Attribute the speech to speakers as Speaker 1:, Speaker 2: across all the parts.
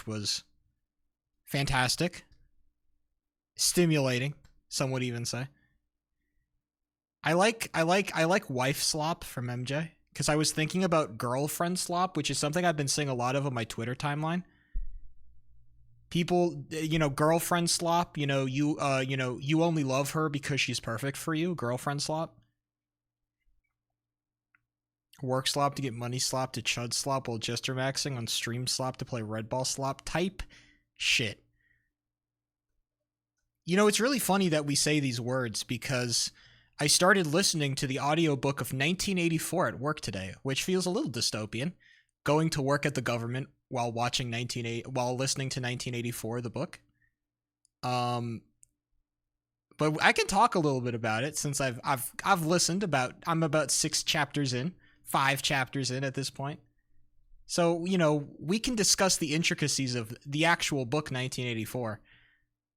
Speaker 1: which was fantastic, stimulating, some would even say. I like wife slop from MJ because I was thinking about girlfriend slop, which is something I've been seeing a lot of on my Twitter timeline. People, girlfriend slop, you only love her because she's perfect for you, girlfriend slop. Work slop to get money slop to chud slop while jester maxing on stream slop to play red ball slop type shit. It's really funny that we say these words because I started listening to the audiobook of 1984 at work today, which feels a little dystopian. Going to work at the government while listening to 1984, the book. But I can talk a little bit about it since I've listened I'm about 5 chapters in at this point. So, we can discuss the intricacies of the actual book 1984.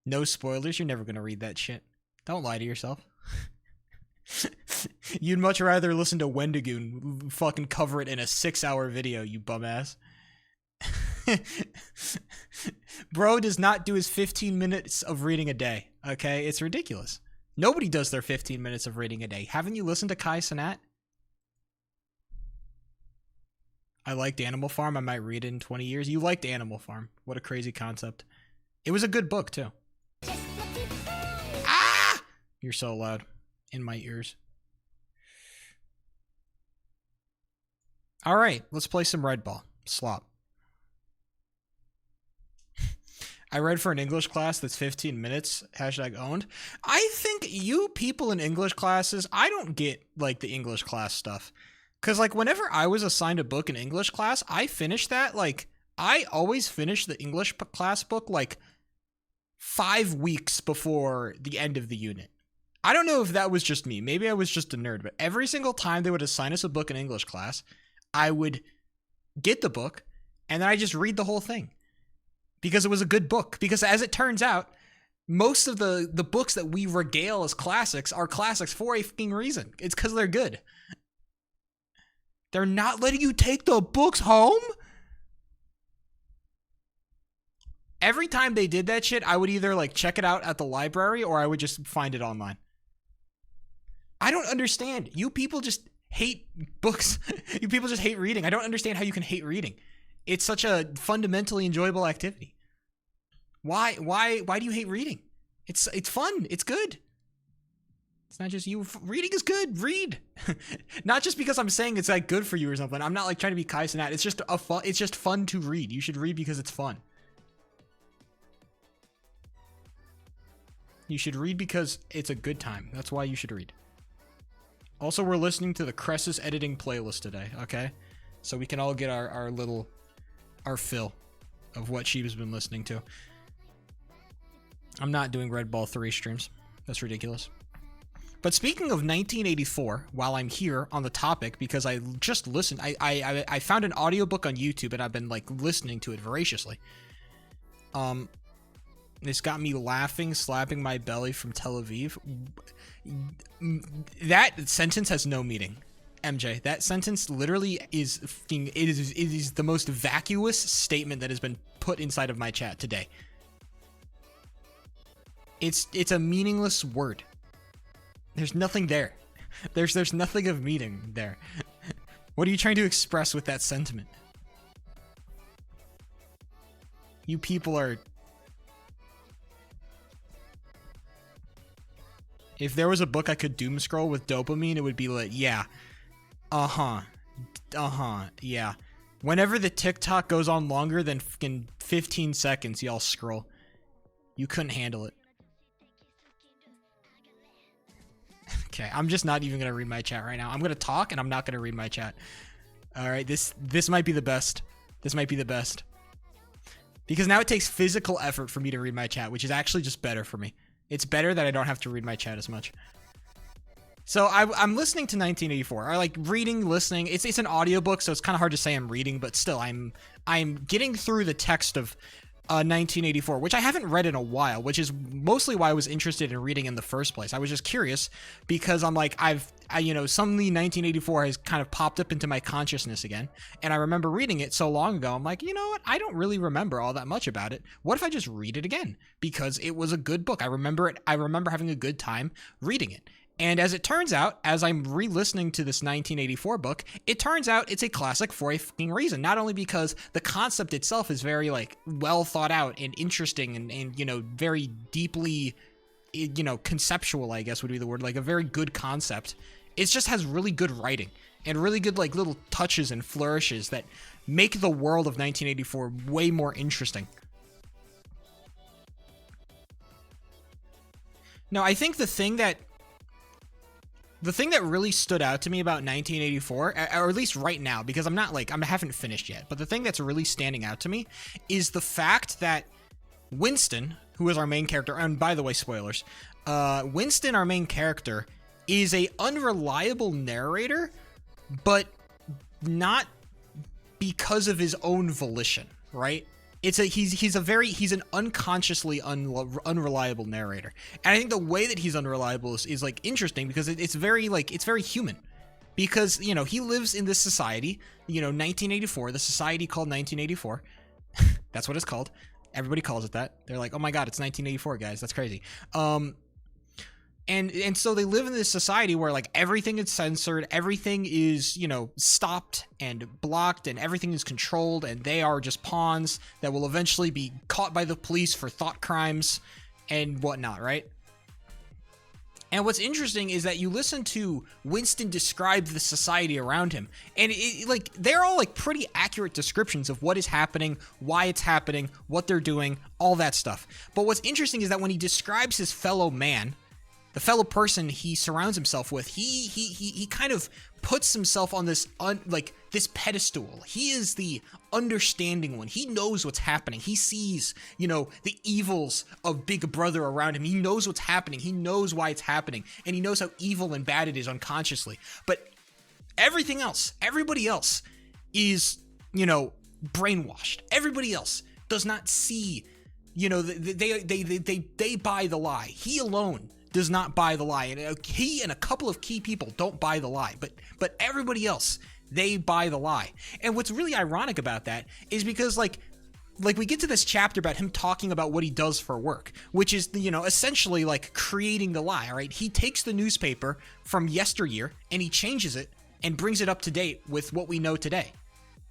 Speaker 1: No spoilers, you're never going to read that shit. Don't lie to yourself. You'd much rather listen to Wendigoon fucking cover it in a 6-hour video, you bum ass. Bro does not do his 15 minutes of reading a day, okay? It's ridiculous. Nobody does their 15 minutes of reading a day. Haven't you listened to Kai Cenat? I liked Animal Farm. I might read it in 20 years. You liked Animal Farm. What a crazy concept. It was a good book, too. Ah! You're so loud. In my ears. All right, let's play some Red Ball. Slop. I read for an English class that's 15 minutes. #owned. I think you people in English classes, I don't get, like, the English class stuff. Because, like, whenever I was assigned a book in English class, I finished that, like, I always finish the English class book, like, 5 weeks before the end of the unit. I don't know if that was just me. Maybe I was just a nerd, but every single time they would assign us a book in English class, I would get the book, and then I just read the whole thing. Because it was a good book. Because as it turns out, most of the books that we regale as classics are classics for a fucking reason. It's because they're good. They're not letting you take the books home? Every time they did that shit, I would either, like, check it out at the library or I would just find it online. I don't understand. You people just hate books. You people just hate reading. I don't understand how you can hate reading. It's such a fundamentally enjoyable activity. Why do you hate reading? It's fun. It's good. It's not just you. Reading is good. Read. Not just because I'm saying it's, like, good for you or something. I'm not, like, trying to be Kai Cenat. It's just it's just fun to read. You should read because it's fun. You should read because it's a good time. That's why you should read. Also, we're listening to the Cressus editing playlist today, okay? So we can all get our fill of what Sheba's been listening to. I'm not doing Red Ball 3 streams. That's ridiculous. But speaking of 1984, while I'm here on the topic, because I just listened, I found an audiobook on YouTube and I've been, like, listening to it voraciously. It's got me laughing, slapping my belly from Tel Aviv. That sentence has no meaning. MJ, that sentence literally is the most vacuous statement that has been put inside of my chat today. It's a meaningless word. There's nothing there. There's nothing of meaning there. What are you trying to express with that sentiment? You people are... If there was a book I could doom scroll with dopamine, it would be like, yeah. Yeah. Whenever the TikTok goes on longer than fucking 15 seconds, y'all scroll. You couldn't handle it. Okay, I'm just not even going to read my chat right now. I'm going to talk and I'm not going to read my chat. All right, this might be the best. This might be the best. Because now it takes physical effort for me to read my chat, which is actually just better for me. It's better that I don't have to read my chat as much. So I'm listening to 1984. I like reading, listening. It's an audiobook, so it's kind of hard to say I'm reading, but still I'm getting through the text of 1984, which I haven't read in a while, which is mostly why I was interested in reading in the first place. I was just curious because I'm like, suddenly 1984 has kind of popped up into my consciousness again. And I remember reading it so long ago. I'm like, you know what? I don't really remember all that much about it. What if I just read it again? Because it was a good book. I remember it. I remember having a good time reading it. And as it turns out, as I'm re-listening to this 1984 book, it turns out it's a classic for a fucking reason. Not only because the concept itself is very, like, well thought out and interesting and very deeply, conceptual, I guess would be the word, like a very good concept. It just has really good writing and really good, like, little touches and flourishes that make the world of 1984 way more interesting. Now, I think the thing that really stood out to me about 1984, or at least right now, because I haven't finished yet, but the thing that's really standing out to me is the fact that Winston, who is our main character, and by the way, spoilers, Winston, our main character, is a unreliable narrator, but not because of his own volition, right? He's an unconsciously unreliable narrator, and I think the way that he's unreliable is like interesting because it's very human, because he lives in this society, 1984, the society called 1984. That's what it's called. Everybody calls it that. They're like, oh my god, it's 1984, guys, that's crazy. And so they live in this society where like everything is censored, everything is, stopped and blocked, and everything is controlled, and they are just pawns that will eventually be caught by the police for thought crimes and whatnot, right? And what's interesting is that you listen to Winston describe the society around him, and they're all like pretty accurate descriptions of what is happening, why it's happening, what they're doing, all that stuff. But what's interesting is that when he describes his fellow man, the fellow person he surrounds himself with, he kind of puts himself on this this pedestal. He is the understanding one. He knows what's happening. He sees, the evils of Big Brother around him. He knows what's happening. He knows why it's happening, and he knows how evil and bad it is unconsciously. But everything else, everybody else is, brainwashed. Everybody else does not see, they buy the lie. He alone does not buy the lie, and he and a couple of key people don't buy the lie, but everybody else, they buy the lie. And what's really ironic about that is because like we get to this chapter about him talking about what he does for work, which is essentially like creating the lie. All right, he takes the newspaper from yesteryear and he changes it and brings it up to date with what we know today,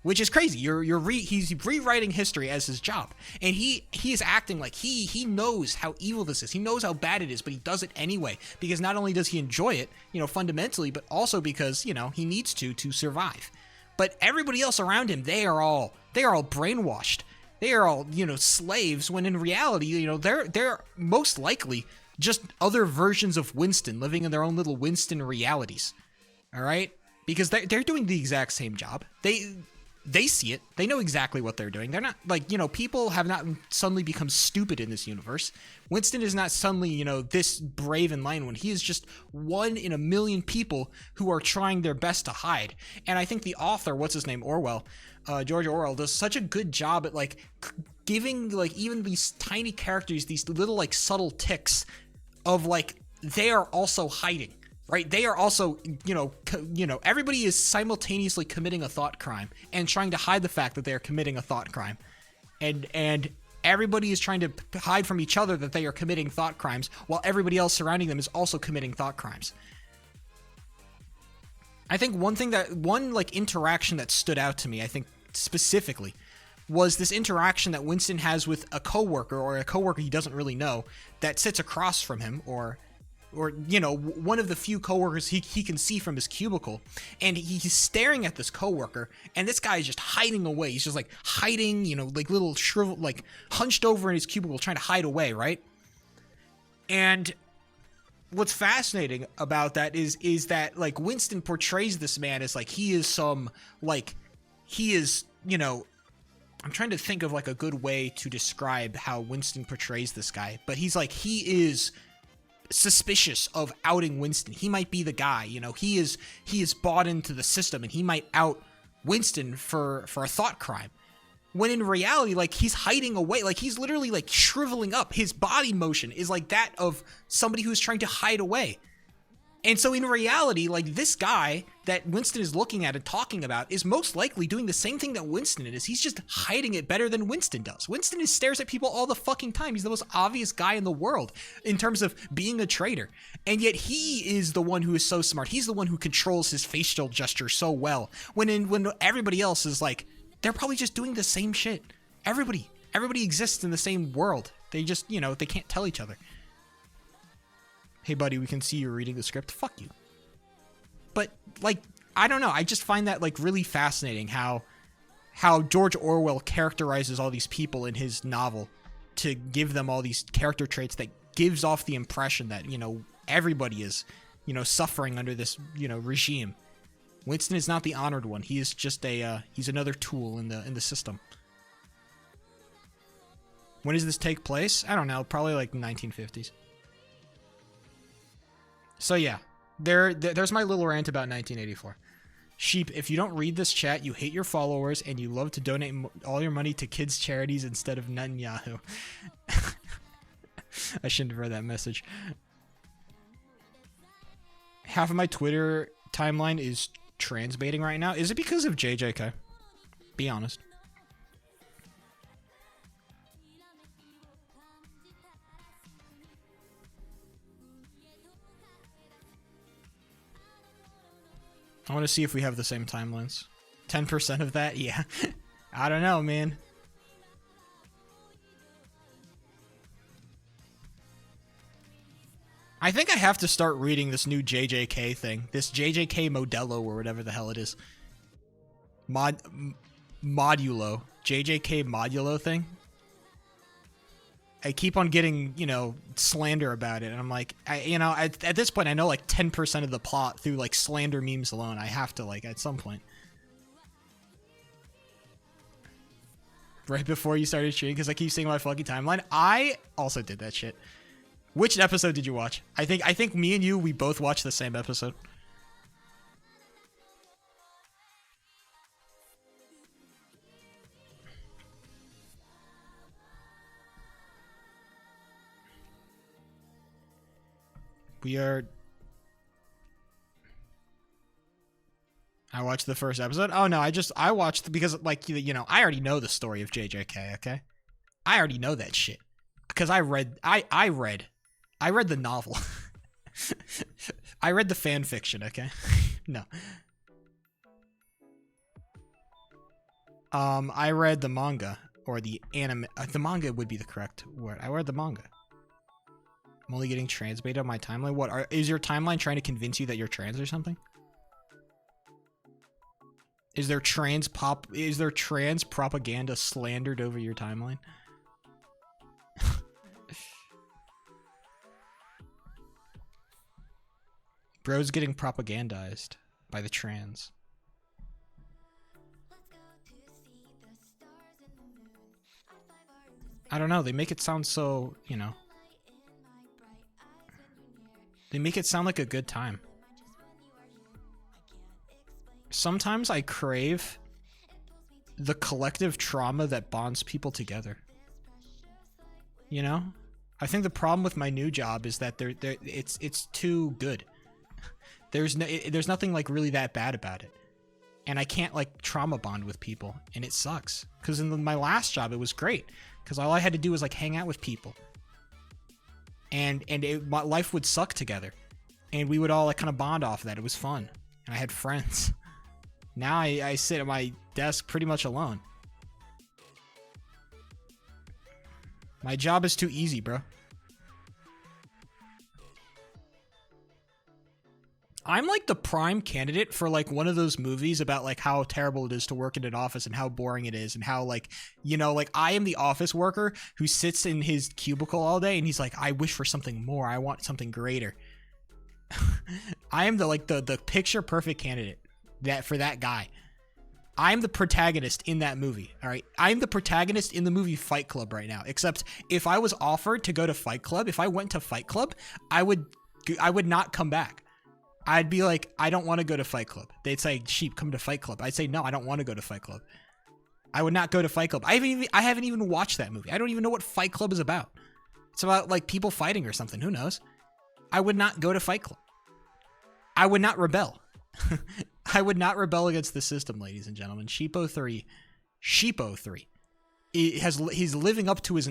Speaker 1: which is crazy. He's rewriting history as his job, and he is acting like he knows how evil this is. He knows how bad it is, but he does it anyway because not only does he enjoy it, fundamentally, but also because he needs to survive. But everybody else around him, they are all brainwashed. They are all slaves. When in reality, they're most likely just other versions of Winston living in their own little Winston realities. All right, because they're doing the exact same job. They see it. They know exactly what they're doing. They're not people have not suddenly become stupid in this universe. Winston is not suddenly, this brave and lion one. He is just one in a million people who are trying their best to hide. And I think the author, what's his name, George Orwell, does such a good job at giving even these tiny characters these little subtle ticks of they are also hiding. Right, they are also, everybody is simultaneously committing a thought crime and trying to hide the fact that they are committing a thought crime, and everybody is trying to hide from each other that they are committing thought crimes, while everybody else surrounding them is also committing thought crimes. I think one interaction that stood out to me, I think specifically, was this interaction that Winston has with a coworker he doesn't really know that sits across from him, or one of the few coworkers he can see from his cubicle, and he's staring at this coworker, and this guy is just hiding away. He's just hiding, little shriveled, hunched over in his cubicle trying to hide away, right? And what's fascinating about that is that Winston portrays this man as he is some he is, I'm trying to think of a good way to describe how Winston portrays this guy, but he is suspicious of outing Winston. He might be the guy, he is bought into the system, and he might out Winston for a thought crime. When in reality, like, he's hiding away. Like, he's literally, like, shriveling up. His body motion is like that of somebody who's trying to hide away. And so in reality, like, this guy that Winston is looking at and talking about is most likely doing the same thing that Winston is. He's just hiding it better than Winston does. Winston stares at people all the fucking time. He's the most obvious guy in the world in terms of being a traitor. And yet he is the one who is so smart. He's the one who controls his facial gesture so well. When everybody else is like, they're probably just doing the same shit. Everybody exists in the same world. They just, you know, they can't tell each other. Hey, buddy, we can see you're reading the script. Fuck you. But, like, I don't know. I just find that, like, really fascinating how George Orwell characterizes all these people in his novel to give them all these character traits that gives off the impression that, you know, everybody is, you know, suffering under this, you know, regime. Winston is not the honored one. He is just he's another tool in the system. When does this take place? I don't know. Probably like the 1950s. So yeah, there's my little rant about 1984. Sheep, if you don't read this chat, you hate your followers and you love to donate all your money to kids' charities instead of Netanyahu. I shouldn't have read that message. Half of my Twitter timeline is trans baiting right now. Is it because of JJK? Be honest. I want to see if we have the same timelines. 10% of that? Yeah. I don't know, man. I think I have to start reading this new JJK thing. This JJK Modello or whatever the hell it is. Modulo. JJK Modulo thing. I keep on getting, you know, slander about it. And I'm like, at this point, I know like 10% of the plot through like slander memes alone. I have to, like, at some point. Right before you started streaming, because I keep seeing my fucking timeline. I also did that shit. Which episode did you watch? I think me and you, we both watched the same episode. I watched the first episode. Oh no, I watched because, like, you know, I already know the story of JJK, okay? I already know that shit. Because I read the novel. I read the fan fiction, okay? No. I read the manga or the anime. The manga would be the correct word. I read the manga. I'm only getting trans bait on my timeline. What is your timeline trying to convince you that you're trans or something? Is there trans propaganda slandered over your timeline? Bro's getting propagandized by the trans. I don't know, they make it sound so, you know. They make it sound like a good time. Sometimes I crave the collective trauma that bonds people together. You know? I think the problem with my new job is that it's too good. There's nothing like really that bad about it. And I can't like trauma bond with people, and it sucks. Cuz in my last job it was great cuz all I had to do was like hang out with people. And my life would suck together. And we would all like kind of bond off that. It was fun. And I had friends. Now I sit at my desk pretty much alone. My job is too easy, bro. I'm like the prime candidate for like one of those movies about like how terrible it is to work in an office and how boring it is and how like, you know, like I am the office worker who sits in his cubicle all day and he's like, I wish for something more. I want something greater. I am the picture perfect candidate for that guy. I'm the protagonist in that movie. All right. I'm the protagonist in the movie Fight Club right now. Except if I was offered to go to Fight Club, if I went to Fight Club, I would not come back. I'd be like, I don't want to go to Fight Club. They'd say, Sheep, come to Fight Club. I'd say, no, I don't want to go to Fight Club. I would not go to Fight Club. I haven't even watched that movie. I don't even know what Fight Club is about. It's about like people fighting or something. Who knows? I would not go to Fight Club. I would not rebel. I would not rebel against the system, ladies and gentlemen. Sheepo 3. He's living up to his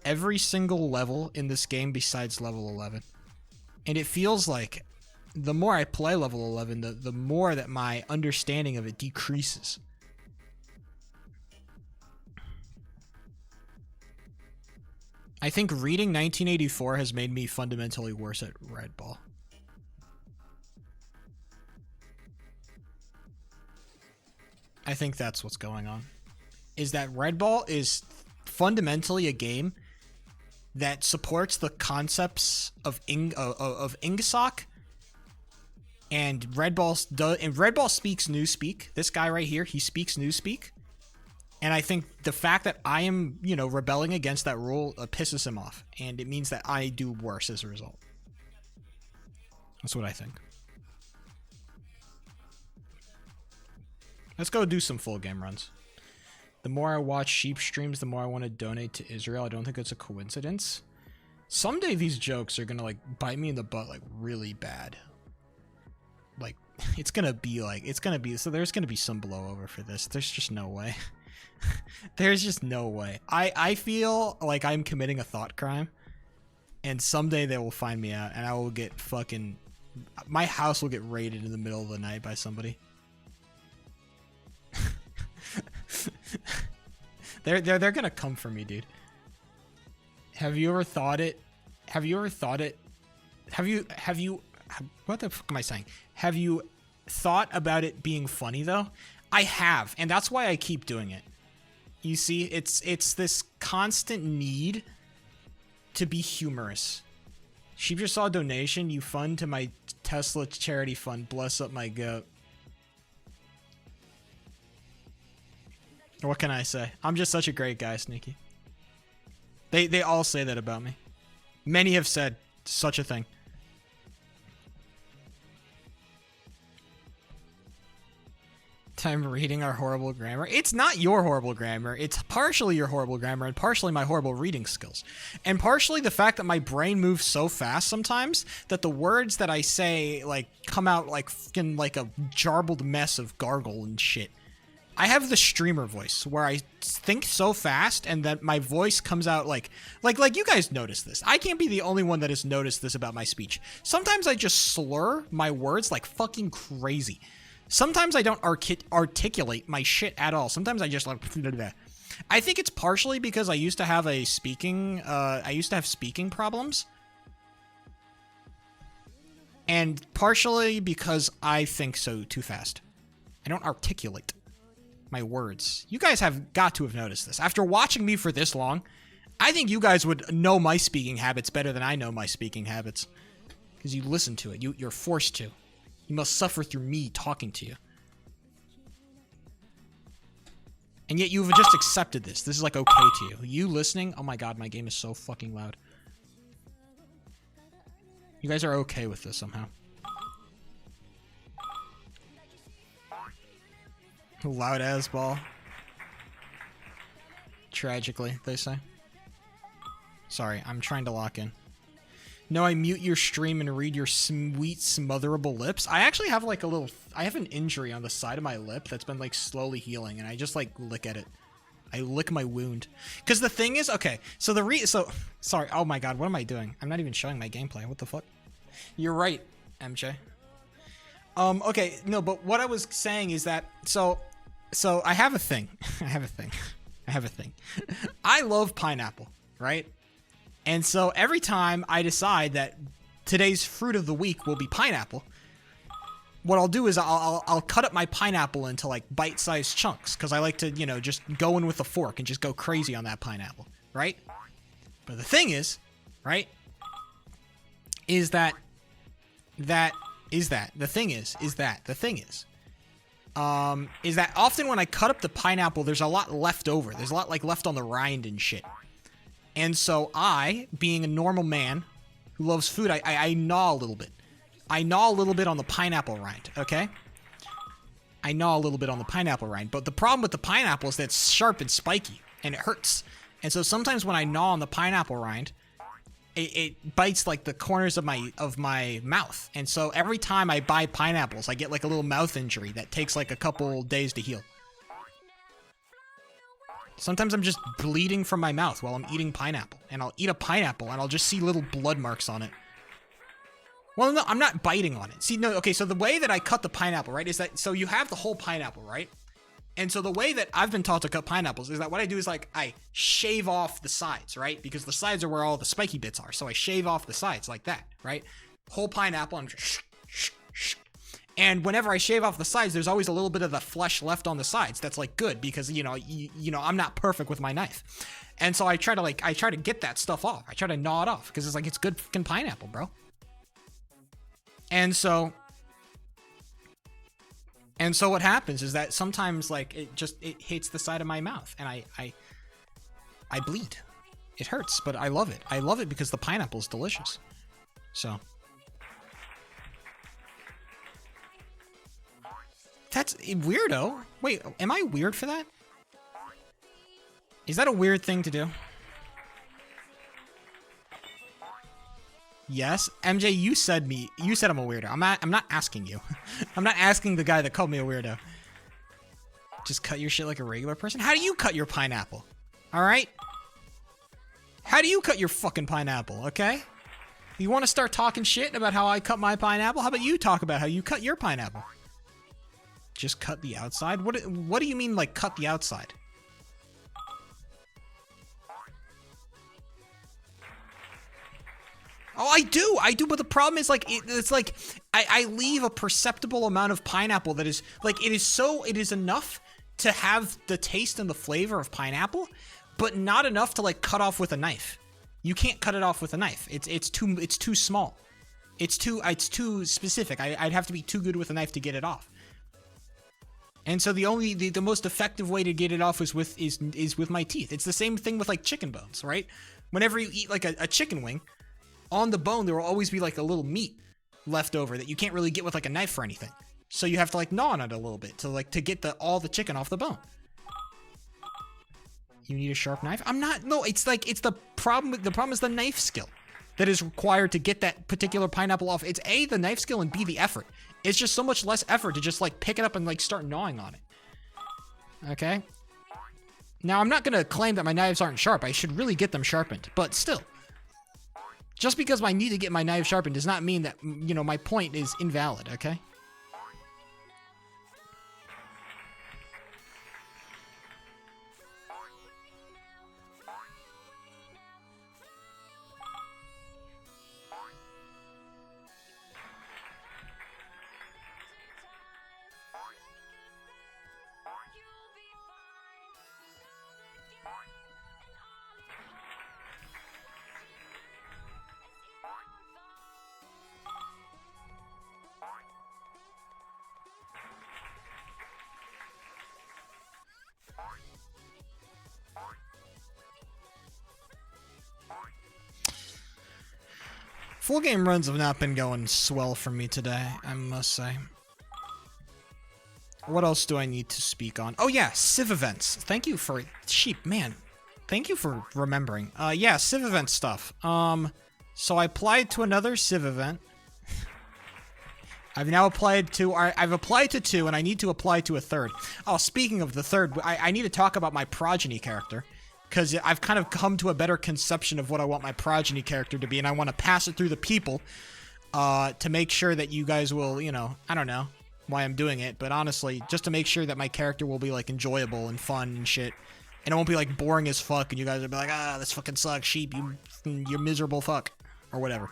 Speaker 1: every single level in this game besides level 11. And it feels like the more I play level 11, the more that my understanding of it decreases. I think reading 1984 has made me fundamentally worse at Red Ball. I think that's what's going on. Is that Red Ball is fundamentally a game that supports the concepts of Ingsoc, and Red Ball speaks Newspeak. This guy right here, he speaks Newspeak, and I think the fact that I am, rebelling against that rule pisses him off, and it means that I do worse as a result. That's what I think. Let's go do some full game runs. The more I watch sheep streams, the more I want to donate to Israel. I don't think it's a coincidence. Someday these jokes are gonna bite me in the butt really bad. It's gonna be so there's gonna be some blowover for this. There's just no way. There's just no way. I feel like I'm committing a thought crime, and someday they will find me out, and I will get my house will get raided in the middle of the night by somebody. They're gonna come for me, dude. Have you ever thought it? What the fuck am I saying? Have you thought about it being funny though? I have, and that's why I keep doing it. You see, it's this constant need to be humorous. She just saw a donation. You fund to my Tesla charity fund. Bless up my goat. What can I say? I'm just such a great guy, Sneaky. They all say that about me. Many have said such a thing. Time reading our horrible grammar. It's not your horrible grammar. It's partially your horrible grammar and partially my horrible reading skills. And partially the fact that my brain moves so fast sometimes that the words that I say like come out like fucking like a jarbled mess of gargle and shit. I have the streamer voice where I think so fast and that my voice comes out like you guys notice this. I can't be the only one that has noticed this about my speech. Sometimes I just slur my words like fucking crazy. Sometimes I don't articulate my shit at all. Sometimes I just like I think it's partially because I used to have speaking problems. And partially because I think so too fast. I don't articulate my words. You guys have got to have noticed this. After watching me for this long, I think you guys would know my speaking habits better than I know my speaking habits. Because you listen to it. You're forced to. You must suffer through me talking to you. And yet you've just accepted this. This is like okay to you. You listening? Oh my god, my game is so fucking loud. You guys are okay with this somehow. Loud as ball. Tragically, they say. Sorry, I'm trying to lock in. No, I mute your stream and read your sweet, smotherable lips. I actually have like I have an injury on the side of my lip that's been like slowly healing, and I just like lick at it. I lick my wound. Because the thing is, okay, so sorry, oh my god, what am I doing? I'm not even showing my gameplay, what the fuck? You're right, MJ. Okay, no, but what I was saying is that, so I have a thing. I have a thing. I love pineapple, right? And so every time I decide that today's fruit of the week will be pineapple, what I'll do is I'll cut up my pineapple into like bite-sized chunks because I like to, you know, just go in with a fork and just go crazy on that pineapple, right? But the thing is, right, is that often when I cut up the pineapple, there's a lot left over. There's a lot like left on the rind and shit. And so I, being a normal man who loves food, I gnaw a little bit. I gnaw a little bit on the pineapple rind, okay? I gnaw a little bit on the pineapple rind. But the problem with the pineapple is that it's sharp and spiky, and it hurts. And so sometimes when I gnaw on the pineapple rind, it bites like the corners of my mouth. And so every time I buy pineapples, I get like a little mouth injury that takes like a couple days to heal. Sometimes I'm just bleeding from my mouth while I'm eating pineapple. And I'll eat a pineapple and I'll just see little blood marks on it. Well, no, I'm not biting on it. See, no, okay, so the way that I cut the pineapple, right, is that, so you have the whole pineapple, right? And so the way that I've been taught to cut pineapples is that what I do is like, I shave off the sides, right? Because the sides are where all the spiky bits are. So I shave off the sides like that, right? Whole pineapple, I'm just and whenever I shave off the sides, there's always a little bit of the flesh left on the sides. That's like good because, you know, I'm not perfect with my knife. And so I try to get that stuff off. I try to gnaw it off because it's like, it's good fucking pineapple, bro. And so what happens is that sometimes like it hits the side of my mouth and I bleed. It hurts, but I love it. I love it because the pineapple is delicious. So that's weirdo. Wait, am I weird for that? Is that a weird thing to do? Yes, MJ, you said I'm a weirdo. I'm not asking you. I'm not asking the guy that called me a weirdo. Just cut your shit like a regular person? How do you cut your pineapple? All right? How do you cut your fucking pineapple, okay? You want to start talking shit about how I cut my pineapple? How about you talk about how you cut your pineapple? Just cut the outside? What do you mean, like, cut the outside? Oh, I do, but the problem is, like, it's like, I leave a perceptible amount of pineapple that is, like, it is enough to have the taste and the flavor of pineapple, but not enough to like cut off with a knife. You can't cut it off with a knife. It's too small. It's too specific. I'd have to be too good with a knife to get it off. And so the most effective way to get it off is with my teeth. It's the same thing with like chicken bones, right? Whenever you eat like a chicken wing, on the bone there will always be like a little meat left over that you can't really get with like a knife or anything. So you have to like gnaw on it a little bit to get all the chicken off the bone. You need a sharp knife? No, it's the problem. The problem is the knife skill that is required to get that particular pineapple off. It's A, the knife skill, and B, the effort. It's just so much less effort to just like pick it up and like start gnawing on it. Okay? Now, I'm not going to claim that my knives aren't sharp. I should really get them sharpened, but still. Just because I need to get my knives sharpened does not mean that, you know, my point is invalid, okay? Full game runs have not been going swell for me today, I must say. What else do I need to speak on? Oh yeah, Civ events. Thank you for sheep, man. Thank you for remembering. Yeah, Civ event stuff. So I applied to another Civ event. I've applied to 2, and I need to apply to a 3rd. Oh, speaking of the 3rd, I need to talk about my progeny character. Because I've kind of come to a better conception of what I want my progeny character to be, and I want to pass it through the people to make sure that you guys will, you know, I don't know why I'm doing it, but honestly, just to make sure that my character will be, like, enjoyable and fun and shit, and it won't be, like, boring as fuck, and you guys will be like, ah, this fucking sucks, sheep, you miserable fuck, or whatever.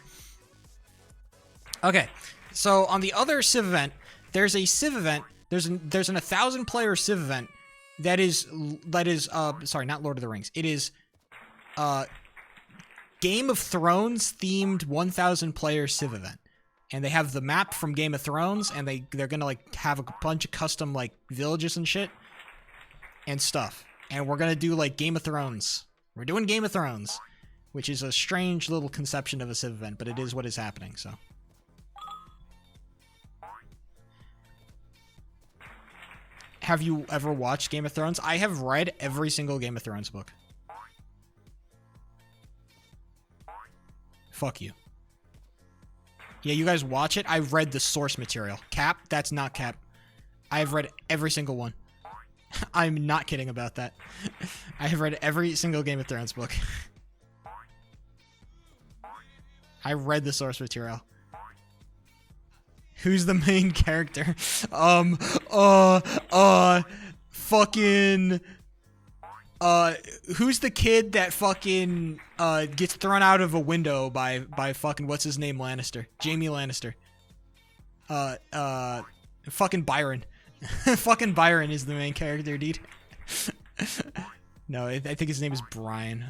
Speaker 1: Okay, so on the other Civ event, there's a Civ event, there's an 1,000-player Civ event, that is, sorry, not Lord of the Rings. It is, Game of Thrones themed 1,000 player Civ event. And they have the map from Game of Thrones, and they're gonna, like, have a bunch of custom, like, villages and shit. And stuff. And we're gonna do, like, Game of Thrones. We're doing Game of Thrones. Which is a strange little conception of a Civ event, but it is what is happening, so. Have you ever watched Game of Thrones? I have read every single Game of Thrones book. Fuck you. Yeah, you guys watch it? I've read the source material. Cap? That's not cap. I've read every single one. I'm not kidding about that. I have read every single Game of Thrones book. I read the source material. Who's the main character? Fucking, who's the kid that fucking, gets thrown out of a window by fucking, what's his name, Lannister? Jaime Lannister. Fucking Byron. Fucking Byron is the main character, dude. No, I think his name is Brian.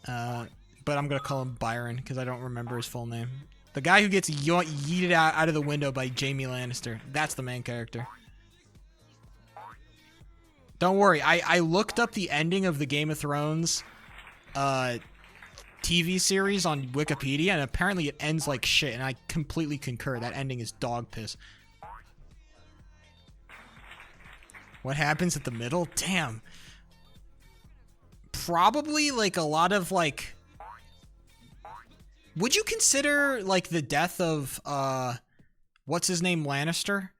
Speaker 1: But I'm gonna call him Byron, because I don't remember his full name. The guy who gets yeeted out of the window by Jaime Lannister. That's the main character. Don't worry, I looked up the ending of the Game of Thrones TV series on Wikipedia, and apparently it ends like shit, and I completely concur. That ending is dog piss. What happens at the middle? Damn. Probably, like, a lot of, like... Would you consider, like, the death of, what's his name, Lannister?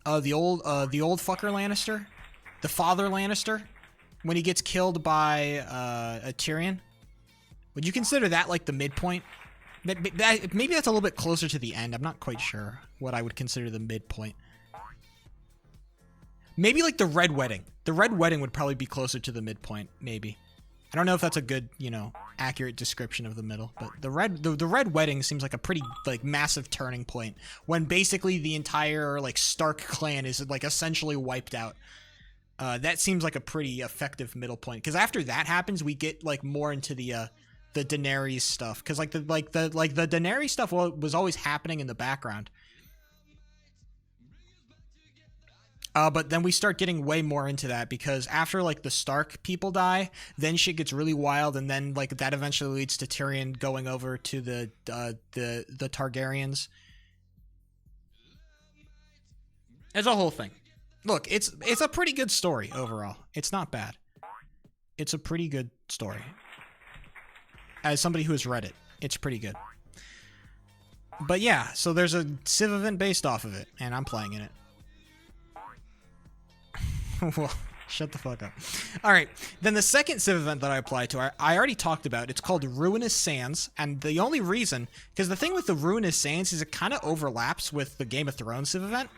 Speaker 1: The old fucker Lannister? The father Lannister? When he gets killed by, a Tyrion? Would you consider that, like, the midpoint? Maybe that's a little bit closer to the end. I'm not quite sure what I would consider the midpoint. Maybe, like, the Red Wedding. The Red Wedding would probably be closer to the midpoint, maybe. I don't know if that's a good, you know, accurate description of the middle, but the Red Wedding seems like a pretty, like, massive turning point when basically the entire, like, Stark clan is, like, essentially wiped out. That seems like a pretty effective middle point, because after that happens, we get like more into the Daenerys stuff, because like the Daenerys stuff was always happening in the background. But then we start getting way more into that, because after like the Stark people die, then shit gets really wild, and then like that eventually leads to Tyrion going over to the Targaryens. It's a whole thing. Look, it's a pretty good story overall. It's not bad. It's a pretty good story. As somebody who has read it, it's pretty good. But yeah, so there's a Civ event based off of it, and I'm playing in it. Well, shut the fuck up. All right, then the second Civ event that I applied to, I already talked about. It's called Ruinous Sands, and the only reason, because the thing with the Ruinous Sands is it kind of overlaps with the Game of Thrones Civ event.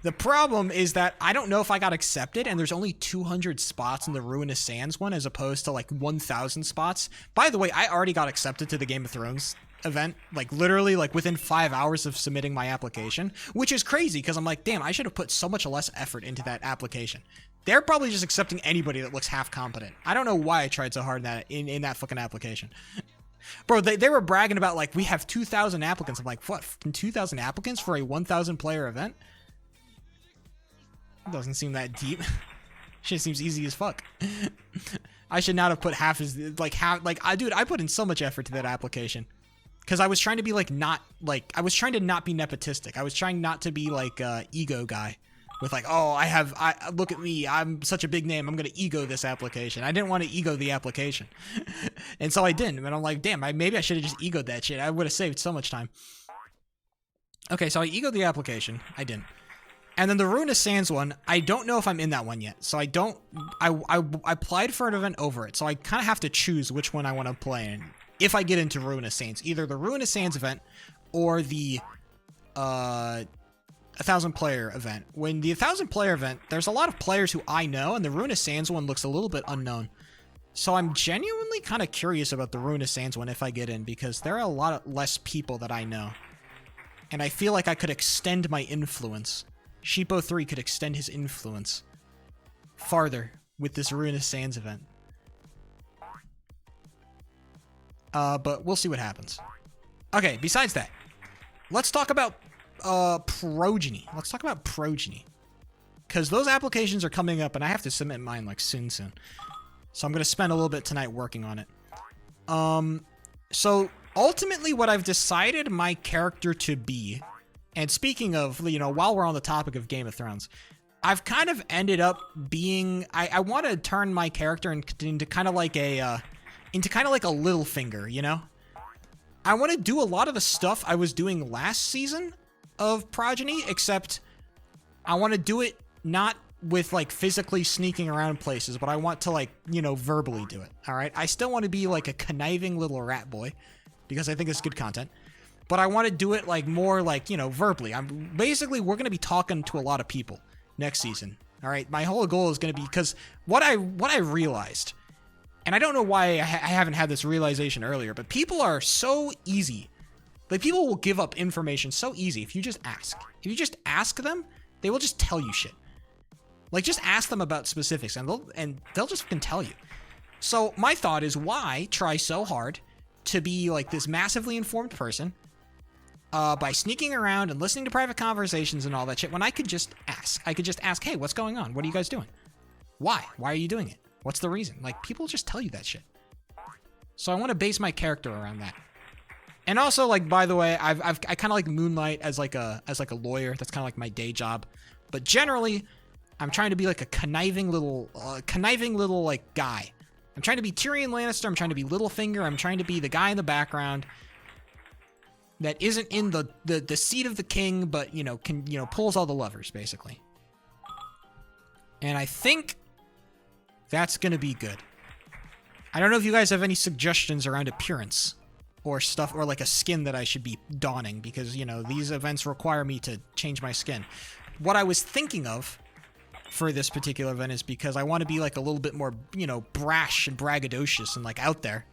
Speaker 1: The problem is that I don't know if I got accepted, and there's only 200 spots in the Ruinous Sands one as opposed to like 1,000 spots. By the way, I already got accepted to the Game of Thrones event, like literally like within 5 hours of submitting my application, which is crazy because I'm like, damn, I should have put so much less effort into that application. They're probably just accepting anybody that looks half competent. I don't know why I tried so hard in that fucking application. Bro, they were bragging about like, we have 2,000 applicants. I'm like, what, 2,000 applicants for a 1,000 player event? Doesn't seem that deep. Shit seems easy as fuck. I should not have put dude, I put in so much effort to that application. Because I was trying to be I was trying to not be nepotistic. I was trying not to be like ego guy. With like, oh, look at me, I'm such a big name, I'm gonna ego this application. I didn't want to ego the application. And so I didn't. And I'm like, damn, maybe I should have just egoed that shit. I would have saved so much time. Okay, so I egoed the application. I didn't. And then the Ruinous Sands one, I don't know if I'm in that one yet. So I applied for an event over it. So I kind of have to choose which one I want to play in if I get into Ruinous Sands. Either the Ruinous Sands event or the 1,000 player event. When the 1,000 player event, there's a lot of players who I know, and the Ruinous Sands one looks a little bit unknown. So I'm genuinely kind of curious about the Ruinous Sands one if I get in, because there are a lot less people that I know. And I feel like I could extend my influence. Sheepo 3 could extend his influence farther with this Ruinous Sands event. But we'll see what happens. Okay, besides that, let's talk about Progeny. Let's talk about Progeny. Because those applications are coming up, and I have to submit mine like soon. So I'm going to spend a little bit tonight working on it. So ultimately what I've decided my character to be, and speaking of, while we're on the topic of Game of Thrones, I've kind of ended up being, I want to turn my character into kind of like a Littlefinger, I want to do a lot of the stuff I was doing last season of Progeny, except I want to do it not with like physically sneaking around places, but I want to verbally do it. All right. I still want to be like a conniving little rat boy because I think it's good content, but I want to do it more verbally. We're going to be talking to a lot of people next season. All right. My whole goal is going to be, because what I realized, and I don't know why I haven't had this realization earlier, but people are so easy. Like, people will give up information so easy if you just ask. If you just ask them, they will just tell you shit. Like, just ask them about specifics, and they'll just fucking tell you. So my thought is, why try so hard to be like this massively informed person by sneaking around and listening to private conversations and all that shit, when I could just ask? I could just ask, hey, what's going on? What are you guys doing? Why? Why are you doing it? What's the reason? Like, people just tell you that shit. So I want to base my character around that. And also, by the way, I kind of like moonlight as like a lawyer. That's kind of like my day job. But generally, I'm trying to be like a conniving little guy. I'm trying to be Tyrion Lannister. I'm trying to be Littlefinger. I'm trying to be the guy in the background that isn't in the seat of the king, but pulls all the levers basically. And I think that's gonna be good. I don't know if you guys have any suggestions around appearance or stuff, or like a skin that I should be donning, because these events require me to change my skin. What I was thinking of for this particular event is, because I want to be like a little bit more brash and braggadocious and like out there,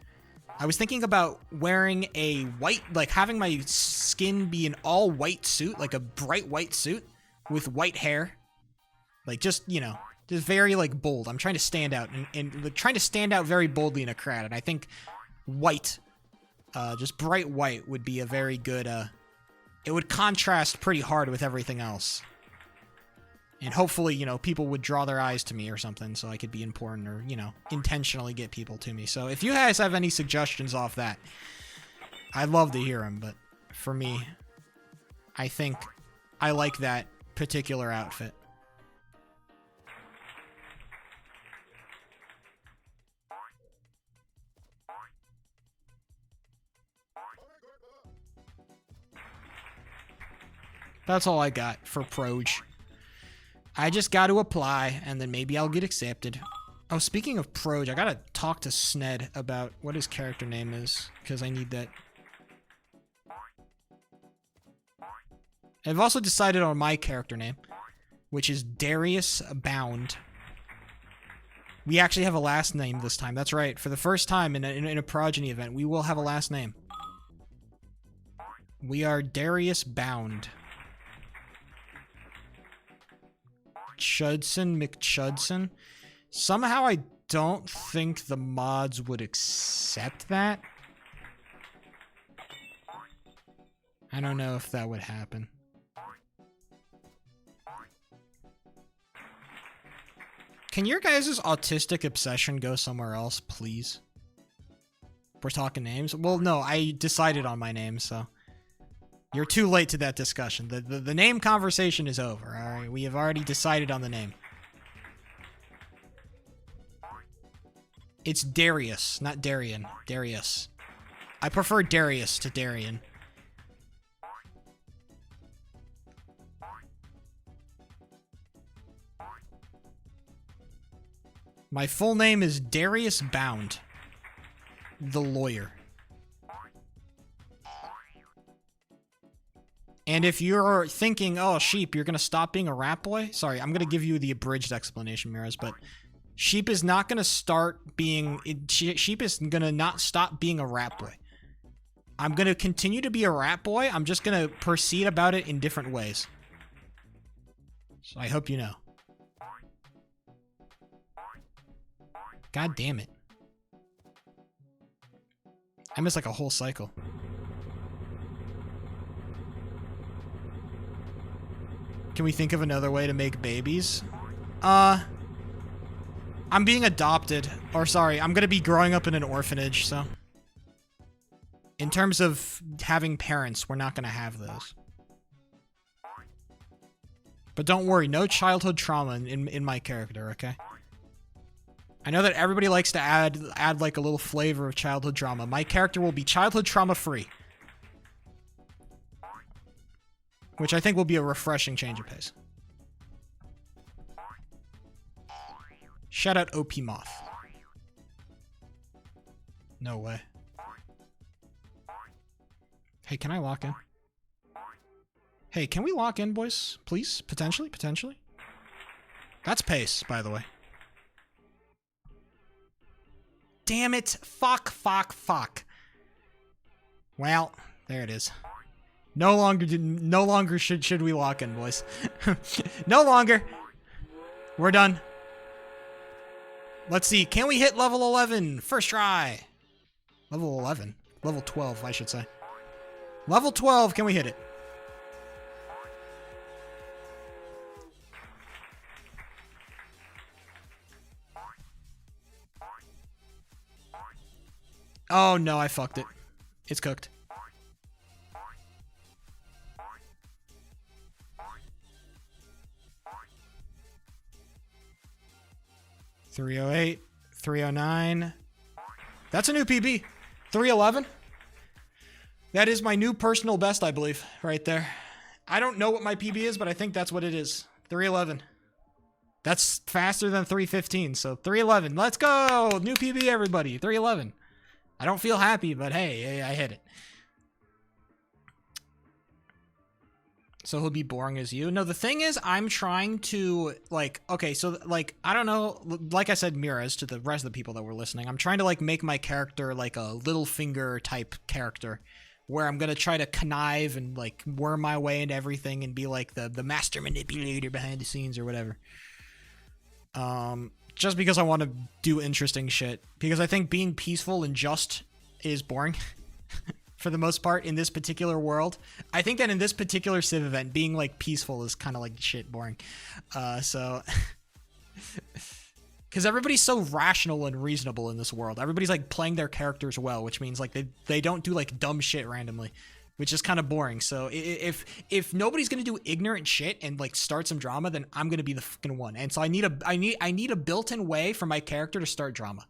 Speaker 1: I was thinking about wearing a white, having my skin be an all white suit, like a bright white suit with white hair, just Just very like bold. I'm trying to stand out and trying to stand out very boldly in a crowd. And I think white, just bright white would be a very good, it would contrast pretty hard with everything else. And hopefully, you know, people would draw their eyes to me or something so I could be important or, you know, intentionally get people to me. So if you guys have any suggestions off that, I'd love to hear them. But for me, I think I like that particular outfit. That's all I got for Proj. I just got to apply, and then maybe I'll get accepted. Oh, speaking of Proj, I gotta talk to Sned about what his character name is, because I need that. I've also decided on my character name, which is Darius Bound. We actually have a last name this time. That's right. For the first time in a Progeny event, we will have a last name. We are Darius Bound. Chudson McChudson. Somehow I don't think the mods would accept that. I don't know if that would happen. Can your guys' autistic obsession go somewhere else, please? We're talking names? Well, no, I decided on my name, so... You're too late to that discussion. The name conversation is over, alright? We have already decided on the name. It's Darius, not Darian. Darius. I prefer Darius to Darian. My full name is Darius Bound, the lawyer. And if you're thinking, oh, Sheep, you're going to stop being a rat boy? Sorry, I'm going to give you the abridged explanation, Miraz, but Sheep is not going to start being... Sheep is going to not stop being a rat boy. I'm going to continue to be a rat boy. I'm just going to proceed about it in different ways. So I hope you know. God damn it. I missed like a whole cycle. Can we think of another way to make babies? I'm being adopted. Or sorry, I'm gonna be growing up in an orphanage, so... In terms of having parents, we're not gonna have those. But don't worry, no childhood trauma in my character, okay? I know that everybody likes to add like a little flavor of childhood trauma. My character will be childhood trauma-free. Which I think will be a refreshing change of pace. Shout out OP Moth. No way. Hey, can I lock in? Hey, can we lock in, boys? Please? Potentially? Potentially? That's pace, by the way. Damn it. Fuck, fuck, fuck. Well, there it is. No longer should we lock in, boys. No longer. We're done. Let's see. Can we hit level 11? First try. Level 11. Level 12, I should say. Level 12, can we hit it? Oh no, I fucked it. It's cooked. .308, 309. That's a new PB. 311. That is my new personal best, I believe, right there. I don't know what my PB is, but I think that's what it is. 311. That's faster than 315, so 311. Let's go! New PB, everybody. 311. I don't feel happy, but hey, I hit it. So he'll be boring as you. No, the thing is, I'm trying to, like, okay, so, like, I don't know, like I said, Miraz, to the rest of the people that were listening, I'm trying to, like, make my character, like, a Littlefinger type character, where I'm gonna try to connive and, like, worm my way into everything and be, like, the master manipulator behind the scenes or whatever. Just because I want to do interesting shit. Because I think being peaceful and just is boring. For the most part, in this particular world. I think that in this particular Civ event, being, like, peaceful is kind of, like, shit boring. So... Because everybody's so rational and reasonable in this world. Everybody's, like, playing their characters well, which means, like, they don't do, like, dumb shit randomly. Which is kind of boring. So if nobody's gonna do ignorant shit and like start some drama, then I'm gonna be the fucking one. And so I need a built-in way for my character to start drama.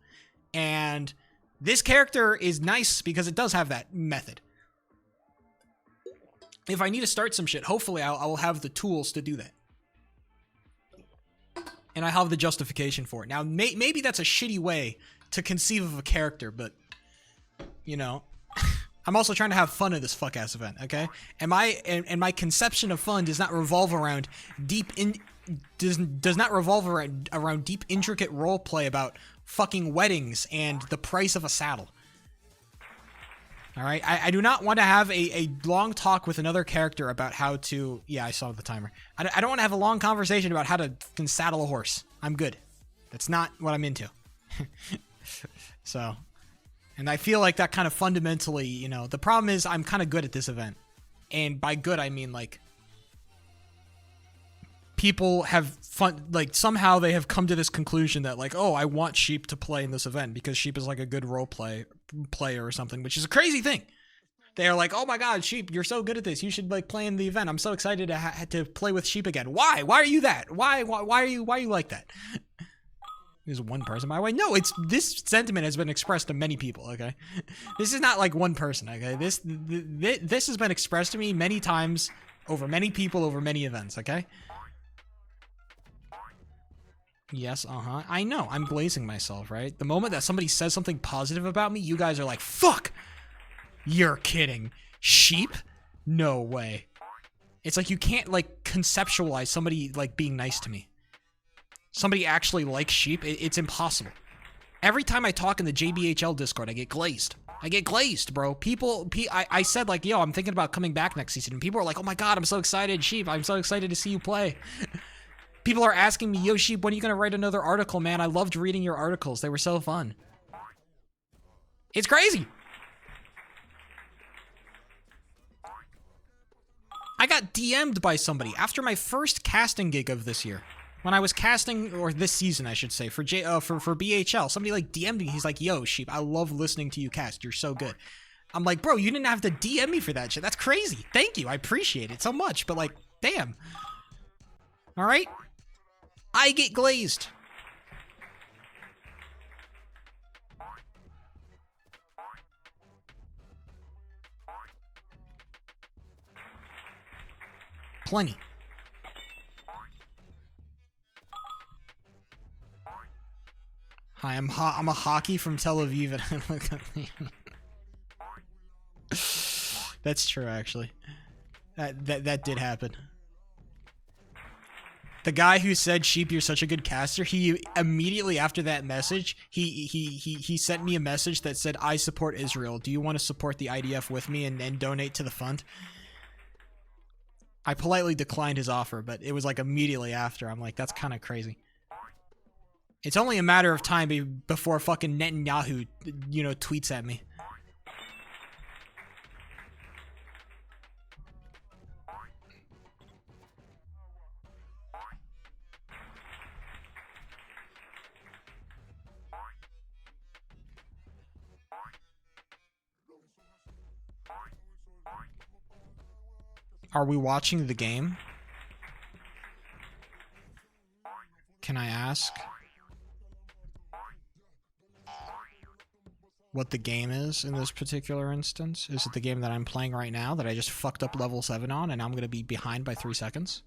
Speaker 1: And this character is nice because it does have that method. If I need to start some shit, hopefully I will have the tools to do that. And I have the justification for it. Now, maybe that's a shitty way to conceive of a character, but you know. I'm also trying to have fun at this fuck-ass event, okay? And my conception of fun does not revolve around does not revolve around deep, intricate role play about fucking weddings and the price of a saddle. All right? I do not want to have a long talk with another character about how to... Yeah, I saw the timer. I don't want to have a long conversation about how to fucking saddle a horse. I'm good. That's not what I'm into. So... And I feel like that kind of fundamentally, you know, the problem is I'm kind of good at this event. And by good, I mean, like, people have fun, like, somehow they have come to this conclusion that, like, oh, I want Sheep to play in this event because Sheep is, like, a good role player or something, which is a crazy thing. They're like, oh my god, Sheep, you're so good at this. You should, like, play in the event. I'm so excited to play with Sheep again. Why? Why are you that? Why are you like that? There's one person by the way. No, this sentiment has been expressed to many people, okay? This is not like one person, okay? This has been expressed to me many times over many people over many events, okay? Yes, I know. I'm glazing myself, right? The moment that somebody says something positive about me, you guys are like, fuck! You're kidding. Sheep? No way. It's like you can't, like, conceptualize somebody, like, being nice to me. Somebody actually likes Sheep, it's impossible. Every time I talk in the JBHL Discord, I get glazed. I get glazed, bro. I said, like, yo, I'm thinking about coming back next season. And people are like, oh my god, I'm so excited, Sheep. I'm so excited to see you play. People are asking me, yo, Sheep, when are you going to write another article, man? I loved reading your articles. They were so fun. It's crazy. I got DM'd by somebody after my first casting gig of this year. When I was casting, or this season, I should say, for BHL, somebody, like, DM'd me. He's like, yo, Sheep, I love listening to you cast. You're so good. I'm like, bro, you didn't have to DM me for that shit. That's crazy. Thank you. I appreciate it so much. But, like, damn. All right? I get glazed. Plenty. Hi, I'm a hockey from Tel Aviv, and look at me. That's true, actually. That did happen. The guy who said, Sheep, you're such a good caster, he immediately after that message, he sent me a message that said, I support Israel. Do you want to support the IDF with me and donate to the fund? I politely declined his offer, but it was like immediately after. I'm like, that's kind of crazy. It's only a matter of time before fucking Netanyahu, you know, tweets at me. Are we watching the game? Can I ask what the game is in this particular instance? Is it the game that I'm playing right now that I just fucked up level 7 on and I'm going to be behind by 3 seconds?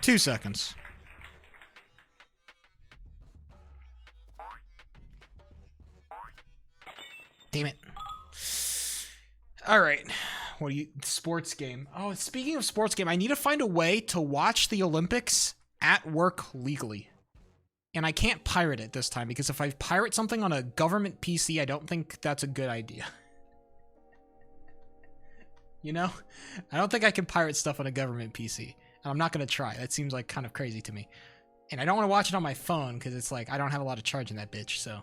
Speaker 1: Two seconds. Damn it. Alright. What do you... Sports game. Oh, speaking of sports game, I need to find a way to watch the Olympics at work legally. And I can't pirate it this time, because if I pirate something on a government PC, I don't think that's a good idea. You know? I don't think I can pirate stuff on a government PC. And I'm not going to try. That seems like kind of crazy to me. And I don't want to watch it on my phone because it's like I don't have a lot of charge in that bitch, so.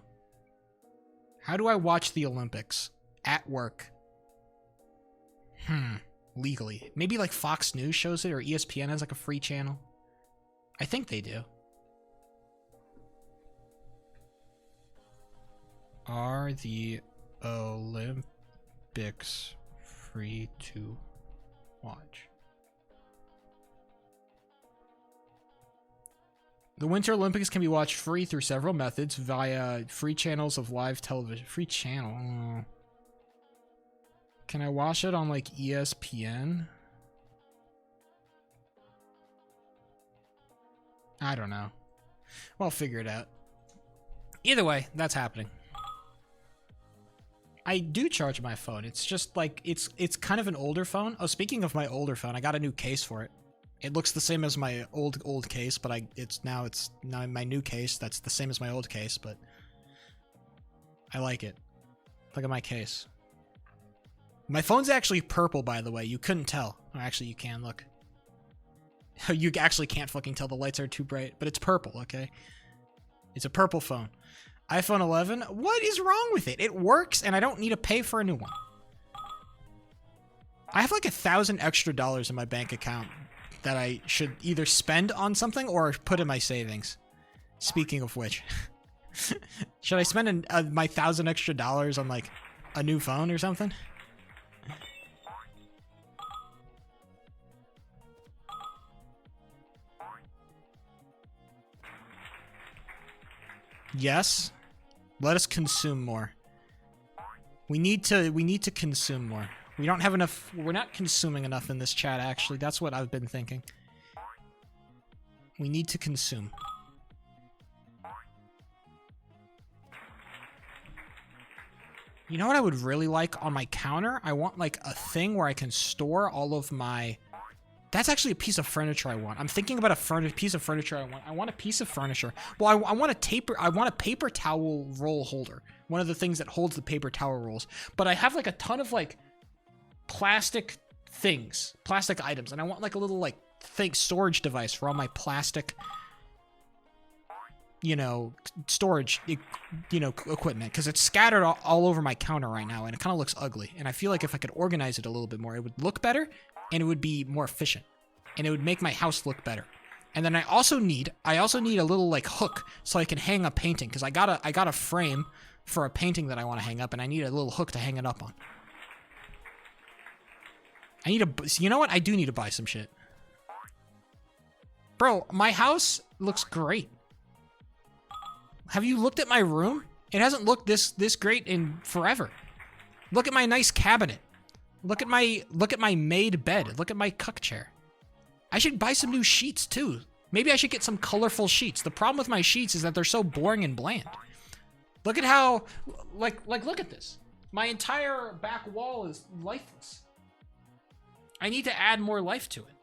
Speaker 1: How do I watch the Olympics? At work. Legally. Maybe like Fox News shows it or ESPN has like a free channel. I think they do. Are the Olympics free to watch? The Winter Olympics can be watched free through several methods via free channels of live television. Free channel? Can I watch it on like ESPN? I don't know. Well, figure it out. Either way, that's happening. I do charge my phone. It's just like it's kind of an older phone. Oh, speaking of my older phone, I got a new case for it. It looks the same as my old case, but it's now my new case that's the same as my old case, but I like it. Look at my case. My phone's actually purple, by the way. You couldn't tell. Oh, actually, you can, look. You actually can't fucking tell. The lights are too bright, but it's purple, okay? It's a purple phone. iPhone 11. What is wrong with it? It works, and I don't need to pay for a new one. I have like $1,000 extra in my bank account that I should either spend on something or put in my savings. Speaking of which, should I spend my $1,000 extra on like a new phone or something? Yes. Let us consume more. We need to consume more. We don't have enough. We're not consuming enough in this chat, actually. That's what I've been thinking. We need to consume. You know what I would really like on my counter? I want like a thing where I can store all of my... That's actually a piece of furniture I want. I'm thinking about a piece of furniture I want. I want a piece of furniture. Well, I want a paper towel roll holder. One of the things that holds the paper towel rolls. But I have like a ton of like plastic things, plastic items, and I want like a little like storage device for all my plastic, you know, storage, you know, equipment, because it's scattered all over my counter right now, and it kind of looks ugly. And I feel like if I could organize it a little bit more, it would look better. And it would be more efficient, and it would make my house look better. And then I also need a little like hook so I can hang a painting, because I got a frame for a painting that I want to hang up, and I need a little hook to hang it up on. You know what? I do need to buy some shit. Bro, my house looks great. Have you looked at my room? It hasn't looked this great in forever. Look at my nice cabinet. Look at my made bed. Look at my cuck chair. I should buy some new sheets too. Maybe I should get some colorful sheets. The problem with my sheets is that they're so boring and bland. Look at how, like look at this. My entire back wall is lifeless. I need to add more life to it.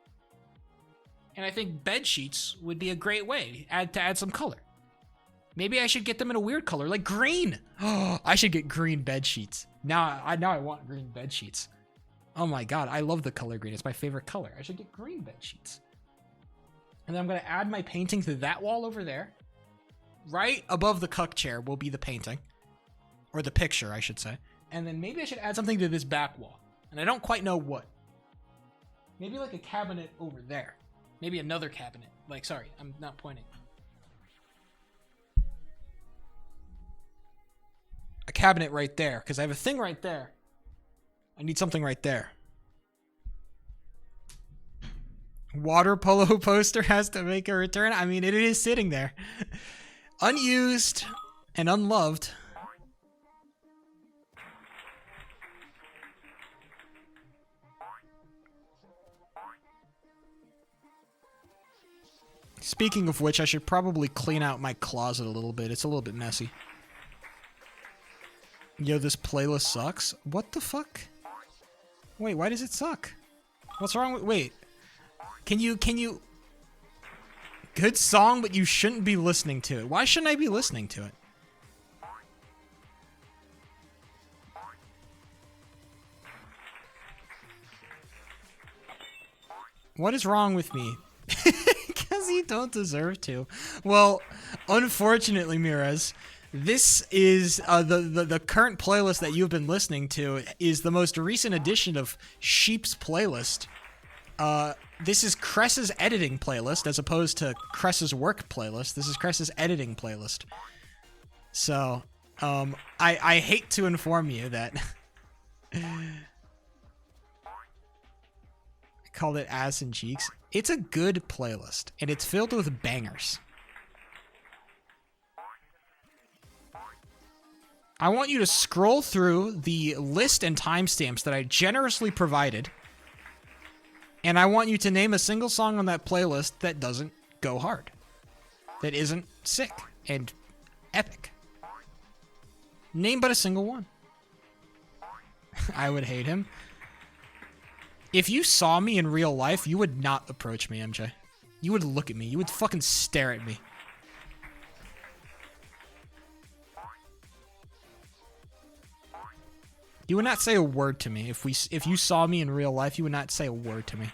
Speaker 1: And I think bed sheets would be a great way to add some color. Maybe I should get them in a weird color, like green. Oh, I should get green bed sheets. Now I want green bed sheets. Oh my god, I love the color green. It's my favorite color. I should get green bed sheets. And then I'm going to add my painting to that wall over there. Right above the cuck chair will be the painting. Or the picture, I should say. And then maybe I should add something to this back wall. And I don't quite know what. Maybe like a cabinet over there. Maybe another cabinet. Like, sorry, I'm not pointing. A cabinet right there, because I have a thing right there. I need something right there. Water polo poster has to make a return. I mean, it is sitting there. Unused and unloved. Speaking of which, I should probably clean out my closet a little bit. It's a little bit messy. Yo, this playlist sucks. What the fuck? Wait, why does it suck? What's wrong with... Wait. Can you... Good song, but you shouldn't be listening to it. Why shouldn't I be listening to it? What is wrong with me? Because you don't deserve to. Well, unfortunately, Mirez, this is the current playlist that you've been listening to is the most recent edition of Sheep's playlist. This is Cress's editing playlist as opposed to Cress's work playlist. This is Cress's editing playlist. So, I hate to inform you that I called it Ass and Cheeks. It's a good playlist, and it's filled with bangers. I want you to scroll through the list and timestamps that I generously provided, and I want you to name a single song on that playlist that doesn't go hard, that isn't sick and epic. Name but a single one. I would hate him. If you saw me in real life, you would not approach me, MJ. You would look at me. You would fucking stare at me. You would not say a word to me. If you saw me in real life, you would not say a word to me.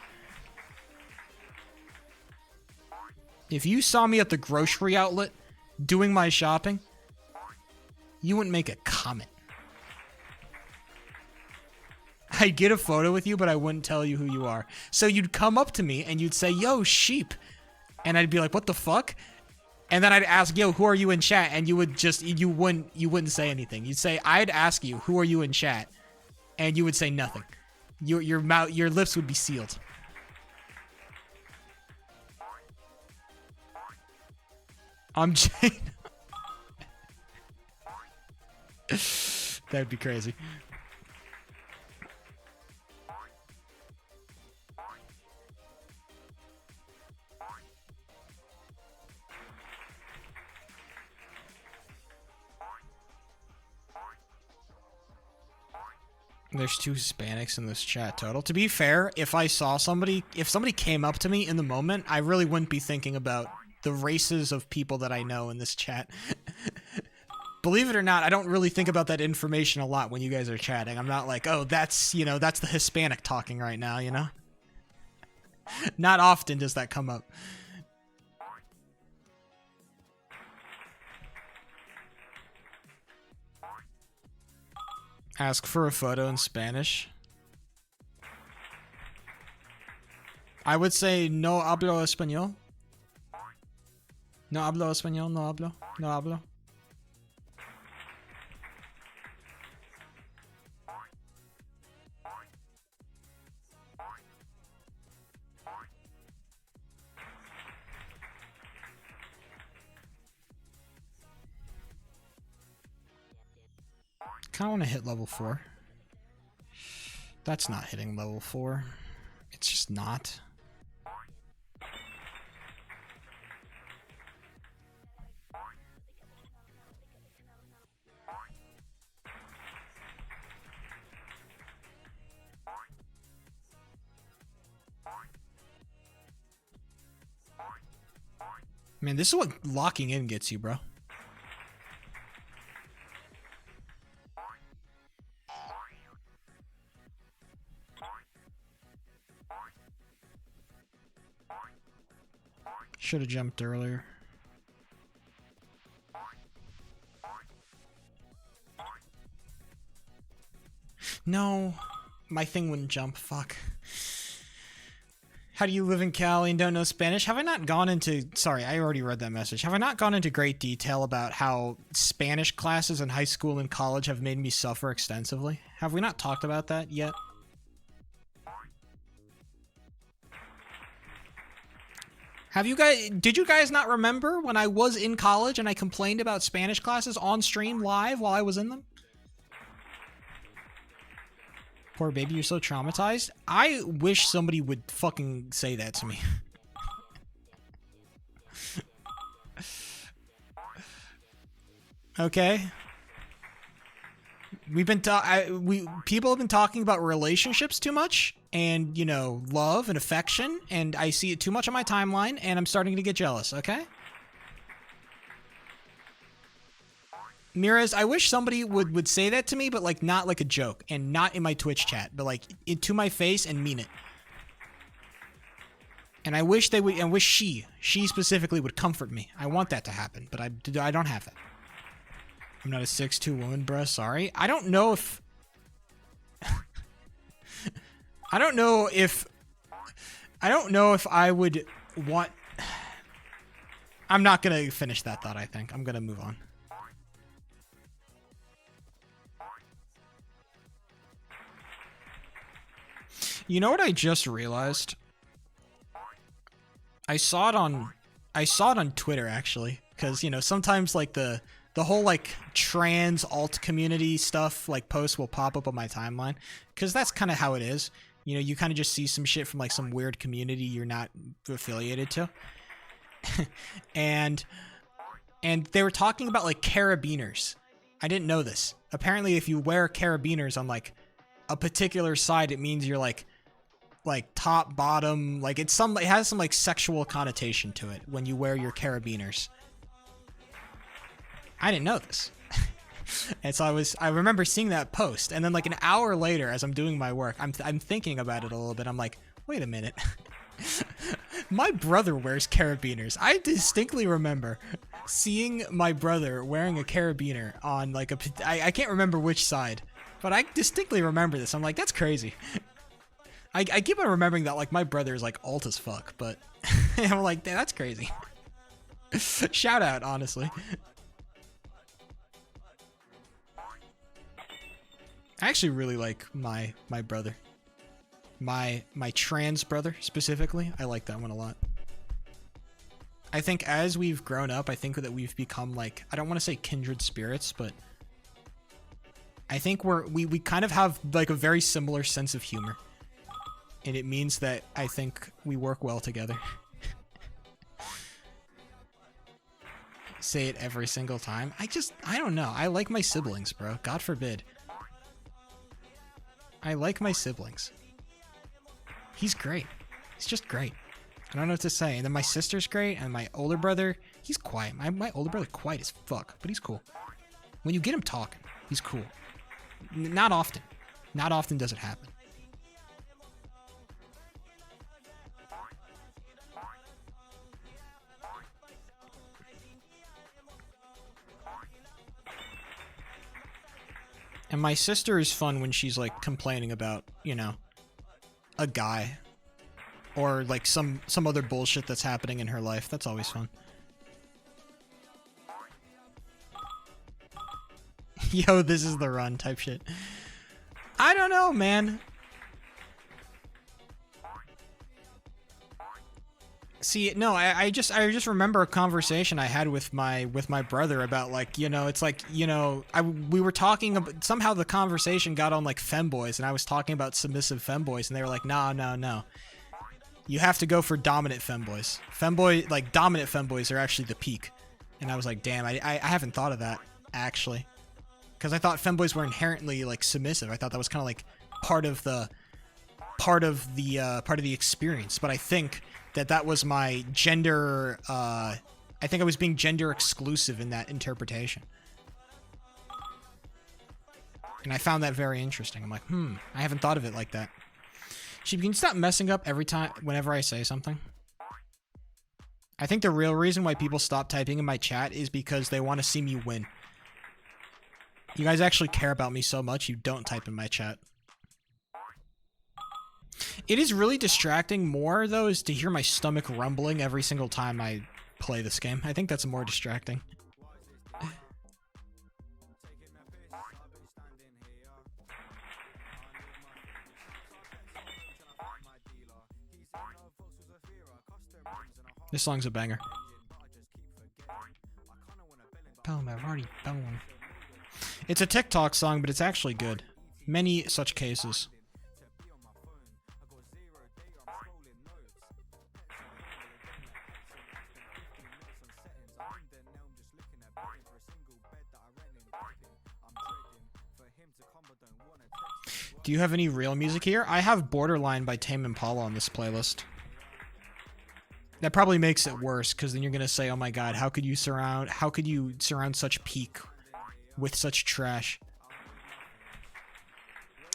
Speaker 1: If you saw me at the grocery outlet doing my shopping, you wouldn't make a comment. I'd get a photo with you, but I wouldn't tell you who you are. So you'd come up to me and you'd say, "Yo, Sheep." And I'd be like, "What the fuck?" And then I'd ask, "Yo, who are you in chat?" And you wouldn't say anything. You'd say, I'd ask you, "Who are you in chat?" And you would say nothing. Your lips would be sealed. I'm Jane. That'd be crazy. There's 2 Hispanics in this chat total. To be fair, if somebody came up to me in the moment, I really wouldn't be thinking about the races of people that I know in this chat. Believe it or not, I don't really think about that information a lot when you guys are chatting. I'm not like, "Oh, that's the Hispanic talking right now," you know? Not often does that come up. Ask for a photo in Spanish. I would say no hablo español. No hablo español, no hablo, no hablo. Kind of want to hit level 4. That's not hitting level 4. It's just not. Man, this is what locking in gets you, bro. Should have jumped earlier. No, my thing wouldn't jump. Fuck. How do you live in Cali and don't know Spanish? Have I not gone into... Sorry, I already read that message. Have I not gone into great detail about how Spanish classes in high school and college have made me suffer extensively? Have we not talked about that yet? Did you guys not remember when I was in college and I complained about Spanish classes on stream live while I was in them? Poor baby, you're so traumatized. I wish somebody would fucking say that to me. Okay. People have been talking about relationships too much and, you know, love and affection, and I see it too much on my timeline and I'm starting to get jealous, okay? Mirez, I wish somebody would say that to me, but like not like a joke and not in my Twitch chat, but like to my face and mean it. And I wish they would, and wish she specifically would comfort me. I want that to happen, but I don't have that. I'm not a 6'2" woman, bruh. Sorry. I don't know if I don't know if I would want. I'm not gonna finish that thought. I think I'm gonna move on. You know what I just realized? I saw it on Twitter actually, because you know sometimes like the whole like trans alt community stuff like posts will pop up on my timeline, because that's kind of how it is. You know, you kind of just see some shit from like some weird community you're not affiliated to, and they were talking about like carabiners. I didn't know this. Apparently, if you wear carabiners on like a particular side, it means you're like top, bottom, like it has some like sexual connotation to it when you wear your carabiners. I didn't know this. And so I remember seeing that post, and then like an hour later as I'm doing my work, I'm thinking about it a little bit. I'm like, wait a minute. My brother wears carabiners. I distinctly remember seeing my brother wearing a carabiner on like I can't remember which side, but I distinctly remember this. I'm like, that's crazy. I keep on remembering that like my brother is like alt as fuck, but I'm like, damn, that's crazy. Shout out, honestly. I actually really like my brother. My trans brother specifically. I like that one a lot. I think as we've grown up, I think that we've become like, I don't want to say kindred spirits, but I think we kind of have like a very similar sense of humor. And it means that I think we work well together. Say it every single time. I don't know. I like my siblings, bro. God forbid. I like my siblings. He's great. He's just great. I don't know what to say. And then my sister's great, and my older brother, he's quiet. My older brother quiet as fuck, but he's cool. When you get him talking, he's cool. Not often. Not often does it happen. And my sister is fun when she's like complaining about, you know, a guy or like some other bullshit that's happening in her life. That's always fun. Yo, this is the run type shit. I don't know, man. See, no, I just remember a conversation I had with my brother about like, you know, it's like, you know, we were talking about, somehow the conversation got on like femboys, and I was talking about submissive femboys, and they were like, no. You have to go for dominant femboys. Like dominant femboys are actually the peak. And I was like, damn, I haven't thought of that actually. Because I thought femboys were inherently like submissive. I thought that was kind of like part of the experience. But I think that was my gender, I think I was being gender exclusive in that interpretation. And I found that very interesting. I'm like, I haven't thought of it like that. She can stop messing up whenever I say something. I think the real reason why people stop typing in my chat is because they want to see me win. You guys actually care about me so much, you don't type in my chat. It is really distracting more, though, is to hear my stomach rumbling every single time I play this game. I think that's more distracting. This song's a banger. It's a TikTok song, but it's actually good. Many such cases. Do you have any real music here? I have Borderline by Tame Impala on this playlist. That probably makes it worse, because then you're gonna say, "Oh my God, how could you surround such peak with such trash?"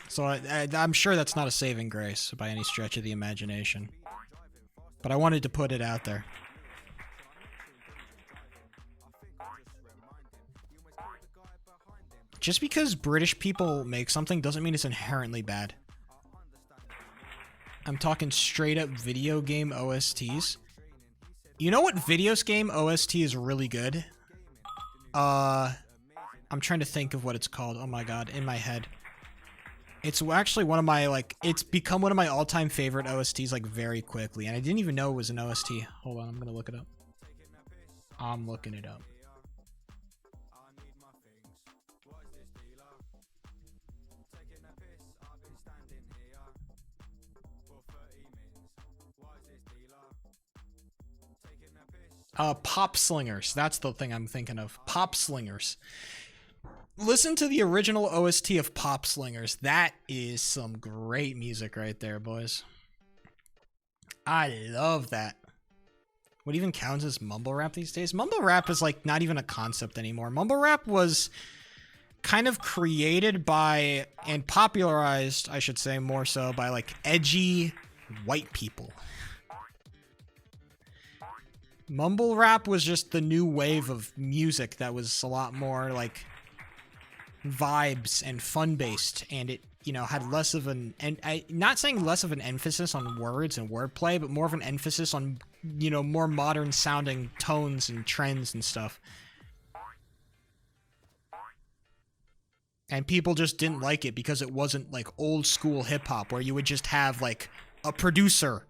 Speaker 1: So I'm sure that's not a saving grace by any stretch of the imagination. but I wanted to put it out there. Just because British people make something doesn't mean it's inherently bad. I'm talking straight up video game OSTs. You know what video game OST is really good? I'm trying to think of what it's called. Oh my god, in my head. It's actually one of my, like, it's become one of my all-time favorite OSTs, like, very quickly. And I didn't even know it was an OST. Hold on, I'm gonna look it up. I'm looking it up. Pop Slingers. That's the thing I'm thinking of. Pop Slingers. Listen to the original OST of Pop Slingers. That is some great music right there, boys. I love that. What even counts as mumble rap these days? Mumble rap is like not even a concept anymore. Mumble rap was kind of created by and popularized, I should say, more so by like edgy white people. Mumble rap was just the new wave of music that was a lot more like vibes and fun based, and it, you know, had less of an, and I not saying less of an emphasis on words and wordplay, but more of an emphasis on, you know, more modern sounding tones and trends and stuff. And people just didn't like it because it wasn't like old school hip hop where you would just have like a producer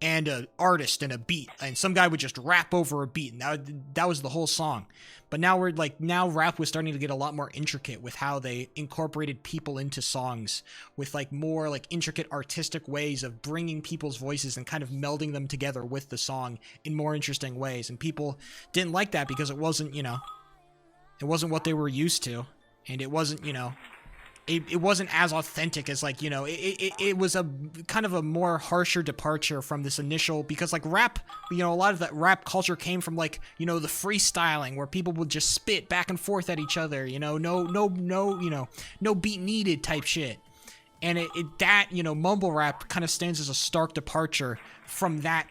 Speaker 1: and an artist and a beat, and some guy would just rap over a beat, and that was the whole song. But now we're like, now rap was starting to get a lot more intricate with how they incorporated people into songs with like more like intricate artistic ways of bringing people's voices and kind of melding them together with the song in more interesting ways. And people didn't like that because it wasn't, you know, it wasn't what they were used to, and it wasn't, you know, it wasn't as authentic as, like, you know, it was a kind of a more harsher departure from this initial, because like rap, you know, a lot of that rap culture came from like, you know, the freestyling where people would just spit back and forth at each other, you know, no, you know, no beat needed type shit. And that, you know, mumble rap kind of stands as a stark departure from that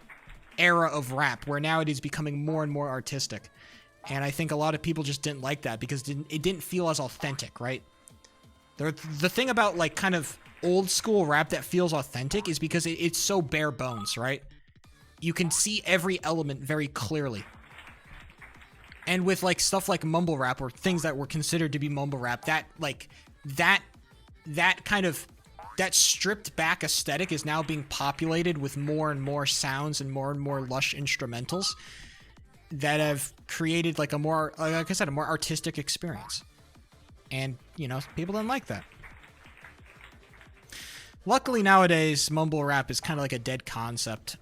Speaker 1: era of rap where now it is becoming more and more artistic. And I think a lot of people just didn't like that because it didn't feel as authentic, right? The thing about like kind of old school rap that feels authentic is because it's so bare bones, right? You can see every element very clearly. And with like stuff like mumble rap or things that were considered to be mumble rap, that like that kind of that stripped back aesthetic is now being populated with more and more sounds and more lush instrumentals that have created like a more, like I said, a more artistic experience. And, you know, people didn't like that. Luckily nowadays, mumble rap is kind of like a dead concept,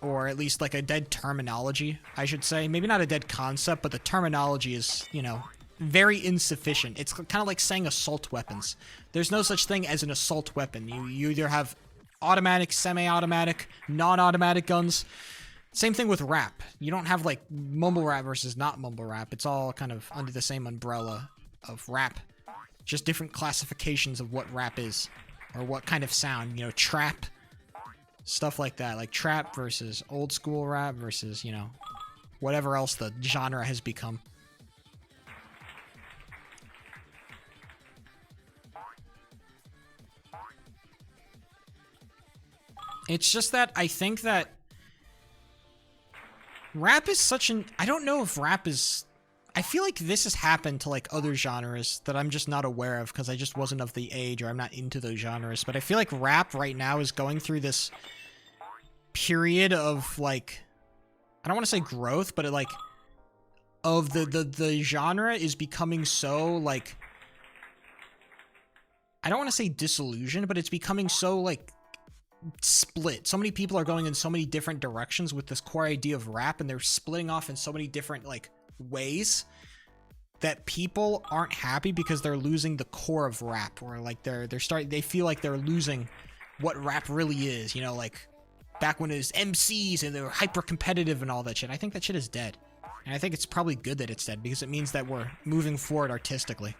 Speaker 1: or at least like a dead terminology, I should say. Maybe not a dead concept, but the terminology is, you know, very insufficient. It's kind of like saying assault weapons. There's no such thing as an assault weapon. You either have automatic, semi-automatic, non-automatic guns. Same thing with rap. You don't have like mumble rap versus not mumble rap. It's all kind of under the same umbrella of rap, just different classifications of what rap is or what kind of sound, you know, trap, stuff like that, like trap versus old school rap versus, you know, whatever else the genre has become. It's just that I think that rap is such an, I don't know if rap is, I feel like this has happened to like other genres that I'm just not aware of because I just wasn't of the age or I'm not into those genres. But I feel like rap right now is going through this period of like, I don't want to say growth, but it like, of the genre is becoming so like, I don't want to say disillusioned, but it's becoming so like split. So many people are going in so many different directions with this core idea of rap, and they're splitting off in so many different like ways that people aren't happy because they're losing the core of rap, or like they feel like they're losing what rap really is, you know, like back when it was MCs and they were hyper competitive and all that shit. I think that shit is dead, and I think it's probably good that it's dead because it means that we're moving forward artistically.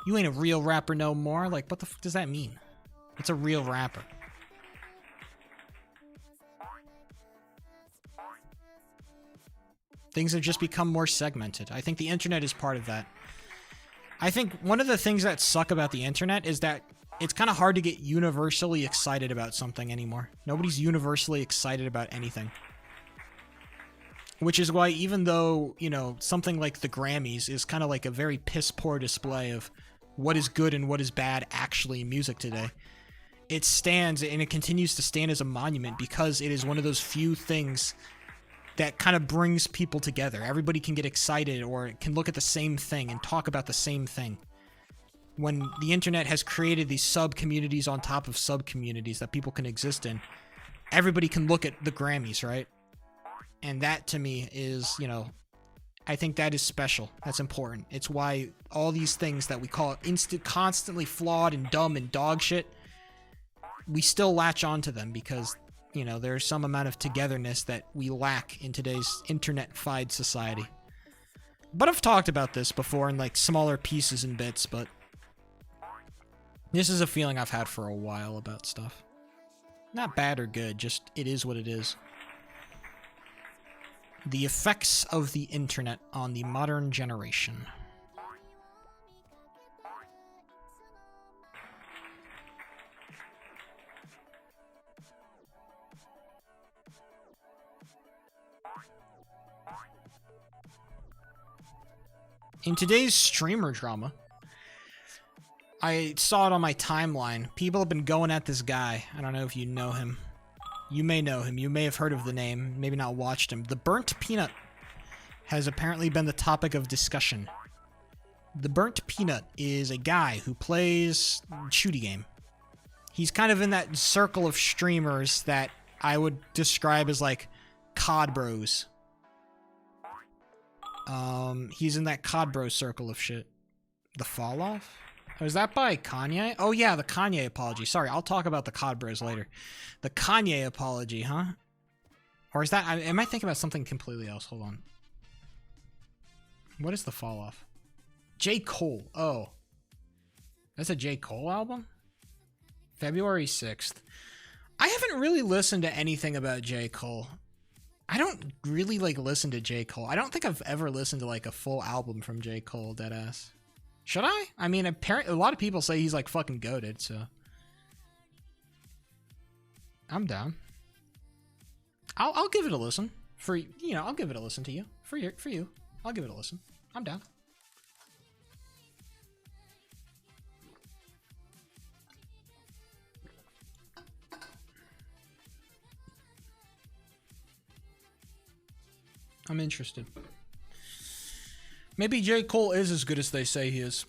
Speaker 1: You ain't a real rapper no more. Like, what the fuck does that mean? It's a real rapper. Things have just become more segmented. I think the internet is part of that. I think one of the things that suck about the internet is that it's kind of hard to get universally excited about something anymore. Nobody's universally excited about anything. Which is why even though, you know, something like the Grammys is kind of like a very piss-poor display of what is good and what is bad actually in music today, it stands and it continues to stand as a monument because it is one of those few things that kind of brings people together. Everybody can get excited or can look at the same thing and talk about the same thing. When the internet has created these sub-communities on top of sub-communities that people can exist in, everybody can look at the Grammys, right? And that, to me, is, you know, I think that is special. That's important. It's why all these things that we call constantly flawed and dumb and dog shit, we still latch onto them because, you know, there's some amount of togetherness that we lack in today's internet-fied society. But I've talked about this before in, like, smaller pieces and bits, but this is a feeling I've had for a while about stuff. Not bad or good, just it is what it is. The effects of the internet on the modern generation. In today's streamer drama, I saw it on my timeline. People have been going at this guy. I don't know if you know him. You may know him. You may have heard of the name, maybe not watched him. The Burnt Peanut has apparently been the topic of discussion. The Burnt Peanut is a guy who plays shooty game. He's kind of in that circle of streamers that I would describe as like COD bros. He's in that COD bro circle of shit. The Fall Off? Oh, is that by Kanye? Oh yeah, the Kanye apology. Sorry, I'll talk about the COD bros later. The Kanye apology, huh? Or is that... am I thinking about something completely else? Hold on. What is the Fall Off? J. Cole. Oh. That's a J. Cole album? February 6th. I haven't really listened to anything about J. Cole. I don't really, like, listen to J. Cole. I don't think I've ever listened to, like, a full album from J. Cole, deadass. Should I? I mean, apparently, a lot of people say he's, like, fucking goated, so... I'm down. I'll give it a listen. For, you know, I'll give it a listen to you. For you. I'll give it a listen. I'm down. I'm interested. Maybe J. Cole is as good as they say he is.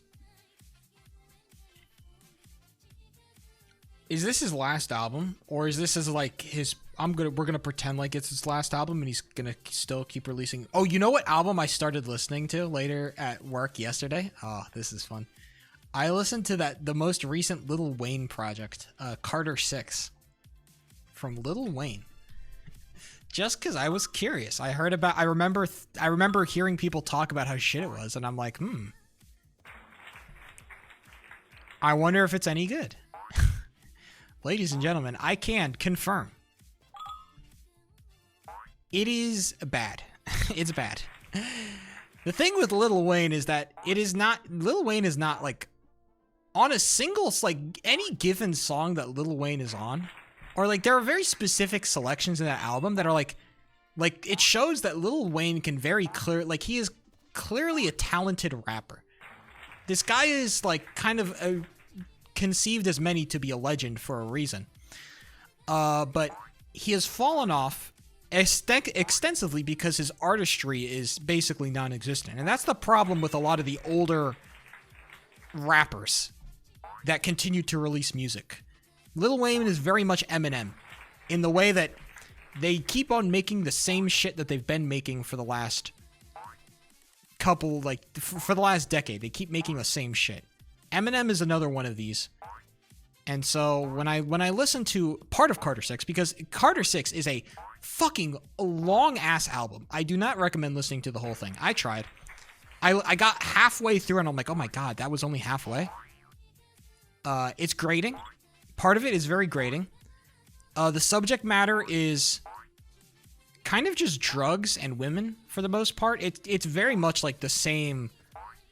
Speaker 1: Is this his last album? Or is this his, like, his... we're gonna pretend like it's his last album and he's gonna still keep releasing... Oh, you know what album I started listening to later at work yesterday? Oh, this is fun. I listened to the most recent Lil Wayne project, Carter 6. From Lil Wayne. Just because I was curious. I remember hearing people talk about how shit it was, and I'm like, I wonder if it's any good. Ladies and gentlemen, I can confirm. It is bad. It's bad. The thing with Lil Wayne is that Lil Wayne is not, like, on a single, like, any given song that Lil Wayne is on, or, like, there are very specific selections in that album that are, like, it shows that Lil Wayne can very clear, like, he is clearly a talented rapper. This guy is, like, kind of conceived as many to be a legend for a reason. But he has fallen off extensively because his artistry is basically non-existent. And that's the problem with a lot of the older rappers that continue to release music. Lil Wayne is very much Eminem in the way that they keep on making the same shit that they've been making for the last couple, like, for the last decade. They keep making the same shit. Eminem is another one of these. And so when I listen to part of Carter 6, because Carter 6 is a fucking long-ass album. I do not recommend listening to the whole thing. I tried. I got halfway through and I'm like, oh my god, that was only halfway? It's grating. Part of it is very grating. The subject matter is kind of just drugs and women for the most part. It's very much like the same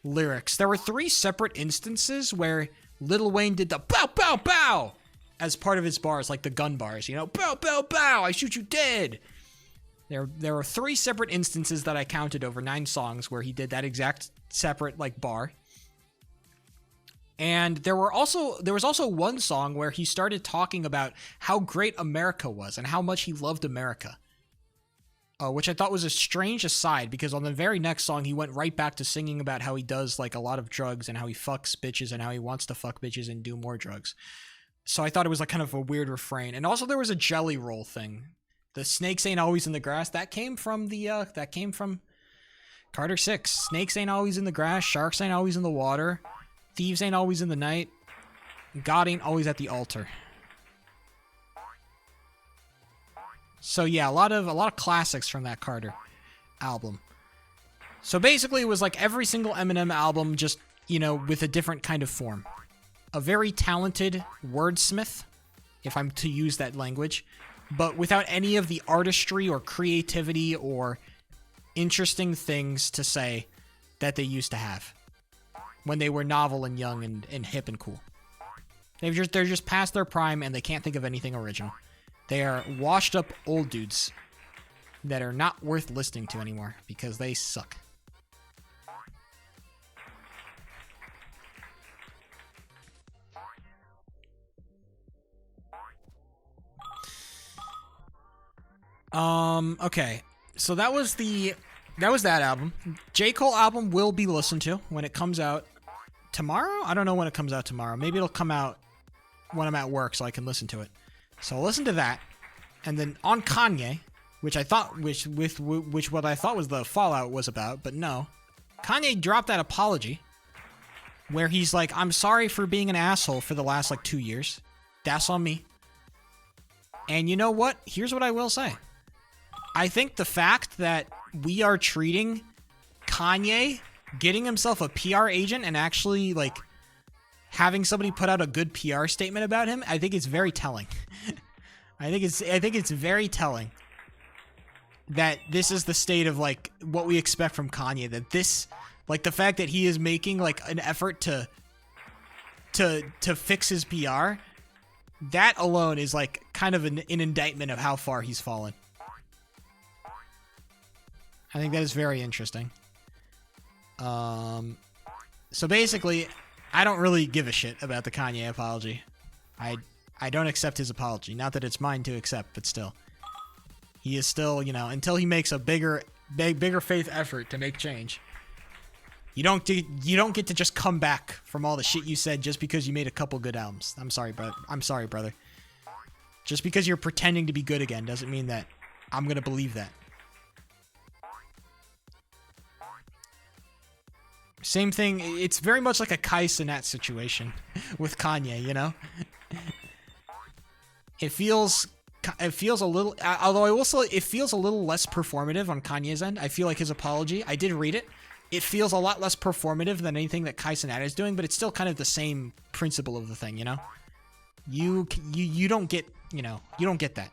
Speaker 1: lyrics. There were 3 separate instances where Lil Wayne did the bow bow bow as part of his bars, like the gun bars, you know, bow bow bow, I shoot you dead. There were 3 separate instances that I counted over 9 songs where he did that exact separate like bar. And there was also one song where he started talking about how great America was and how much he loved America. Which I thought was a strange aside, because on the very next song he went right back to singing about how he does like a lot of drugs and how he fucks bitches and how he wants to fuck bitches and do more drugs. So I thought it was like kind of a weird refrain. And also there was a jelly roll thing. The snakes ain't always in the grass. That came from Carter 6. Snakes ain't always in the grass. Sharks ain't always in the water. Thieves ain't always in the night. God ain't always at the altar. So yeah, a lot of classics from that Carter album. So basically it was like every single Eminem album, just, you know, with a different kind of form. A very talented wordsmith, if I'm to use that language, but without any of the artistry or creativity or interesting things to say that they used to have when they were novel and young and hip and cool. They're just past their prime and they can't think of anything original. They are washed up old dudes that are not worth listening to anymore because they suck. Okay. So that was that album. J. Cole album will be listened to when it comes out tomorrow. I don't know when it comes out tomorrow. Maybe it'll come out when I'm at work so I can listen to it. So I'll listen to that, and then on Kanye, which what I thought was the fallout was about, but no, Kanye dropped that apology where he's like, "I'm sorry for being an asshole for the last like 2 years. That's on me." And you know what? Here's what I will say. I think the fact that we are treating Kanye getting himself a PR agent and actually like having somebody put out a good PR statement about him, I think it's very telling. I think it's very telling that this is the state of like what we expect from Kanye, that this, like the fact that he is making like an effort to fix his PR, that alone is like kind of an indictment of how far he's fallen. I think that is very interesting. So basically, I don't really give a shit about the Kanye apology. I don't accept his apology. Not that it's mine to accept, but still. He is still, you know, until he makes a bigger faith effort to make change. You don't get to just come back from all the shit you said just because you made a couple good albums. I'm sorry, brother. Just because you're pretending to be good again doesn't mean that I'm going to believe that. Same thing, it's very much like a Kai Cenat situation with Kanye, you know? It feels a little, although I will say it feels a little less performative on Kanye's end. I feel like his apology, I did read it. It feels a lot less performative than anything that Kai Cenat is doing, but it's still kind of the same principle of the thing, you know? You don't get, you know, you don't get that.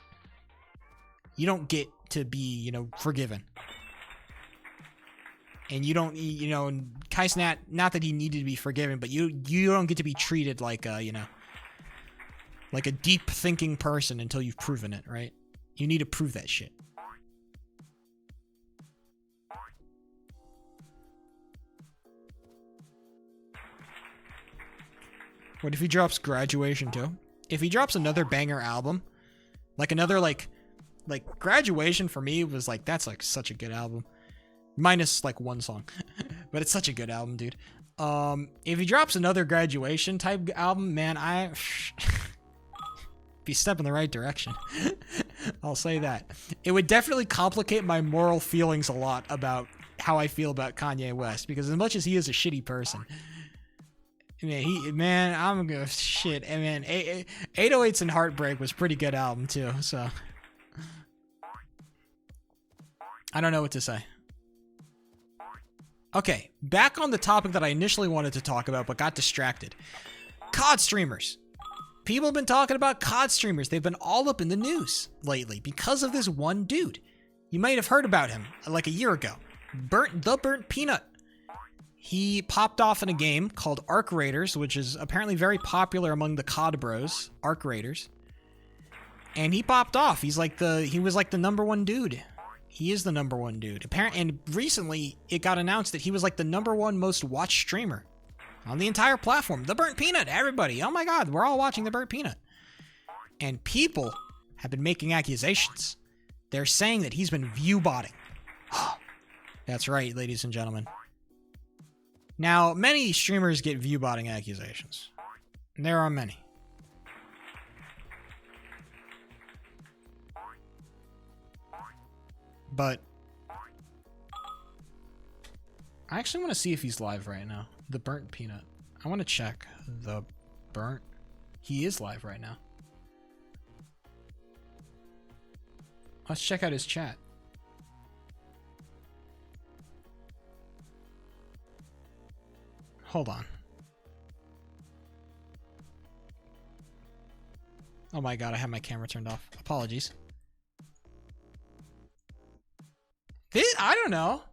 Speaker 1: You don't get to be, you know, forgiven. And you don't, you know, Kai Cenat, not that he needed to be forgiven, but you don't get to be treated like a, you know, like a deep thinking person until you've proven it, right? You need to prove that shit. What if he drops Graduation too? If he drops another banger album, like another like Graduation for me was like, that's like such a good album. Minus like one song, but it's such a good album, dude. If he drops another Graduation type album, man, I be a step in the right direction. I'll say that. It would definitely complicate my moral feelings a lot about how I feel about Kanye West, because as much as he is a shitty person, man, I'm gonna shit. And man, 808s and Heartbreak was pretty good album too. So I don't know what to say. Okay, back on the topic that I initially wanted to talk about but got distracted. COD streamers. People have been talking about COD streamers. They've been all up in the news lately because of this one dude. You might have heard about him like a year ago. Burnt Peanut. He popped off in a game called Arc Raiders, which is apparently very popular among the COD bros. Arc Raiders. And he popped off. He was like the #1 dude. He is the #1 dude. And recently it got announced that he was like the #1 most watched streamer on the entire platform. The Burnt Peanut, everybody. Oh my god, we're all watching the Burnt Peanut. And people have been making accusations. They're saying that he's been view botting. That's right, ladies and gentlemen. Now, many streamers get view botting accusations. There are many. But I actually want to see if he's live right now. The Burnt Peanut. I want to check. The Burnt. He is live right now. Let's check out his chat. Hold on. Oh my god, I have my camera turned off. Apologies. I don't know.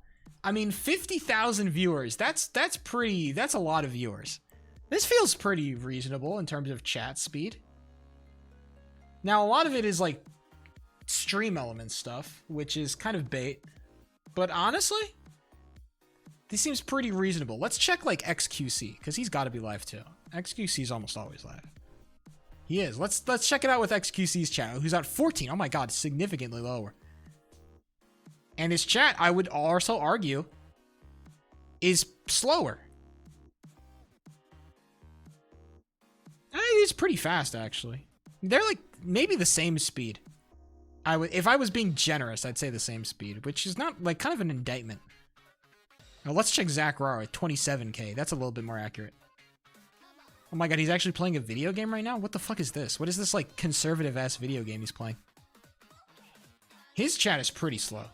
Speaker 1: I mean, 50,000 viewers. That's a lot of viewers. This feels pretty reasonable in terms of chat speed. Now, a lot of it is like stream element stuff, which is kind of bait. But honestly, this seems pretty reasonable. Let's check like XQC, because he's got to be live too. XQC is almost always live. He is. Let's check it out with XQC's chat, who's at 14. Oh my god, significantly lower. And his chat, I would also argue, is slower. It is pretty fast, actually. They're like maybe the same speed. If I was being generous, I'd say the same speed, which is not like kind of an indictment. Now let's check Zach Rara at 27k. That's a little bit more accurate. Oh my god, he's actually playing a video game right now? What the fuck is this? What is this like conservative ass video game he's playing? His chat is pretty slow.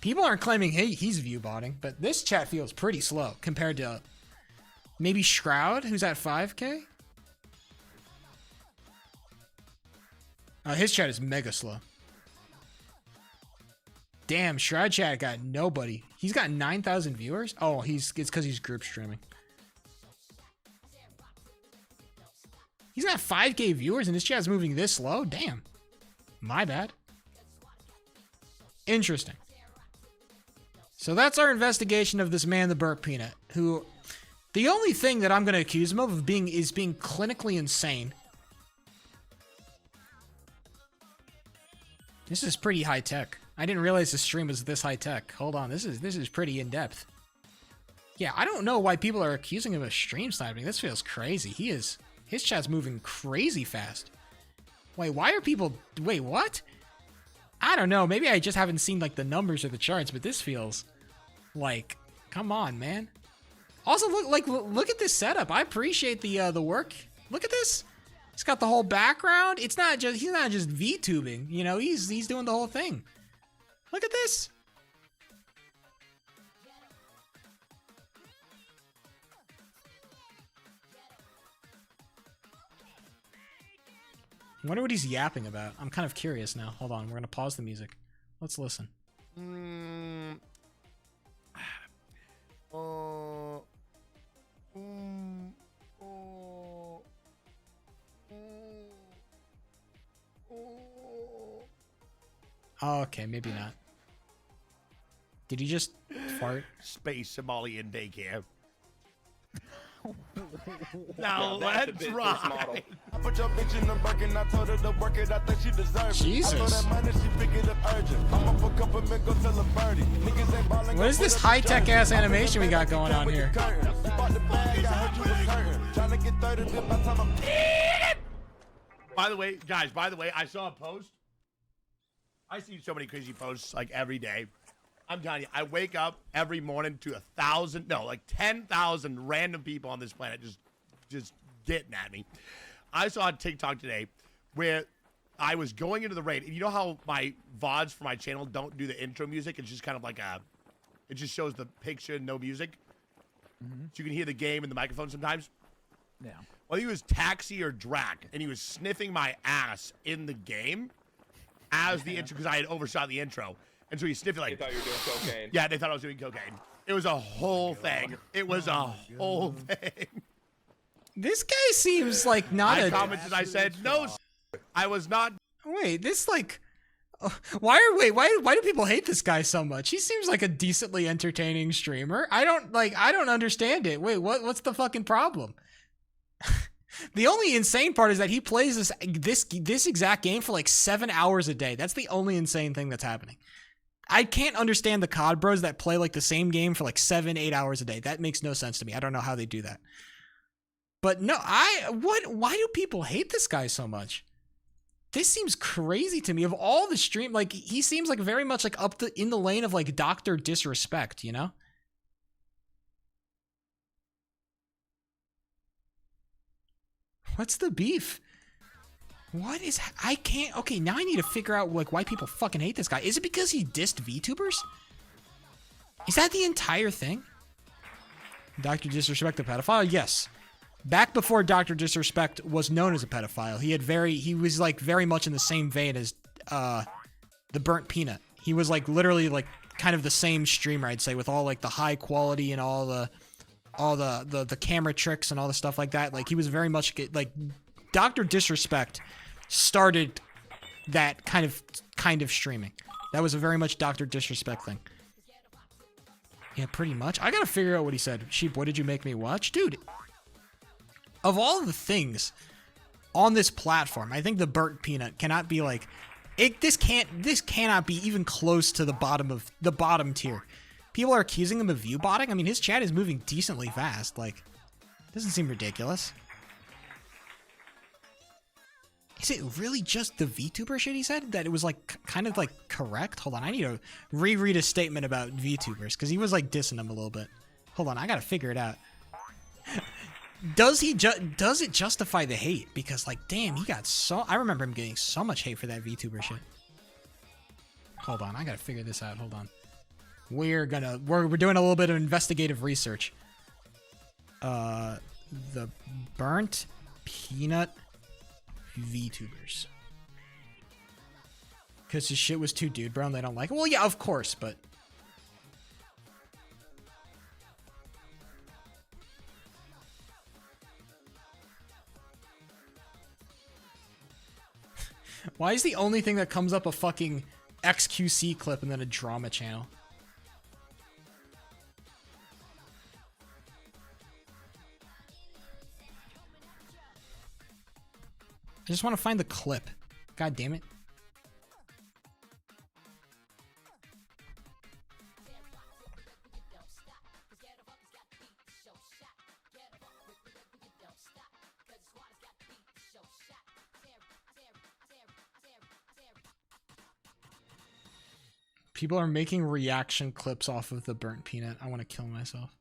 Speaker 1: People aren't claiming, hey, he's view botting, but this chat feels pretty slow compared to maybe Shroud, who's at 5k. His chat is mega slow. Damn, Shroud chat got nobody. He's got 9,000 viewers? Oh, it's because he's group streaming. He's got 5k viewers and his chat's moving this slow? Damn. My bad. Interesting. So that's our investigation of this man, the Burnt Peanut, who the only thing that I'm going to accuse him of being clinically insane. This is pretty high tech. I didn't realize the stream was this high tech. Hold on, this is pretty in depth. Yeah, I don't know why people are accusing him of stream sniping. This feels crazy. His chat's moving crazy fast. Wait, why are people? Wait, what? I don't know. Maybe I just haven't seen like the numbers or the charts, but this feels like, come on, man. Also, look at this setup. I appreciate the work. Look at this. He's got the whole background. He's not just VTubing. You know, he's doing the whole thing. Look at this. I wonder what he's yapping about. I'm kind of curious now. Hold on, we're gonna pause the music. Let's listen. Oh, okay, maybe not. Did he just fart?
Speaker 2: Space Somalian daycare. Now let's ride.
Speaker 1: Jesus. What is this high-tech ass animation we got going on here?
Speaker 2: By the way, guys, I saw a post. I see so many crazy posts like every day. I'm telling you, I wake up every morning to 10,000 random people on this planet just getting at me. I saw a TikTok today where I was going into the raid, and you know how my VODs for my channel don't do the intro music? It's just kind of like it just shows the picture, no music. Mm-hmm. So you can hear the game and the microphone sometimes.
Speaker 3: Yeah.
Speaker 2: Well, he was Taxi or Drac, and he was sniffing my ass in the game as the intro, because I had overshot the intro. And so he sniffed it
Speaker 3: They
Speaker 2: like,
Speaker 3: thought you were doing cocaine.
Speaker 2: yeah, they thought I was doing cocaine. It was a whole thing. It was a whole thing.
Speaker 1: This guy seems like not
Speaker 2: I
Speaker 1: a.
Speaker 2: commented, I said, no, I was not.
Speaker 1: Wait, this like. Why do people hate this guy so much? He seems like a decently entertaining streamer. I don't understand it. Wait, what's the fucking problem? The only insane part is that he plays this exact game for like 7 hours a day. That's the only insane thing that's happening. I can't understand the COD bros that play like the same game for like 7-8 hours a day. That makes no sense to me. I don't know how they do that. But no, why do people hate this guy so much? This seems crazy to me. Of all the stream, like he seems like very much like in the lane of like Dr. Disrespect, you know? What's the beef? I can't, okay, now I need to figure out like why people fucking hate this guy. Is it because he dissed VTubers? Is that the entire thing? Dr. Disrespect the pedophile? Yes. Back before Dr. Disrespect was known as a pedophile, he was like very much in the same vein as the Burnt Peanut. He was like literally like kind of the same streamer, I'd say, with all like the high quality and all the camera tricks and all the stuff like that. Like he was very much like Dr. Disrespect started that kind of streaming. That was a very much Dr. Disrespect thing. Yeah, pretty much. I gotta figure out what he said. Sheep, what did you make me watch? Dude, of all the things on this platform, I think the Burnt Peanut cannot be like this cannot be even close to the bottom tier. People are accusing him of view botting. I mean, his chat is moving decently fast. Like, doesn't seem ridiculous. Is it really just the VTuber shit he said? That it was like kind of like correct? Hold on, I need to reread a statement about VTubers because he was like dissing them a little bit. Hold on, I gotta figure it out. Does it justify the hate? Because like, damn, I remember him getting so much hate for that VTuber shit. Hold on, I gotta figure this out. Hold on. We're doing a little bit of investigative research. The Burnt Peanut VTubers. Because his shit was too dude bro and they don't like it. Well, yeah, of course, but why is the only thing that comes up a fucking XQC clip and then a drama channel? I just want to find the clip. God damn it. People are making reaction clips off of the Burnt Peanut. I want to kill myself.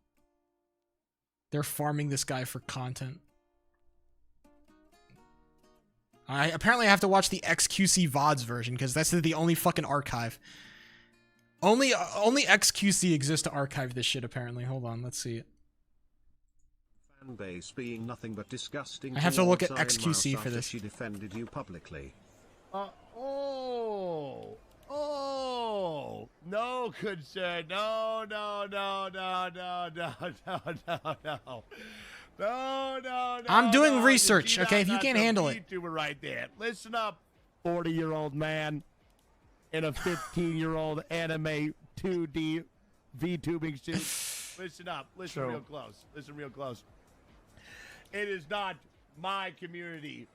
Speaker 1: They're farming this guy for content. I apparently have to watch the XQC VODs version because that's the only fucking archive. Only XQC exists to archive this shit apparently. Hold on, let's see it.
Speaker 4: Fan base being nothing but disgusting.
Speaker 1: I have to look at
Speaker 4: towards Iron
Speaker 1: XQC
Speaker 4: Mouse
Speaker 1: for
Speaker 4: after
Speaker 1: this.
Speaker 4: She defended you publicly.
Speaker 2: No, good sir. No.
Speaker 1: I'm doing
Speaker 2: no.
Speaker 1: research,
Speaker 2: You see
Speaker 1: okay?
Speaker 2: that?
Speaker 1: If you
Speaker 2: That's
Speaker 1: can't
Speaker 2: a
Speaker 1: handle it.
Speaker 2: VTuber right there. Listen up, 40-year-old man in a 15-year-old anime 2D VTubing suit. Listen up. Listen real close. Listen real close. It is not my community.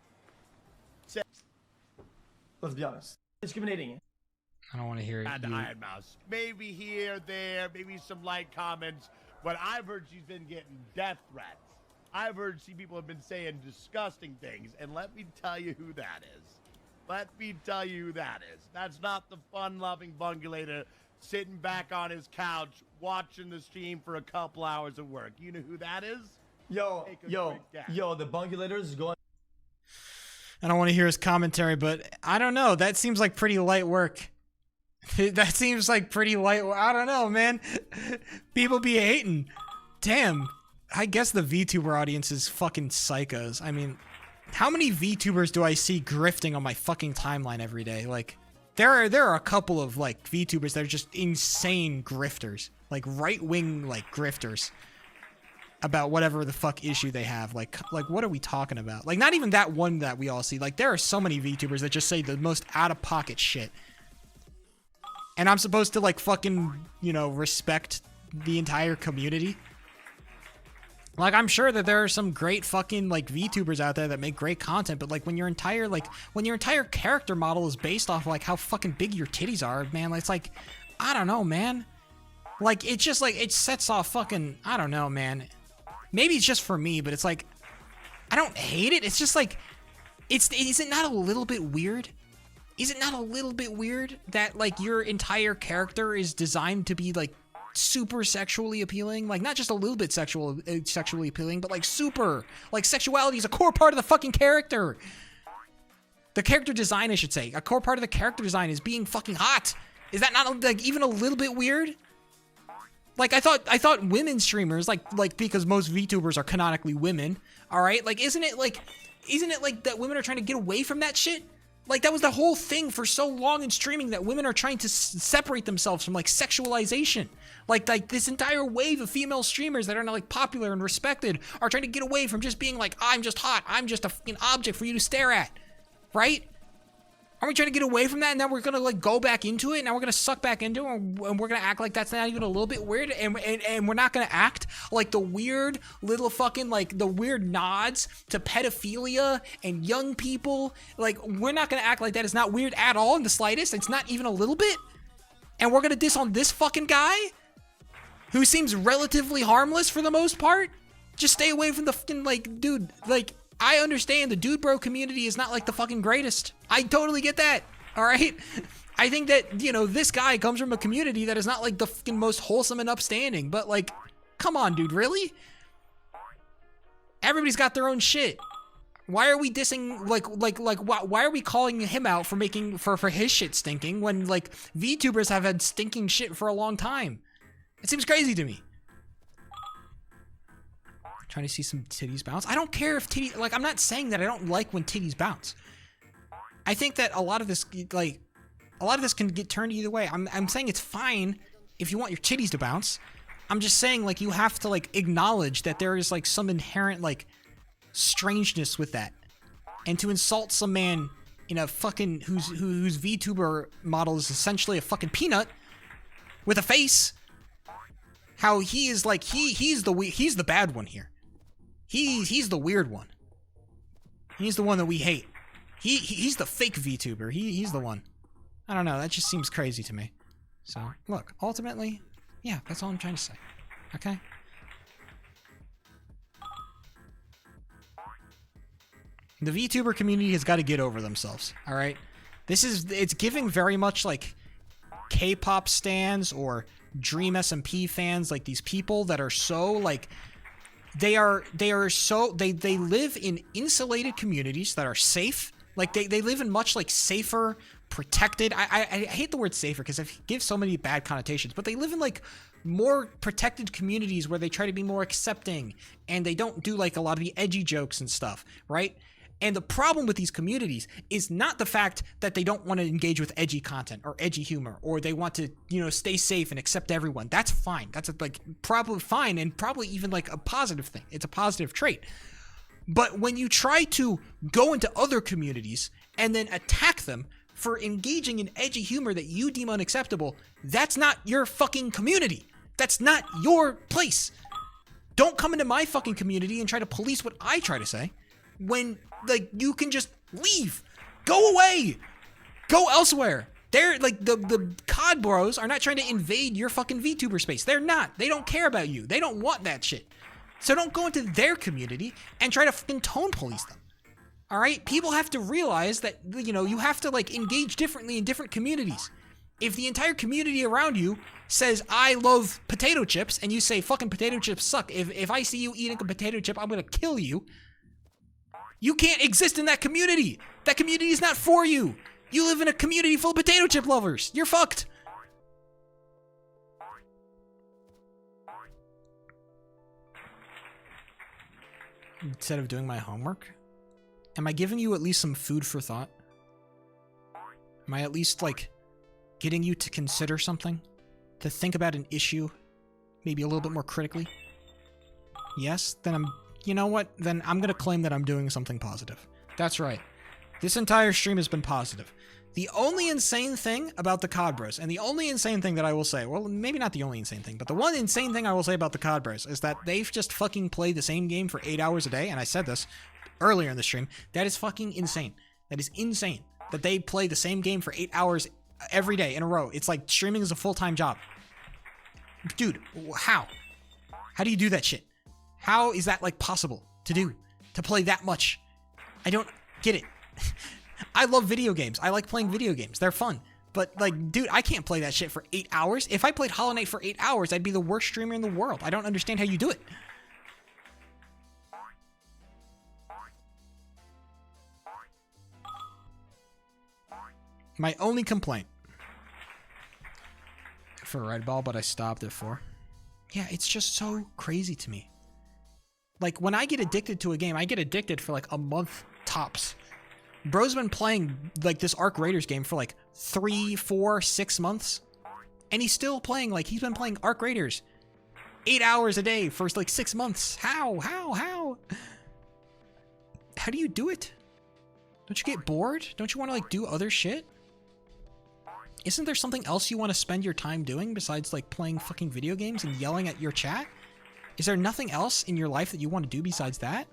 Speaker 5: Let's be honest. Discriminating it.
Speaker 1: I don't want to hear it.
Speaker 2: And Iron Mouse. Maybe here, there, maybe some light comments. But I've heard she's been getting death threats. I've heard people have been saying disgusting things. And let me tell you who that is. That's not the fun-loving bungulator sitting back on his couch watching the stream for a couple hours of work. You know who that is?
Speaker 5: Yo, the bungulator is going.
Speaker 1: I don't want to hear his commentary, but I don't know. That seems like pretty light work. That seems like pretty light. I don't know, man. People be hating. Damn. I guess the VTuber audience is fucking psychos. I mean, how many VTubers do I see grifting on my fucking timeline every day? Like, there are a couple of like VTubers that are just insane grifters, like right-wing like grifters about whatever the fuck issue they have. Like what are we talking about? Like not even that one that we all see. Like there are so many VTubers that just say the most out-of-pocket shit. And I'm supposed to like fucking, you know, respect the entire community. Like I'm sure that there are some great fucking like VTubers out there that make great content, but like when your entire character model is based off like how fucking big your titties are, man, it's like I don't know, man. Like it's just like it sets off fucking I don't know, man. Maybe it's just for me, but it's like I don't hate it. It's just like is it not a little bit weird? Is it not a little bit weird that like your entire character is designed to be like super sexually appealing? Like not just a little bit sexually appealing, but like super. Like sexuality is a core part of the fucking character. The character design, I should say. A core part of the character design is being fucking hot. Is that not like even a little bit weird? Like I thought women streamers like because most VTubers are canonically women, all right? Like isn't it like that women are trying to get away from that shit? Like that was the whole thing for so long in streaming, that women are trying to separate themselves from like sexualization. Like this entire wave of female streamers that are now like popular and respected are trying to get away from just being like, I'm just hot, I'm just a fucking object for you to stare at, right? Are we trying to get away from that, and now we're gonna like go back into it? Now we're gonna suck back into it, and we're gonna act like that's not even a little bit weird, and we're not gonna act like the weird little fucking like the weird nods to pedophilia and young people. Like we're not gonna act like that is not weird at all in the slightest. It's not even a little bit. And we're gonna diss on this fucking guy who seems relatively harmless for the most part. Just stay away from the fucking like dude. Like I understand the dude bro community is not like the fucking greatest. I totally get that. All right. I think that, you know, this guy comes from a community that is not like the fucking most wholesome and upstanding, but like, come on, dude, really? Everybody's got their own shit. Why are we dissing, why are we calling him out for making, for his shit stinking when like VTubers have had stinking shit for a long time? It seems crazy to me. Trying to see some titties bounce. I don't care if titties, like, I'm not saying that I don't like when titties bounce. I think that a lot of this can get turned either way. I'm saying it's fine if you want your titties to bounce. I'm just saying, like, you have to, like, acknowledge that there is, like, some inherent, like, strangeness with that. And to insult some man in a fucking, whose VTuber model is essentially a fucking peanut with a face, how he is, like, he's the bad one here. He's the weird one. He's the one that we hate. He's the fake VTuber. He's the one. I don't know. That just seems crazy to me. So, look, ultimately, yeah, that's all I'm trying to say. Okay? The VTuber community has got to get over themselves, all right? It's giving very much like K-pop stans or Dream SMP fans, like these people that are so like, they live in insulated communities that are safe. Like they live in much like safer, protected. I hate the word safer because it gives so many bad connotations, but they live in like more protected communities where they try to be more accepting and they don't do like a lot of the edgy jokes and stuff, right? And the problem with these communities is not the fact that they don't want to engage with edgy content or edgy humor, or they want to, you know, stay safe and accept everyone. That's fine. That's like probably fine and probably even like a positive thing. It's a positive trait. But when you try to go into other communities and then attack them for engaging in edgy humor that you deem unacceptable, that's not your fucking community. That's not your place. Don't come into my fucking community and try to police what I try to say when, like, you can just leave. Go away. Go elsewhere. They're, like, the COD bros are not trying to invade your fucking VTuber space. They're not. They don't care about you. They don't want that shit. So don't go into their community and try to fucking tone police them. All right? People have to realize that, you know, you have to, like, engage differently in different communities. If the entire community around you says, I love potato chips, and you say, fucking potato chips suck. If I see you eating a potato chip, I'm going to kill you. You can't exist in that community. That community is not for you. You live in a community full of potato chip lovers. You're fucked. Instead of doing my homework? Am I giving you at least some food for thought? Am I at least, like, getting you to consider something? To think about an issue maybe a little bit more critically? Yes? Then you know what? Then I'm gonna claim that I'm doing something positive. That's right. This entire stream has been positive. The only insane thing about the COD Bros, and the only insane thing that I will say, well, maybe not the only insane thing, but the one insane thing I will say about the COD Bros is that they've just fucking played the same game for 8 hours a day, and I said this earlier in the stream. That is fucking insane. That is insane that they play the same game for 8 hours every day in a row. It's like streaming is a full-time job. Dude, how? How do you do that shit? How is that, like, possible to do? To play that much? I don't get it. I love video games. I like playing video games. They're fun. But, like, dude, I can't play that shit for 8 hours. If I played Hollow Knight for 8 hours, I'd be the worst streamer in the world. I don't understand how you do it. My only complaint for Red Ball, but I stopped at 4. Yeah, it's just so crazy to me. Like, when I get addicted to a game, I get addicted for like a month tops. Bro's been playing like this Arc Raiders game for like 3, 4, 6 months. And he's still playing, like, he's been playing Arc Raiders 8 hours a day for like 6 months. How? How do you do it? Don't you get bored? Don't you want to, like, do other shit? Isn't there something else you want to spend your time doing besides, like, playing fucking video games and yelling at your chat? Is there nothing else in your life that you want to do besides that?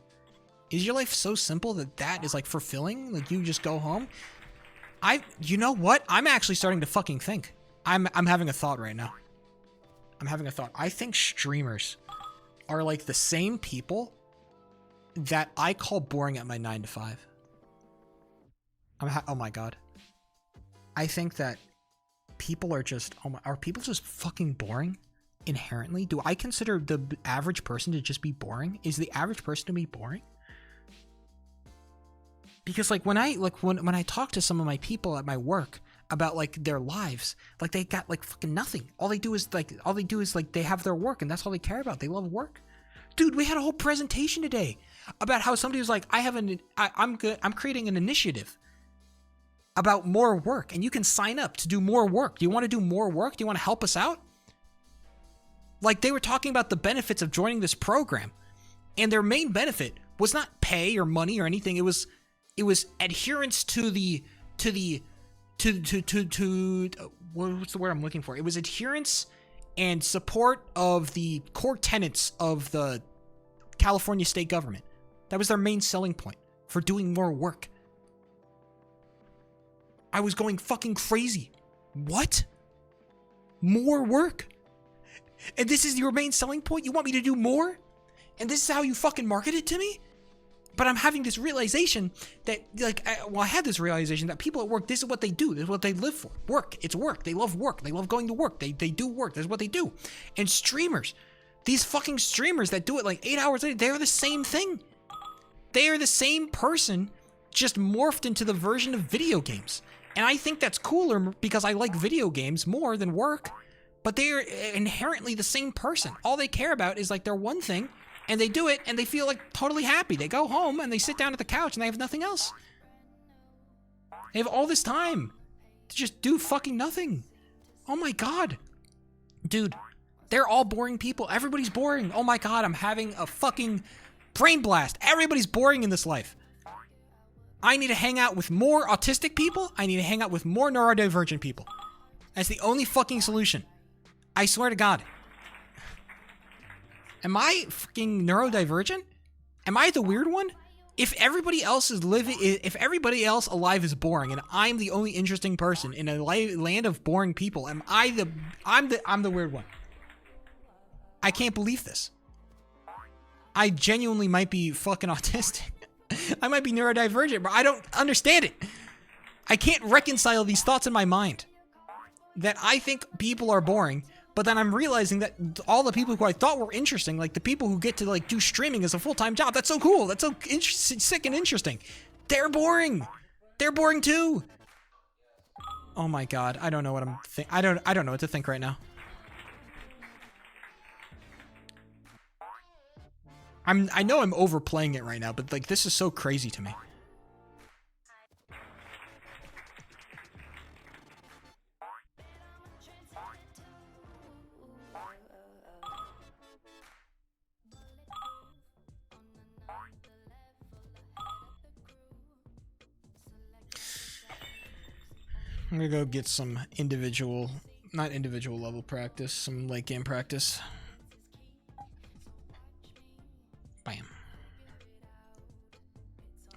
Speaker 1: Is your life so simple that that is, like, fulfilling? Like, you just go home? You know what? I'm actually starting to fucking think. I'm having a thought right now. I'm having a thought. I think streamers are, like, the same people that I call boring at my 9 to 5. Oh my god. I think that people are just, are people just fucking boring inherently? Do I consider the average person to just be boring? Is the average person to be boring? Because, like, when I talk to some of my people at my work about, like, their lives, like, they got, like, fucking nothing. All they do is they have their work, and that's all they care about. They love work. Dude, we had a whole presentation today about how somebody was like, I'm creating an initiative about more work, and you can sign up to do more work. Do you want to do more work? Do you want to help us out? Like, they were talking about the benefits of joining this program, and their main benefit was not pay or money or anything. It was adherence to what's the word I'm looking for? It was adherence and support of the core tenets of the California state government. That was their main selling point for doing more work. I was going fucking crazy. What? More work? And this is your main selling point? You want me to do more? And this is how you fucking market it to me? But I'm having this realization that, like, I had this realization that people at work, this is what they do. This is what they live for. Work. It's work. They love work. They love going to work. They do work. That's what they do. And streamers, these fucking streamers that do it like 8 hours a day, they're the same thing. They are the same person, just morphed into the version of video games. And I think that's cooler because I like video games more than work. But they are inherently the same person. All they care about is, like, their one thing. And they do it, and they feel, like, totally happy. They go home, and they sit down at the couch, and they have nothing else. They have all this time to just do fucking nothing. Oh my god. Dude, they're all boring people. Everybody's boring. Oh my god, I'm having a fucking brain blast. Everybody's boring in this life. I need to hang out with more autistic people. I need to hang out with more neurodivergent people. That's the only fucking solution. I swear to god. Am I fucking neurodivergent? Am I the weird one? If everybody else alive is boring and I'm the only interesting person in a land of boring people, I'm the weird one. I can't believe this. I genuinely might be fucking autistic. I might be neurodivergent, but I don't understand it. I can't reconcile these thoughts in my mind. That I think people are boring, but then I'm realizing that all the people who I thought were interesting, like the people who get to, like, do streaming as a full-time job, that's so cool. That's so sick and interesting. They're boring. They're boring too. Oh my god, I don't know what I'm I don't know what to think right now. I know I'm overplaying it right now, but, like, this is so crazy to me. I'm gonna go get some individual, not individual level practice, some late game practice. Bam.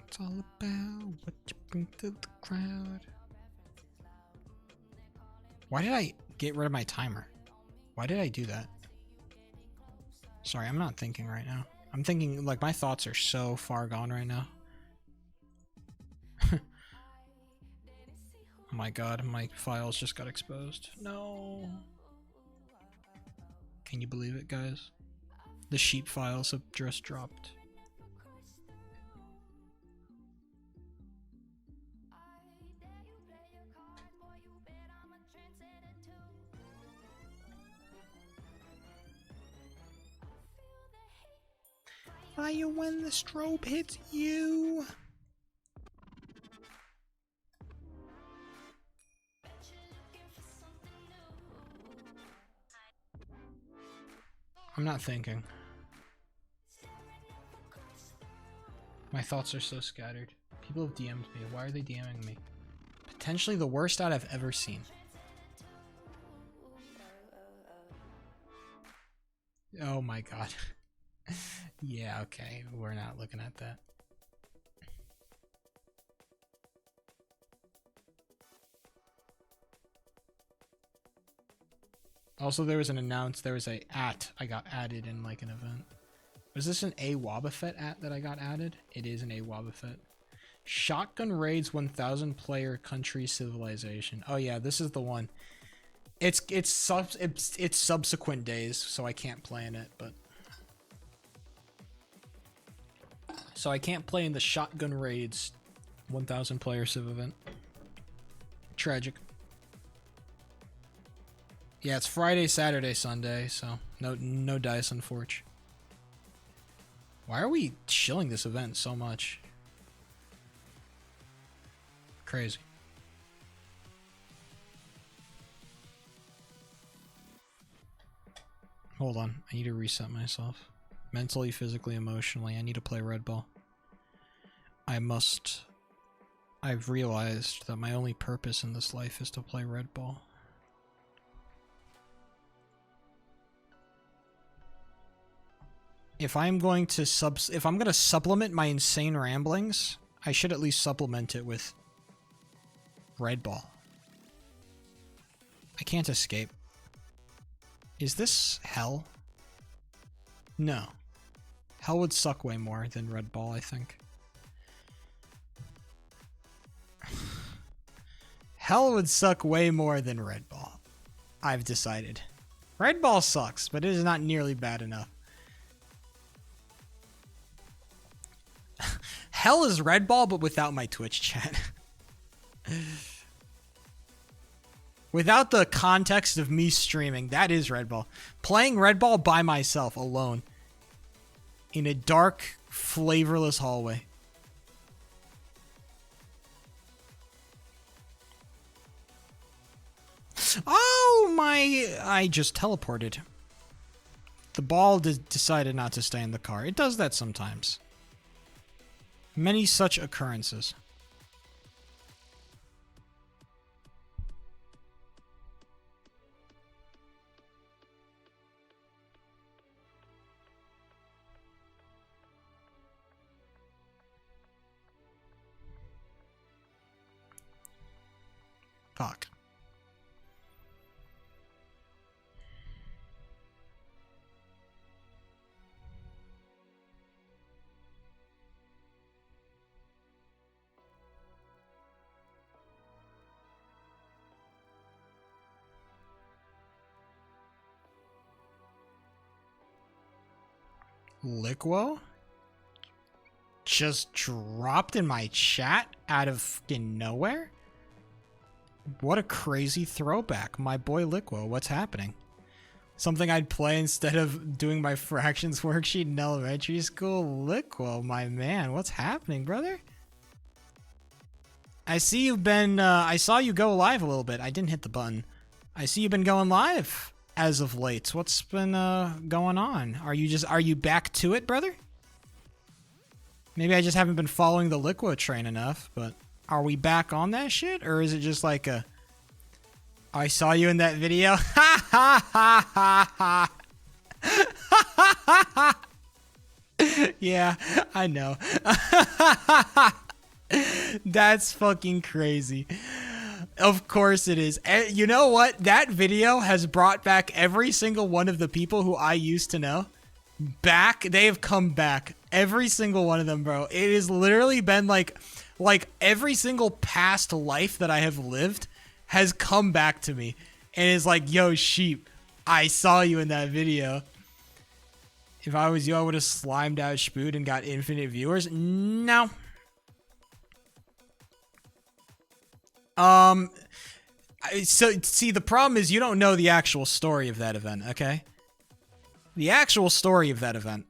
Speaker 1: It's all about what you bring to the crowd. Why did I get rid of my timer? Why did I do that? Sorry, I'm not thinking right now. I'm thinking, like, my thoughts are so far gone right now. Oh my god, my files just got exposed. No. Can you believe it, guys? The sheep files have just dropped. Fire when the strobe hits you. I'm not thinking. My thoughts are so scattered. People have DM'd me. Why are they DMing me? Potentially the worst ad I've ever seen. Oh my god. Yeah, okay. We're not looking at that. Also, there was a at I got added in like an event. Was this an A Wobbuffet at that I got added? It is an A Wobbuffet. Shotgun raids 1,000 player country civilization. Oh yeah, this is the one. It's subsequent days, so I can't play in it, but so I can't play in the Shotgun Raids 1,000 player civ event. Tragic. Yeah, it's Friday, Saturday, Sunday, so no dice, unfortunately. Why are we chilling this event so much? Crazy. Hold on, I need to reset myself. Mentally, physically, emotionally, I need to play Red Ball. I've realized that my only purpose in this life is to play Red Ball. If I'm going to supplement my insane ramblings, I should at least supplement it with Red Ball. I can't escape. Is this hell? No. Hell would suck way more than Red Ball, I think. Hell would suck way more than Red Ball. I've decided. Red Ball sucks, but it is not nearly bad enough. Hell is Red Ball, but without my Twitch chat. Without the context of me streaming, that is Red Ball. Playing Red Ball by myself, alone. In a dark, flavorless hallway. Oh my... I just teleported. The ball decided not to stay in the car. It does that sometimes. Many such occurrences. Fuck. Liquo? Just dropped in my chat out of fucking nowhere? What a crazy throwback. My boy Liquo, what's happening? Something I'd play instead of doing my fractions worksheet in elementary school? Liquo, my man, what's happening, brother? I see you've been, I saw you go live a little bit. I didn't hit the button. I see you've been going live as of late. What's been, going on? Are you back to it, brother? Maybe I just haven't been following the Liquo train enough, but are we back on that shit? Or is it just like a I saw you in that video. Ha ha ha ha ha. Yeah, I know. That's fucking crazy. Of course it is. You know what? That video has brought back every single one of the people who I used to know. Back. They have come back. Every single one of them, bro. It has literally been like every single past life that I have lived has come back to me. And it's like, yo, Sheep, I saw you in that video. If I was you, I would have slimed out Spood and got infinite viewers. No. So, see, the problem is you don't know the actual story of that event, okay? The actual story of that event,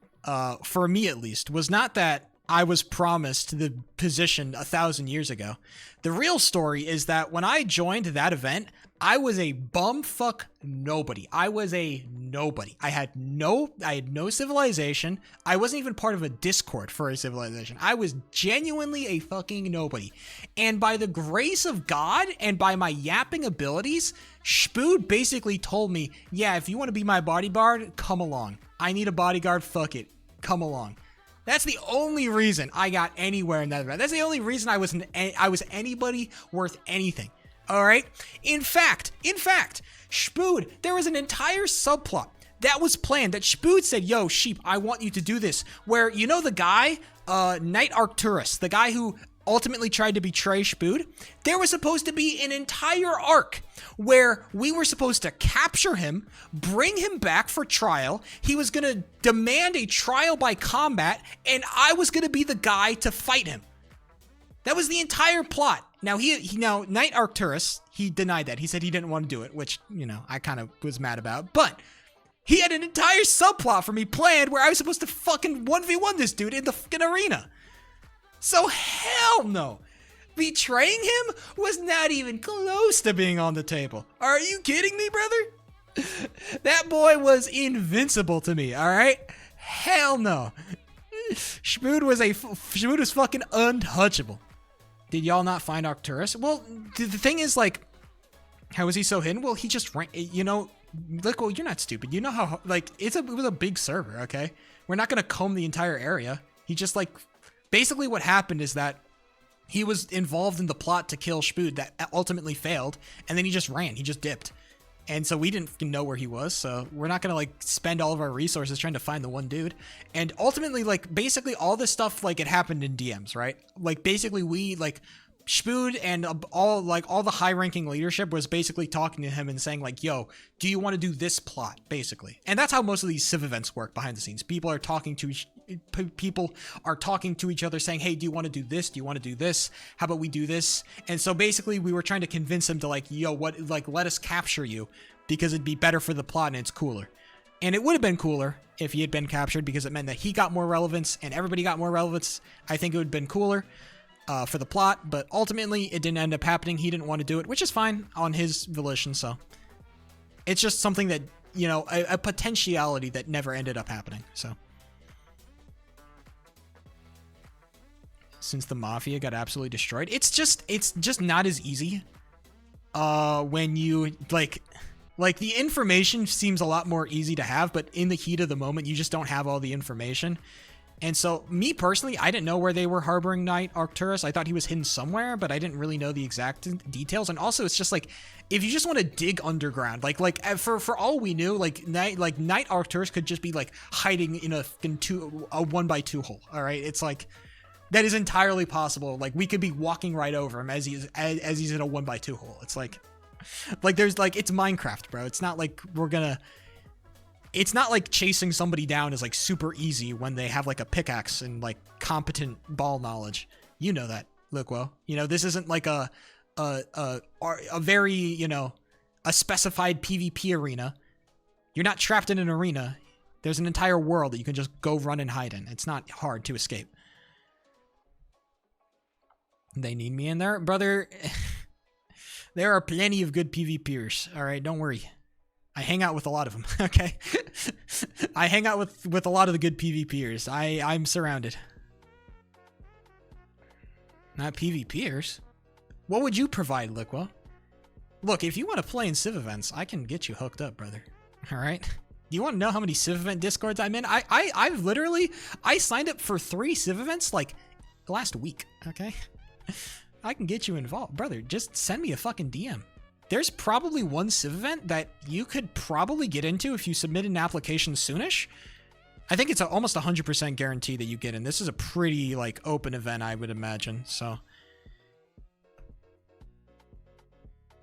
Speaker 1: for me at least, was not that I was promised the position 1,000 years ago. The real story is that when I joined that event, I was a bumfuck nobody. I was a nobody. I had no civilization. I wasn't even part of a Discord for a civilization. I was genuinely a fucking nobody. And by the grace of God and by my yapping abilities, Spood basically told me, yeah, if you want to be my bodyguard, come along. I need a bodyguard, fuck it. Come along. That's the only reason I got anywhere in that event. That's the only reason I was anybody worth anything. All right. In fact, Spood, there was an entire subplot that was planned that Spood said, yo, Sheep, I want you to do this. Where, you know, the guy, Knight Arcturus, the guy who ultimately tried to betray Spood, there was supposed to be an entire arc where we were supposed to capture him, bring him back for trial. He was going to demand a trial by combat, and I was going to be the guy to fight him. That was the entire plot. Now, now, Knight Arcturus, he denied that. He said he didn't want to do it, which, you know, I kind of was mad about. But he had an entire subplot for me planned where I was supposed to fucking 1v1 this dude in the fucking arena. So hell no. Betraying him was not even close to being on the table. Are you kidding me, brother? That boy was invincible to me, all right? Hell no. Spood was fucking untouchable. Did y'all not find Arcturus? Well, the thing is, like, how was he so hidden? Well, he just ran, you know, look, well, you're not stupid. You know how, like, it was a big server, okay? We're not going to comb the entire area. He just, like, basically what happened is that he was involved in the plot to kill Spood that ultimately failed, and then he just ran. He just dipped. And so we didn't know where he was, so we're not going to, like, spend all of our resources trying to find the one dude. And ultimately, like, basically all this stuff, like, it happened in DMs, right? Like, basically we, like, Spood and all the high-ranking leadership was basically talking to him and saying, like, yo, do you want to do this plot, basically? And that's how most of these civ events work behind the scenes. People are talking to each other saying, hey, do you want to do this? Do you want to do this? How about we do this? And so basically we were trying to convince him to, like, yo, what, like, let us capture you because it'd be better for the plot and it's cooler. And it would have been cooler if he had been captured because it meant that he got more relevance and everybody got more relevance. I think it would have been cooler for the plot, but ultimately it didn't end up happening. He didn't want to do it, which is fine on his volition. So it's just something that, you know, a potentiality that never ended up happening. So since the Mafia got absolutely destroyed, it's just not as easy when you like the information seems a lot more easy to have, but in the heat of the moment you just don't have all the information. And so, me personally, I didn't know where they were harboring Knight Arcturus. I thought he was hidden somewhere, but I didn't really know the exact details. And also, it's just like, if you just want to dig underground, like for all we knew, Knight Arcturus could just be like hiding in a 1x2 hole. All right, it's like that is entirely possible. Like we could be walking right over him as he's in a 1x2 hole. It's like there's like it's Minecraft, bro. It's not like it's not like chasing somebody down is like super easy when they have like a pickaxe and like competent ball knowledge. You know that, Lookwell. You know, this isn't like a very, you know, a specified PvP arena. You're not trapped in an arena. There's an entire world that you can just go run and hide in. It's not hard to escape. They need me in there, brother. There are plenty of good PvPers. All right, don't worry. I hang out with a lot of them, okay? I hang out with a lot of the good PvPers. I'm surrounded. Not PvPers. What would you provide, Lookwell? Look, if you want to play in Civ events, I can get you hooked up, brother. All right. Do you want to know how many Civ event discords I'm in? I've literally signed up for 3 Civ events like last week. Okay. I can get you involved, brother. Just send me a fucking DM. There's probably one Civ event that you could probably get into if you submit an application soonish. I think it's almost 100% guarantee that you get in. This is a pretty like open event, I would imagine. So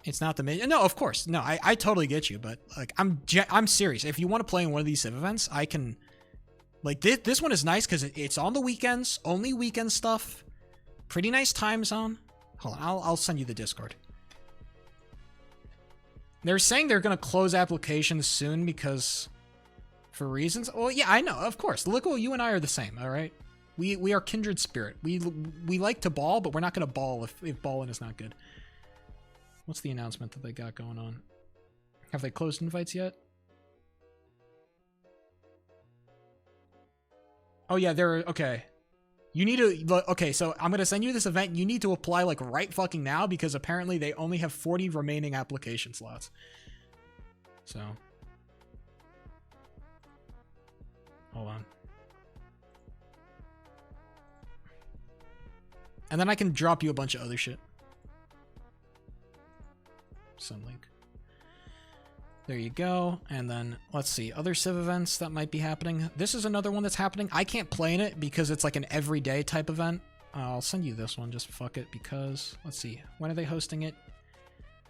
Speaker 1: it's not the main. No, of course, no. I totally get you, but like I'm serious. If you want to play in one of these Civ events, I can. Like this one is nice because it's on the weekends, only weekend stuff. Pretty nice time zone. Hold on, I'll send you the Discord. They're saying they're gonna close applications soon because, for reasons. Well, yeah, I know, of course. Look, you and I are the same. All right, we are kindred spirit. We like to ball, but we're not gonna ball if balling is not good. What's the announcement that they got going on? Have they closed invites yet? Oh yeah, they're okay. You need to, okay, so I'm going to send you this event. You need to apply like right fucking now because apparently they only have 40 remaining application slots. So. Hold on. And then I can drop you a bunch of other shit. Some link. There you go. And then let's see other Civ events that might be happening. This is another one that's happening. I can't play in it because it's like an everyday type event. I'll send you this one. Just fuck it because let's see. When are they hosting it?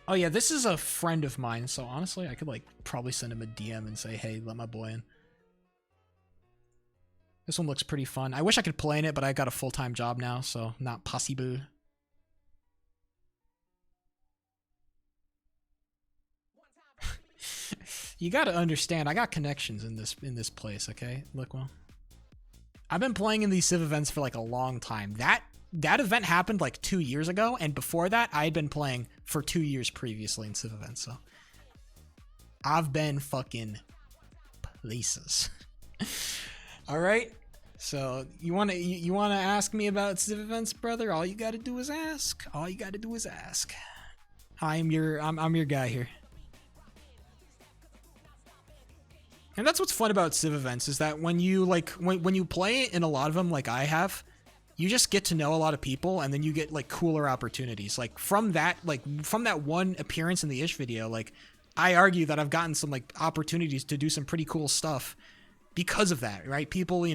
Speaker 1: Oh yeah, this is a friend of mine. So honestly, I could like probably send him a DM and say, hey, let my boy in. This one looks pretty fun. I wish I could play in it, but I got a full-time job now, so not possible. You gotta understand, I got connections in this place, okay? Look, well, I've been playing in these Civ events for like a long time. That event happened like 2 years ago, and before that, I had been playing for 2 years previously in Civ events. So I've been fucking places. All right. So you wanna ask me about Civ events, brother? All you gotta do is ask. All you gotta do is ask. I'm your guy here. And that's what's fun about Civ events is that when you like when you play in a lot of them like I have, you just get to know a lot of people and then you get like cooler opportunities. Like from that one appearance in the Ish video, like I argue that I've gotten some like opportunities to do some pretty cool stuff because of that, right? People,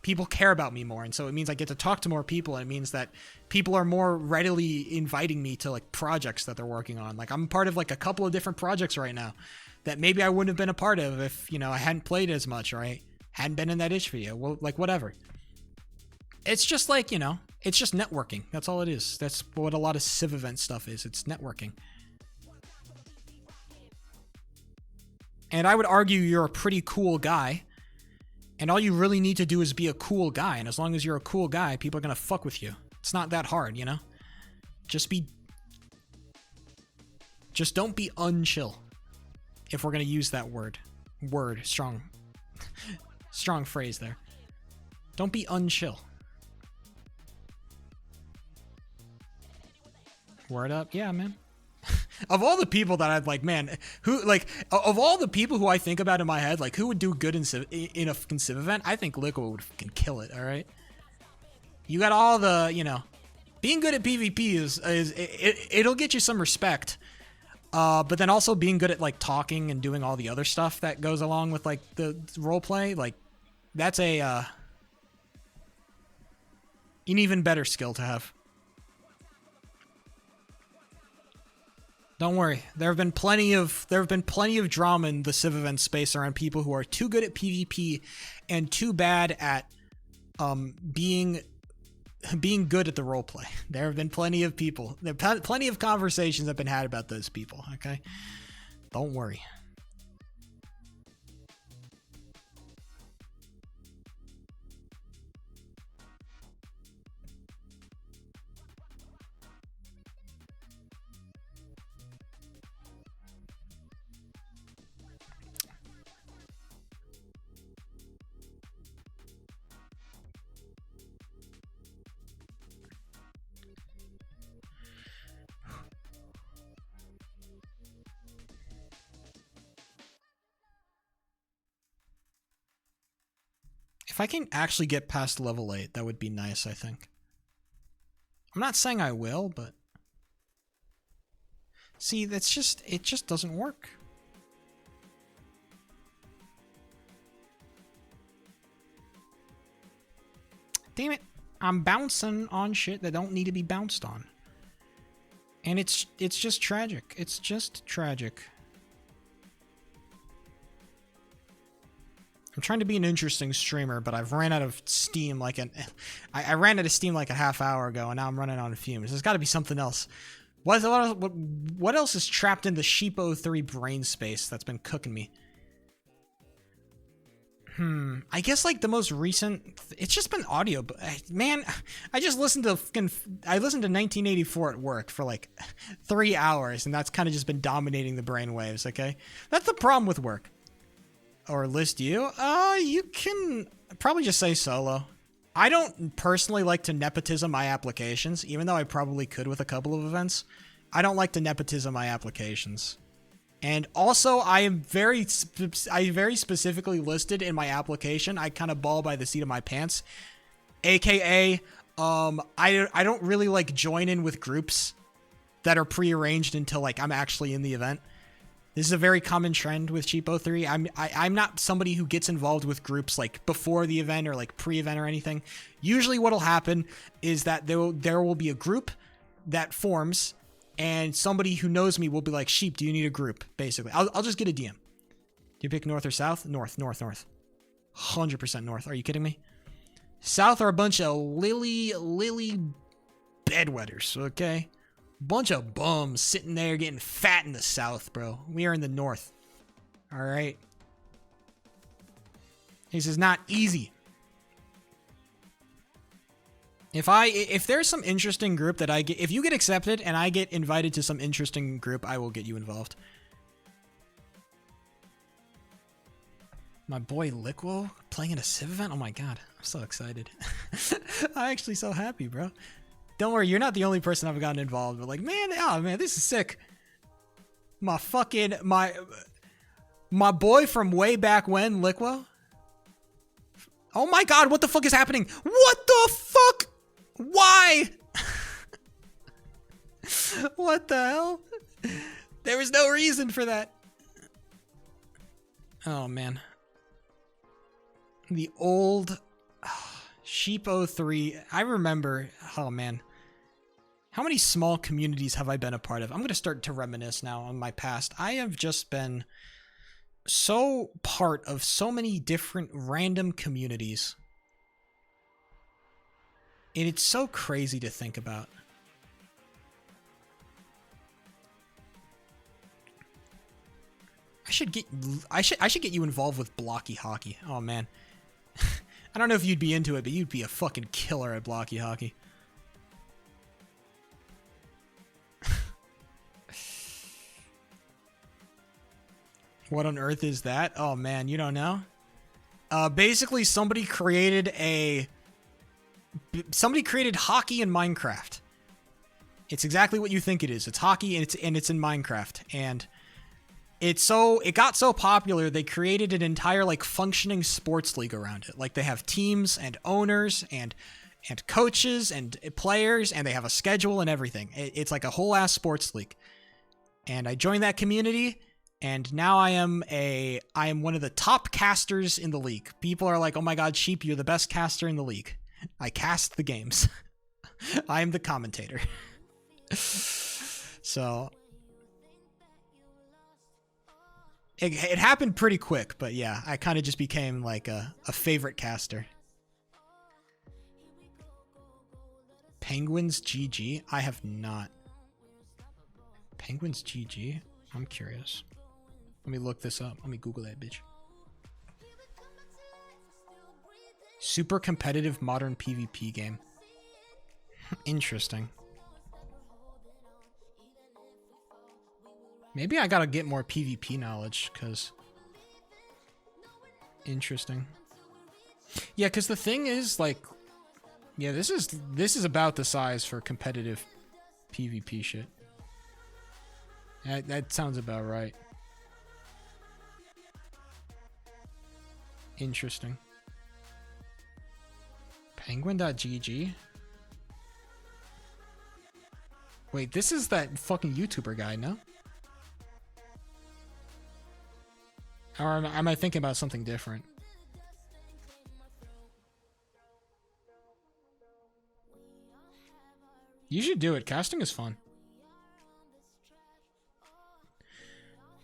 Speaker 1: people care about me more, and so it means I get to talk to more people, and it means that people are more readily inviting me to like projects that they're working on. Like I'm part of like a couple of different projects right now that maybe I wouldn't have been a part of if, I hadn't played as much, or I hadn't been in that Ish video. Well, like whatever. It's just like, it's just networking. That's all it is. That's what a lot of Civ event stuff is. It's networking. And I would argue you're a pretty cool guy. And all you really need to do is be a cool guy. And as long as you're a cool guy, people are going to fuck with you. It's not that hard, Just don't be unchill. If we're going to use that word. Strong. Strong phrase there. Don't be unchill. Word up. Yeah, man. Of all the people that I'd like, man, of all the people who I think about in my head, like who would do good in a fucking Civ event, I think Liquid would fucking kill it. All right. You got all the, being good at PvP it'll get you some respect. But then also being good at like talking and doing all the other stuff that goes along with like the role play, like that's an even better skill to have. Don't worry. There have been plenty of drama in the Civ event space around people who are too good at PvP and too bad at being good at the roleplay. There have been plenty of people. Plenty of conversations have been had about those people. Okay, don't worry. If I can actually get past level 8, that would be nice, I think. I'm not saying I will, but... See, it just doesn't work. Damn it. I'm bouncing on shit that don't need to be bounced on. And it's just tragic. It's just tragic. I'm trying to be an interesting streamer, but I've ran out of steam I ran out of steam like a half hour ago, and now I'm running out of fumes. There's got to be something else. What else is trapped in the Sheep03 brain space that's been cooking me? I guess like the most recent, it's just been audio, but man, I listened to 1984 at work for like 3 hours, and that's kind of just been dominating the brainwaves. Okay, that's the problem with work. Or list you? You can probably just say solo. I don't personally like to nepotism my applications, even though I probably could with a couple of events. I don't like to nepotism my applications. And also, I very specifically listed in my application, I kind of ball by the seat of my pants. AKA, I don't really like join in with groups that are prearranged until like I'm actually in the event. This is a very common trend with Sheep03. I'm not somebody who gets involved with groups like before the event or like pre-event or anything. Usually what'll happen is that there will be a group that forms, and somebody who knows me will be like, Sheep, do you need a group? Basically, I'll just get a DM. Do you pick north or south? North. 100% north. Are you kidding me? South are a bunch of lily bedwetters, okay? Bunch of bums sitting there getting fat in the south, bro. We are in the north. All right. This is not easy. If there's some interesting group that I get, if you get accepted and I get invited to some interesting group, I will get you involved. My boy Liquo playing in a Civ event? Oh my god, I'm so excited. I'm actually so happy, bro. Don't worry, you're not the only person I've gotten involved. But like, man, this is sick. My boy from way back when, Liquo. Oh my god, what the fuck is happening? What the fuck? Why? What the hell? There was no reason for that. Oh man. The old Sheep03. I remember, oh man. How many small communities have I been a part of? I'm going to start to reminisce now on my past. I have just been so part of so many different random communities. And it's so crazy to think about. I should get you involved with blocky hockey. Oh man. I don't know if you'd be into it, but you'd be a fucking killer at blocky hockey. What on earth is that? Oh man, you don't know? Basically somebody created hockey in Minecraft. It's exactly what you think it is. It's hockey and it's in Minecraft. And it got so popular they created an entire like functioning sports league around it. Like they have teams and owners and coaches and players, and they have a schedule and everything. It's like a whole ass sports league. And I joined that community. And now I am one of the top casters in the league. People are like, oh my god, Sheep, you're the best caster in the league. I cast the games. I am the commentator. So it happened pretty quick, but yeah, I kind of just became like a favorite caster. Penguins GG? I have not. Penguins GG? I'm curious. Let me look this up. Let me Google that bitch. Super competitive modern PvP game. Interesting. Maybe I gotta get more PvP knowledge, because... Interesting. Yeah, because the thing is, like... Yeah, this is about the size for competitive PvP shit. That sounds about right. Interesting. Penguin.gg? Wait, this is that fucking YouTuber guy, no? Or am I thinking about something different? You should do it. Casting is fun.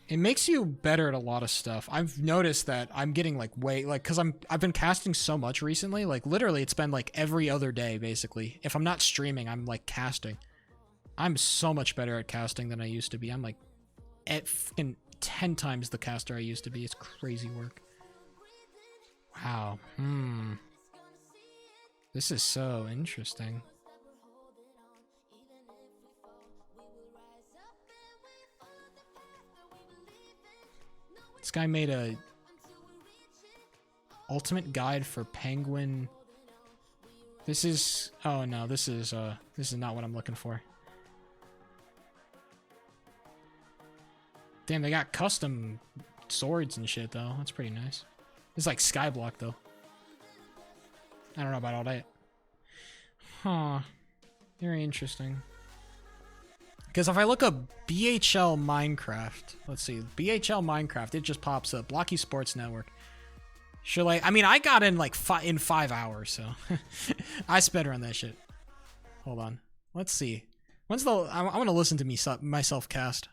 Speaker 1: It makes you better at a lot of stuff. I've noticed that I'm getting like cuz I've been casting so much recently. Like literally it's been like every other day basically. If I'm not streaming, I'm like casting. I'm so much better at casting than I used to be. I'm like at fucking 10 times the caster I used to be. It's crazy work. Wow. This is so interesting. This guy made a ultimate guide for Penguin. This is, oh no, this is not what I'm looking for. Damn, they got custom swords and shit though. That's pretty nice. It's like Skyblock though. I don't know about all that. Huh. Very interesting. Because if I look up BHL Minecraft, let's see, BHL Minecraft, it just pops up. Blocky Sports Network. Sure, like, I mean, I got in like in 5 hours, so I sped run that shit. Hold on, let's see. When's the? I want to listen to myself cast.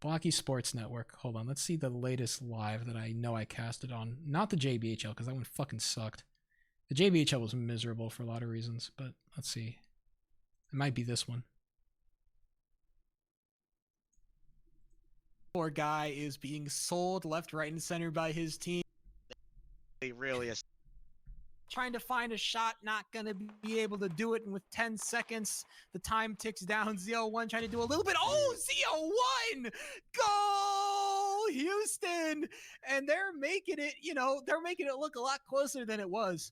Speaker 1: Blocky Sports Network. Hold on, let's see the latest live that I know I casted on. Not the JBHL, because that one fucking sucked. The JBHL was miserable for a lot of reasons, but let's see. It might be this one. Poor guy is being sold left, right, and center by his team.
Speaker 3: Really
Speaker 1: Trying to find a shot, not gonna be able to do it. And with 10 seconds, the time ticks down. Z01 trying to do a little bit. Oh, Z01! Goal, Houston! And they're making it, you know, they're making it look a lot closer than it was.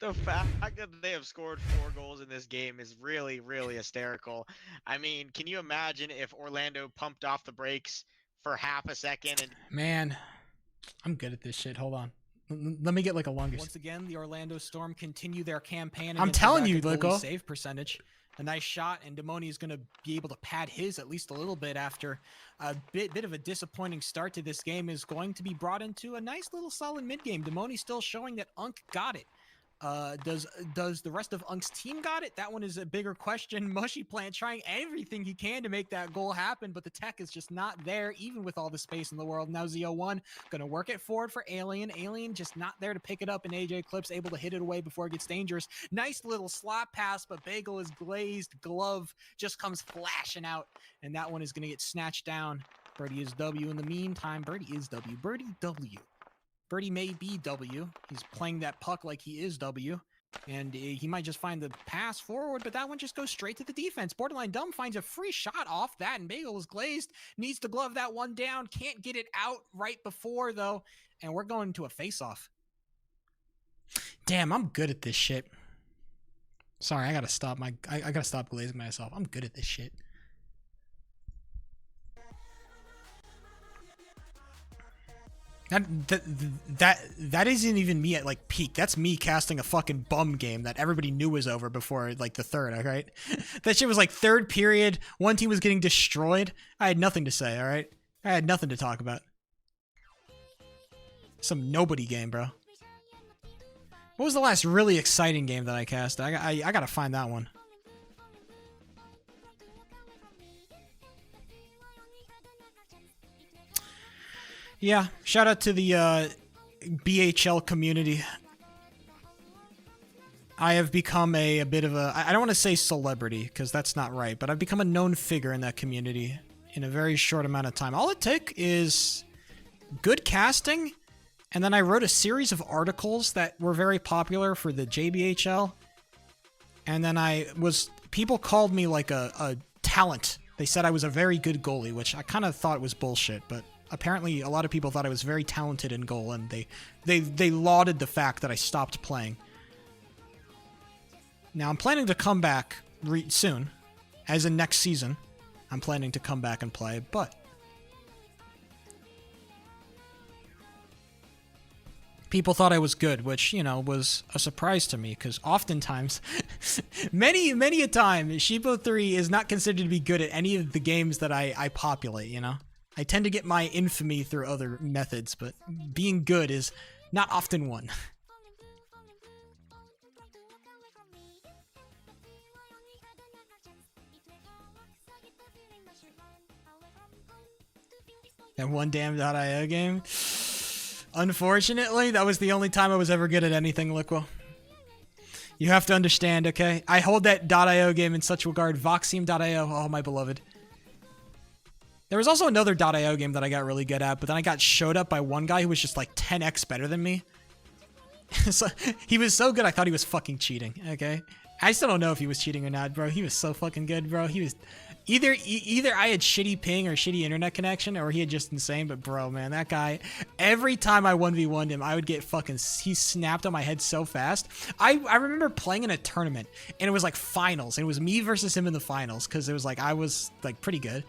Speaker 3: The fact that they have scored 4 goals in this game is really, really hysterical. I mean, can you imagine if Orlando pumped off the brakes for half a second? And
Speaker 1: man, I'm good at this shit. Hold on. Let me get like a longer.
Speaker 6: Once again, the Orlando Storm continue their campaign.
Speaker 1: I'm telling you, Lico.
Speaker 6: Save percentage. A nice shot, and Demoni is going to be able to pad his at least a little bit after a bit of a disappointing start to this game. Is going to be brought into a nice little solid mid game. Demoni still showing that Unk got it. Does the rest of Unk's team got it? That one is a bigger question. Mushy Plant trying everything he can to make that goal happen, but the tech is just not there, even with all the space in the world. Now Z01 gonna work it forward for Alien. Alien just not there to pick it up, and AJ Clips able to hit it away before it gets dangerous. Nice little slot pass, but Bagel is glazed. Glove just comes flashing out, and that one is gonna get snatched down. Birdie is W. In the meantime, Birdie is W. Birdie W. Birdie may be W. He's playing that puck like he is W. And he might just find the pass forward, but that one just goes straight to the defense. Borderline Dumb finds a free shot off that, and Bagel is glazed. Needs to glove that one down. Can't get it out right before, though. And we're going to a face-off.
Speaker 1: Damn, I'm good at this shit. Sorry, I gotta stop I gotta stop glazing myself. I'm good at this shit. That isn't even me at like peak. That's me casting a fucking bum game that everybody knew was over before like the third, alright? That shit was like third period, one team was getting destroyed. I had nothing to say, alright? I had nothing to talk about. Some nobody game, bro. What was the last really exciting game that I cast? I gotta find that one. Yeah, shout out to the BHL community. I have become a bit of a, I don't want to say celebrity, because that's not right, but I've become a known figure in that community in a very short amount of time. All it took is good casting, and then I wrote a series of articles that were very popular for the JBHL, and then people called me like a talent. They said I was a very good goalie, which I kind of thought was bullshit, but apparently a lot of people thought I was very talented in goal, and they lauded the fact that I stopped playing. Now I'm planning to come back soon, as in next season. I'm planning to come back and play, but people thought I was good, which, you know, was a surprise to me because oftentimes, many a time, Sheepo 3 is not considered to be good at any of the games that I populate, you know? I tend to get my infamy through other methods, but being good is not often one. That one damn .io game. Unfortunately, that was the only time I was ever good at anything, Liqua. You have to understand, okay? I hold that .io game in such regard. Voxium.io, oh my beloved. There was also another .io game that I got really good at, but then I got showed up by one guy who was just like 10x better than me. So, he was so good I thought he was fucking cheating, okay? I still don't know if he was cheating or not, bro. He was so fucking good, bro. He was... Either I had shitty ping or shitty internet connection, or he had just insane, but bro, man, that guy, every time I 1v1'd him, I would get fucking, he snapped on my head so fast. I remember playing in a tournament, and it was like finals, and it was me versus him in the finals, because it was like, I was like pretty good.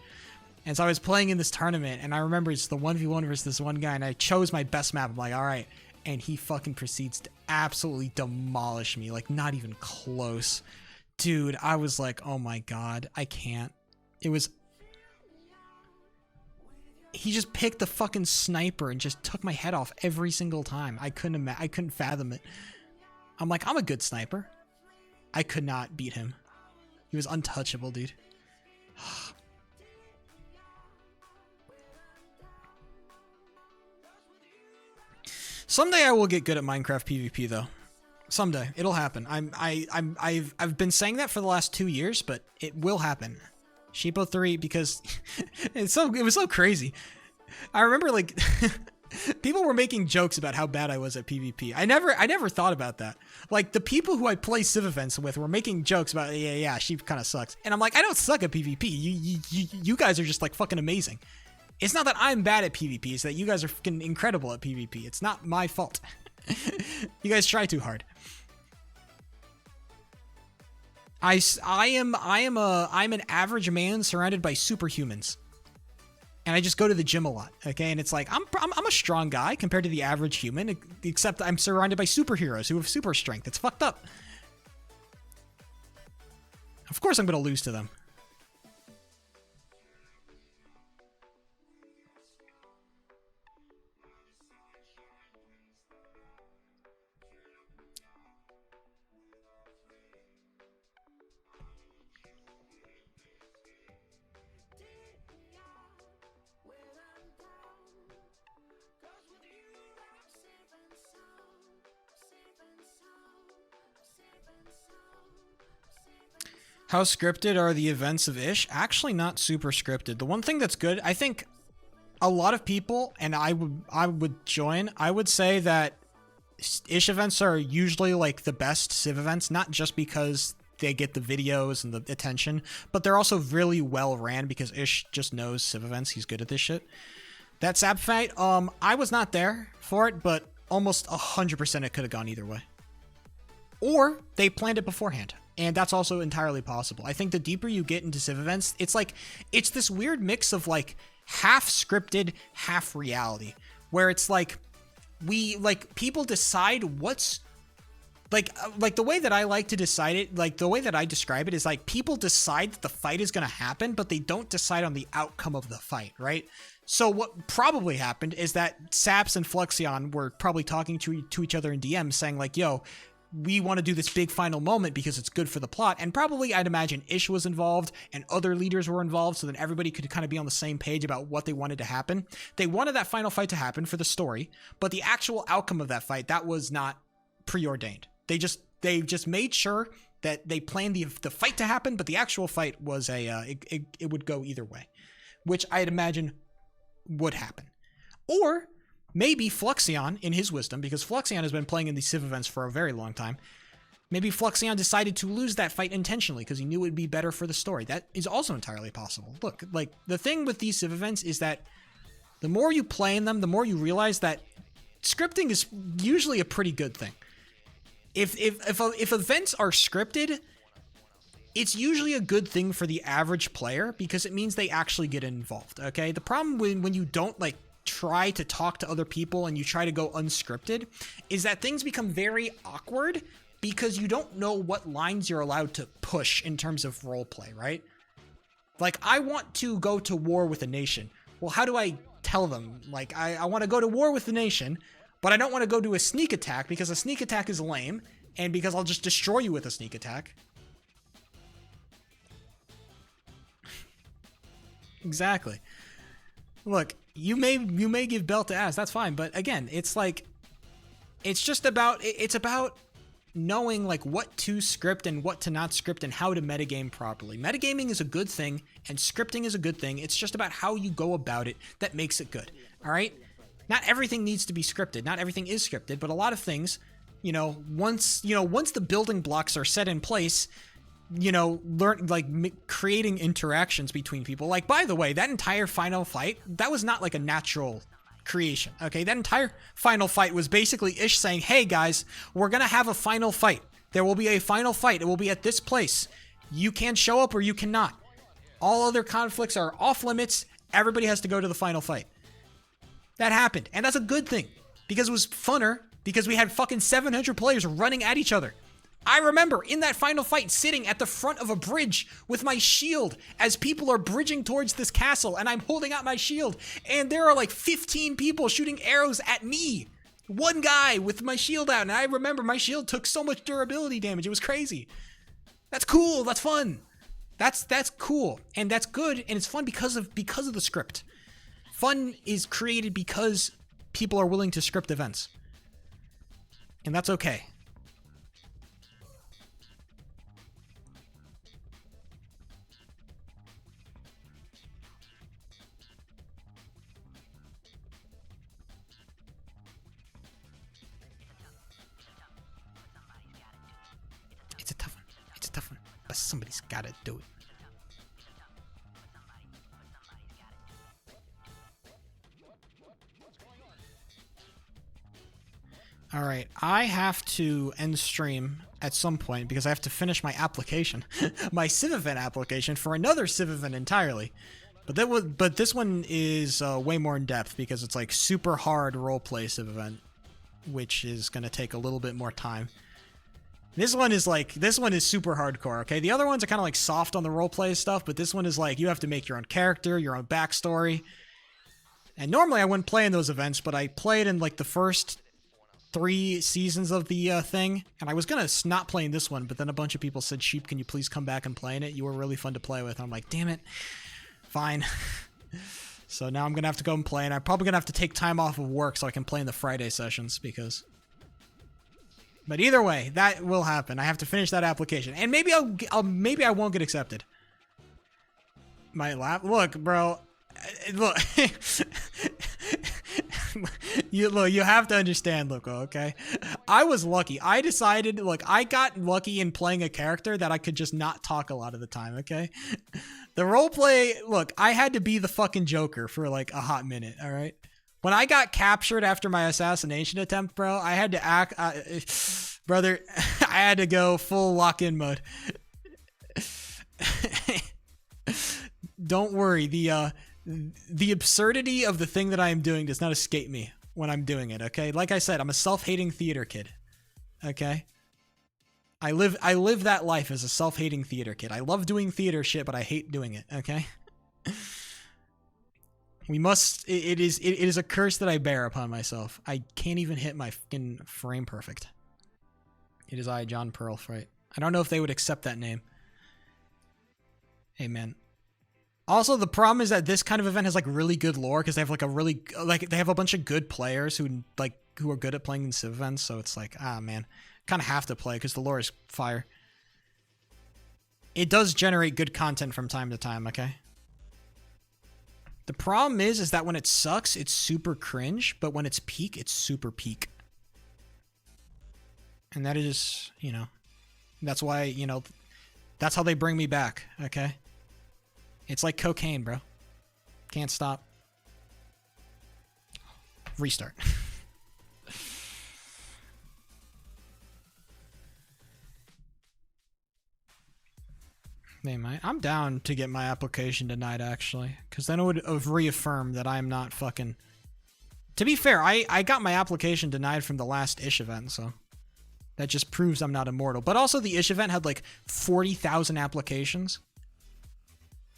Speaker 1: And so I was playing in this tournament, and I remember it's the 1v1 versus this one guy, and I chose my best map. I'm like, all right. And he fucking proceeds to absolutely demolish me, like not even close. Dude, I was like, oh my God, I can't. It was... He just picked the fucking sniper and just took my head off every single time. I couldn't fathom it. I'm like, I'm a good sniper. I could not beat him. He was untouchable, dude. Someday I will get good at Minecraft PvP though. Someday it'll happen. I've been saying that for the last 2 years, but it will happen. Sheepo 3, because it was so crazy. I remember like people were making jokes about how bad I was at PvP. I never thought about that. Like the people who I play Civ events with were making jokes about yeah, Sheep kind of sucks. And I'm like, I don't suck at PvP. You guys are just like fucking amazing. It's not that I'm bad at PvP, it's that you guys are fucking incredible at PvP. It's not my fault. You guys try too hard. I'm an average man surrounded by superhumans. And I just go to the gym a lot, okay? And it's like, I'm a strong guy compared to the average human, except I'm surrounded by superheroes who have super strength. It's fucked up. Of course I'm gonna lose to them. How scripted are the events of Ish? Actually not super scripted. The one thing that's good, I think a lot of people, and I would join, I would say that Ish events are usually like the best Civ events, not just because they get the videos and the attention, but they're also really well ran because Ish just knows Civ events. He's good at this shit. That Sab fight, I was not there for it, but almost 100% it could have gone either way. Or they planned it beforehand. And that's also entirely possible. I think the deeper you get into Civ events, it's this weird mix of like half scripted, half reality, where it's like people decide what's like the way that I like to decide it, like the way that I describe it is like people decide that the fight is going to happen, but they don't decide on the outcome of the fight, right? So what probably happened is that Saps and Fluxion were probably talking to each other in DM saying like, yo, we want to do this big final moment because it's good for the plot. And probably I'd imagine Ish was involved and other leaders were involved so that everybody could kind of be on the same page about what they wanted to happen. They wanted that final fight to happen for the story, but the actual outcome of that fight, that was not preordained. They just made sure that they planned the fight to happen, but the actual fight was it would go either way, which I'd imagine would happen. Or maybe Fluxion, in his wisdom, because Fluxion has been playing in these Civ events for a very long time, maybe Fluxion decided to lose that fight intentionally because he knew it would be better for the story. That is also entirely possible. Look, like, the thing with these Civ events is that the more you play in them, the more you realize that scripting is usually a pretty good thing. If events are scripted, it's usually a good thing for the average player because it means they actually get involved, okay? The problem when you don't, like, try to talk to other people and you try to go unscripted is that things become very awkward because you don't know what lines you're allowed to push in terms of role play, right? Like, I want to go to war with a nation. Well, how do I tell them? Like, I want to go to war with the nation, but I don't want to go do a sneak attack because a sneak attack is lame and because I'll just destroy you with a sneak attack. Exactly. Look, you may give belt to ass, that's fine, but again, it's like, it's about knowing like what to script and what to not script and how to metagame properly. Metagaming is a good thing and scripting is a good thing. It's just about how you go about it that makes it good. All right? Not everything needs to be scripted. Not everything is scripted, but a lot of things, once the building blocks are set in place, creating interactions between people. Like, by the way, that entire final fight, that was not like a natural creation. Okay, that entire final fight was basically Ish saying, hey guys, we're gonna have a final fight. There will be a final fight. It will be at this place. You can show up or you cannot. All other conflicts are off limits. Everybody has to go to the final fight. That happened, and that's a good thing because it was funner because we had fucking 700 players running at each other. I remember in that final fight sitting at the front of a bridge with my shield as people are bridging towards this castle and I'm holding out my shield and there are like 15 people shooting arrows at me. One guy with my shield out, and I remember my shield took so much durability damage. It was crazy. That's cool. That's fun. That's cool. And that's good, and it's fun because of the script. Fun is created because people are willing to script events. And that's okay. It's a tough one. But somebody's gotta do it. Alright, I have to end stream at some point because I have to finish my application. My Civ event application for another Civ event entirely. But this one is way more in depth because it's like super hard roleplay Civ event, which is gonna take a little bit more time. This one is super hardcore, okay? The other ones are kind of like soft on the roleplay stuff, but this one is like you have to make your own character, your own backstory. And normally I wouldn't play in those events, but I played in like the first 3 seasons of the thing, and I was gonna not play in this one, but then a bunch of people said, Sheep, can you please come back and play in it? You were really fun to play with. And I'm like, damn it. Fine. So now I'm gonna have to go and play, and I'm probably gonna have to take time off of work so I can play in the Friday sessions because... But either way, that will happen. I have to finish that application, and maybe maybe I won't get accepted. My lap. Look, bro. Look. You have to understand, Loco. Okay, I was lucky. I decided, I got lucky in playing a character that I could just not talk a lot of the time. Okay, the roleplay. Look, I had to be the fucking Joker for like a hot minute. All right. When I got captured after my assassination attempt, bro, I had to act, brother, I had to go full lock-in mode. Don't worry, the absurdity of the thing that I am doing does not escape me when I'm doing it, okay? Like I said, I'm a self-hating theater kid, okay? I live that life as a self-hating theater kid. I love doing theater shit, but I hate doing it, okay? It is a curse that I bear upon myself. I can't even hit my fucking frame perfect. It is I, John Pearl, right? I don't know if they would accept that name. Hey, man. Also, the problem is that this kind of event has like really good lore because they have they have a bunch of good players who are good at playing in Civ events. So it's like, man, kind of have to play because the lore is fire. It does generate good content from time to time. Okay. The problem is that when it sucks, it's super cringe, but when it's peak, it's super peak. And that is, that's why, that's how they bring me back, okay? It's like cocaine, bro. Can't stop. Restart. They might. I'm down to get my application denied, actually. Because then it would have reaffirmed that I'm not fucking To be fair, I got my application denied from the last Ish event, so that just proves I'm not immortal. But also the Ish event had like 40,000 applications,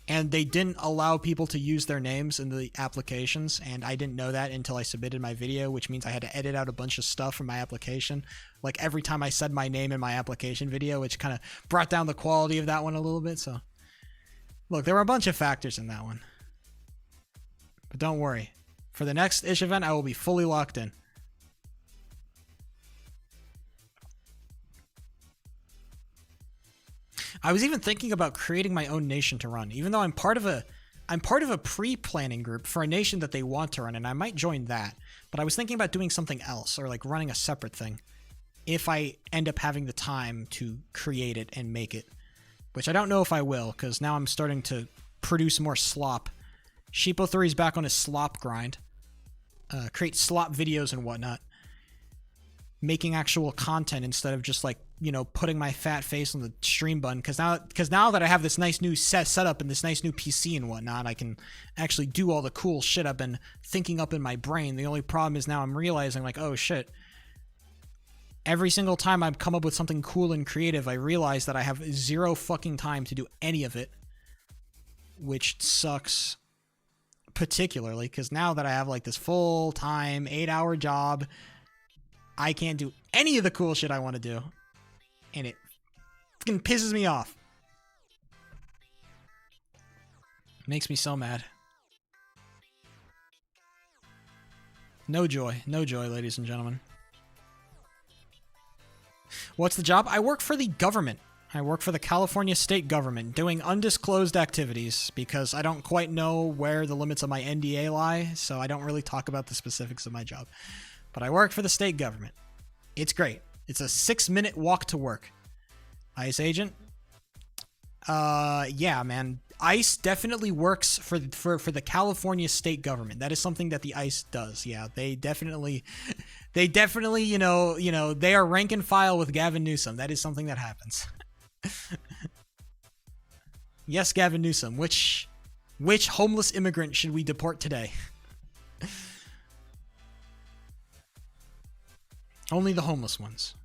Speaker 1: and they didn't allow people to use their names in the applications, and I didn't know that until I submitted my video, which means I had to edit out a bunch of stuff from my application. Like every time I said my name in my application video, which kind of brought down the quality of that one a little bit. So look, there were a bunch of factors in that one. But don't worry. For the next Ish event, I will be fully locked in. I was even thinking about creating my own nation to run, even though I'm part of a pre-planning group for a nation that they want to run, and I might join that. But I was thinking about doing something else, or like running a separate thing, if I end up having the time to create it and make it. Which I don't know if I will, because now I'm starting to produce more slop. Sheepo3 is back on his slop grind. Create slop videos and whatnot. Making actual content instead of just like, you know, putting my fat face on the stream button. Because now that I have this nice new setup and this nice new PC and whatnot, I can actually do all the cool shit I've been thinking up in my brain. The only problem is now I'm realizing like, oh shit. Every single time I've come up with something cool and creative, I realize that I have zero fucking time to do any of it. Which sucks. Particularly because now that I have like this full-time 8-hour job, I can't do any of the cool shit I want to do. And it fucking pisses me off. Makes me so mad. No joy, ladies and gentlemen. What's the job? I work for the government. I work for the California state government doing undisclosed activities because I don't quite know where the limits of my NDA lie, so I don't really talk about the specifics of my job. But I work for the state government. It's great. It's a 6-minute walk to work. ICE agent? Yeah, man. ICE definitely works for the California state government. That is something that the ICE does. Yeah, they definitely, you know, they are rank and file with Gavin Newsom. That is something that happens. Yes, Gavin Newsom. Which homeless immigrant should we deport today? Only the homeless ones.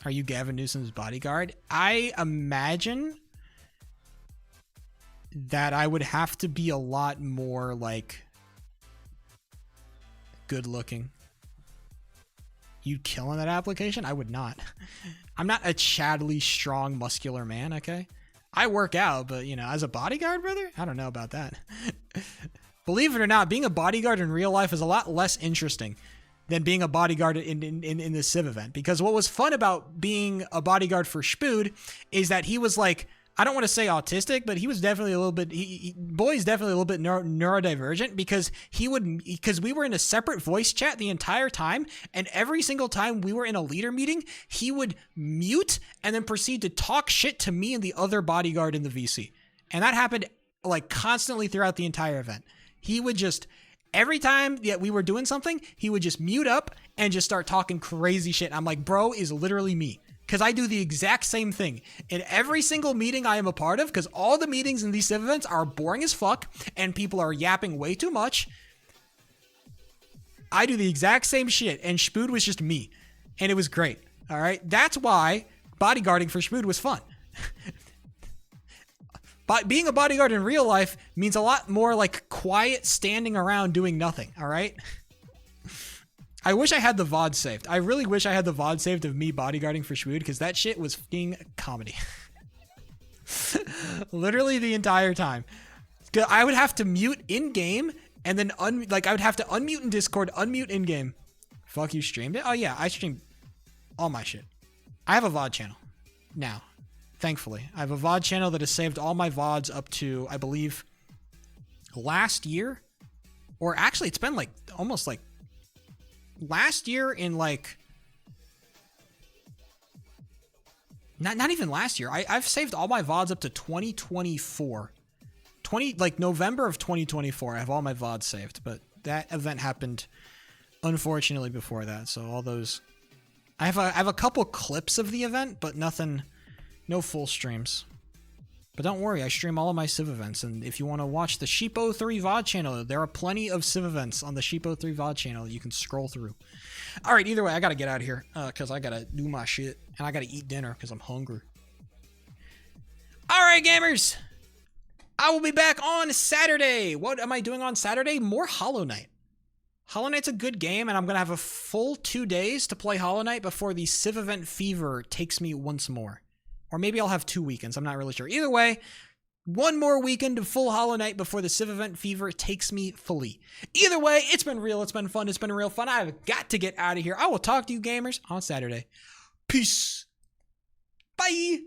Speaker 1: Are you Gavin Newsom's bodyguard? I imagine that I would have to be a lot more like good looking. You killing that application? I would not. I'm not a chattily strong muscular man, okay? I work out, but you know, as a bodyguard, brother, I don't know about that. Believe it or not, being a bodyguard in real life is a lot less interesting than being a bodyguard in this Civ event. Because what was fun about being a bodyguard for Spood is that he was like, I don't want to say autistic, but he was definitely a little bit, Boy's definitely a little bit neurodivergent because we were in a separate voice chat the entire time. And every single time we were in a leader meeting, he would mute and then proceed to talk shit to me and the other bodyguard in the VC. And that happened like constantly throughout the entire event. He would just, every time that we were doing something, he would just mute up and just start talking crazy shit. I'm like, bro is literally me. Because I do the exact same thing in every single meeting I am a part of, because all the meetings in these Civ events are boring as fuck and people are yapping way too much. I do the exact same shit, and Spood was just me. And it was great. All right? That's why bodyguarding for Spood was fun. But being a bodyguard in real life means a lot more like quiet standing around doing nothing. All right? I wish I had the VOD saved. I really wish I had the VOD saved of me bodyguarding for Schmood, because that shit was fucking comedy. Literally the entire time. I would have to mute in-game, and then I would have to unmute in Discord, unmute in-game. Fuck, you streamed it? Oh yeah, I streamed all my shit. I have a VOD channel now, thankfully. I have a VOD channel that has saved all my VODs up to, I believe, last year. Or actually, it's been like almost like last year in like not even last year. I've saved all my VODs up to 2024. November of 2024. I have all my VODs saved, but that event happened unfortunately before that. So all those I have a couple clips of the event, but nothing, no full streams. But don't worry, I stream all of my Civ events, and if you want to watch the Sheep03 VOD channel, there are plenty of Civ events on the Sheep03 VOD channel you can scroll through. All right, either way, I got to get out of here because I got to do my shit, and I got to eat dinner because I'm hungry. All right, gamers. I will be back on Saturday. What am I doing on Saturday? More Hollow Knight. Hollow Knight's a good game, and I'm going to have a full 2 days to play Hollow Knight before the Civ event fever takes me once more. Or maybe I'll have 2 weekends. I'm not really sure. Either way, one more weekend of full Hollow Knight before the Civ event fever takes me fully. Either way, it's been real. It's been fun. It's been real fun. I've got to get out of here. I will talk to you gamers on Saturday. Peace. Bye.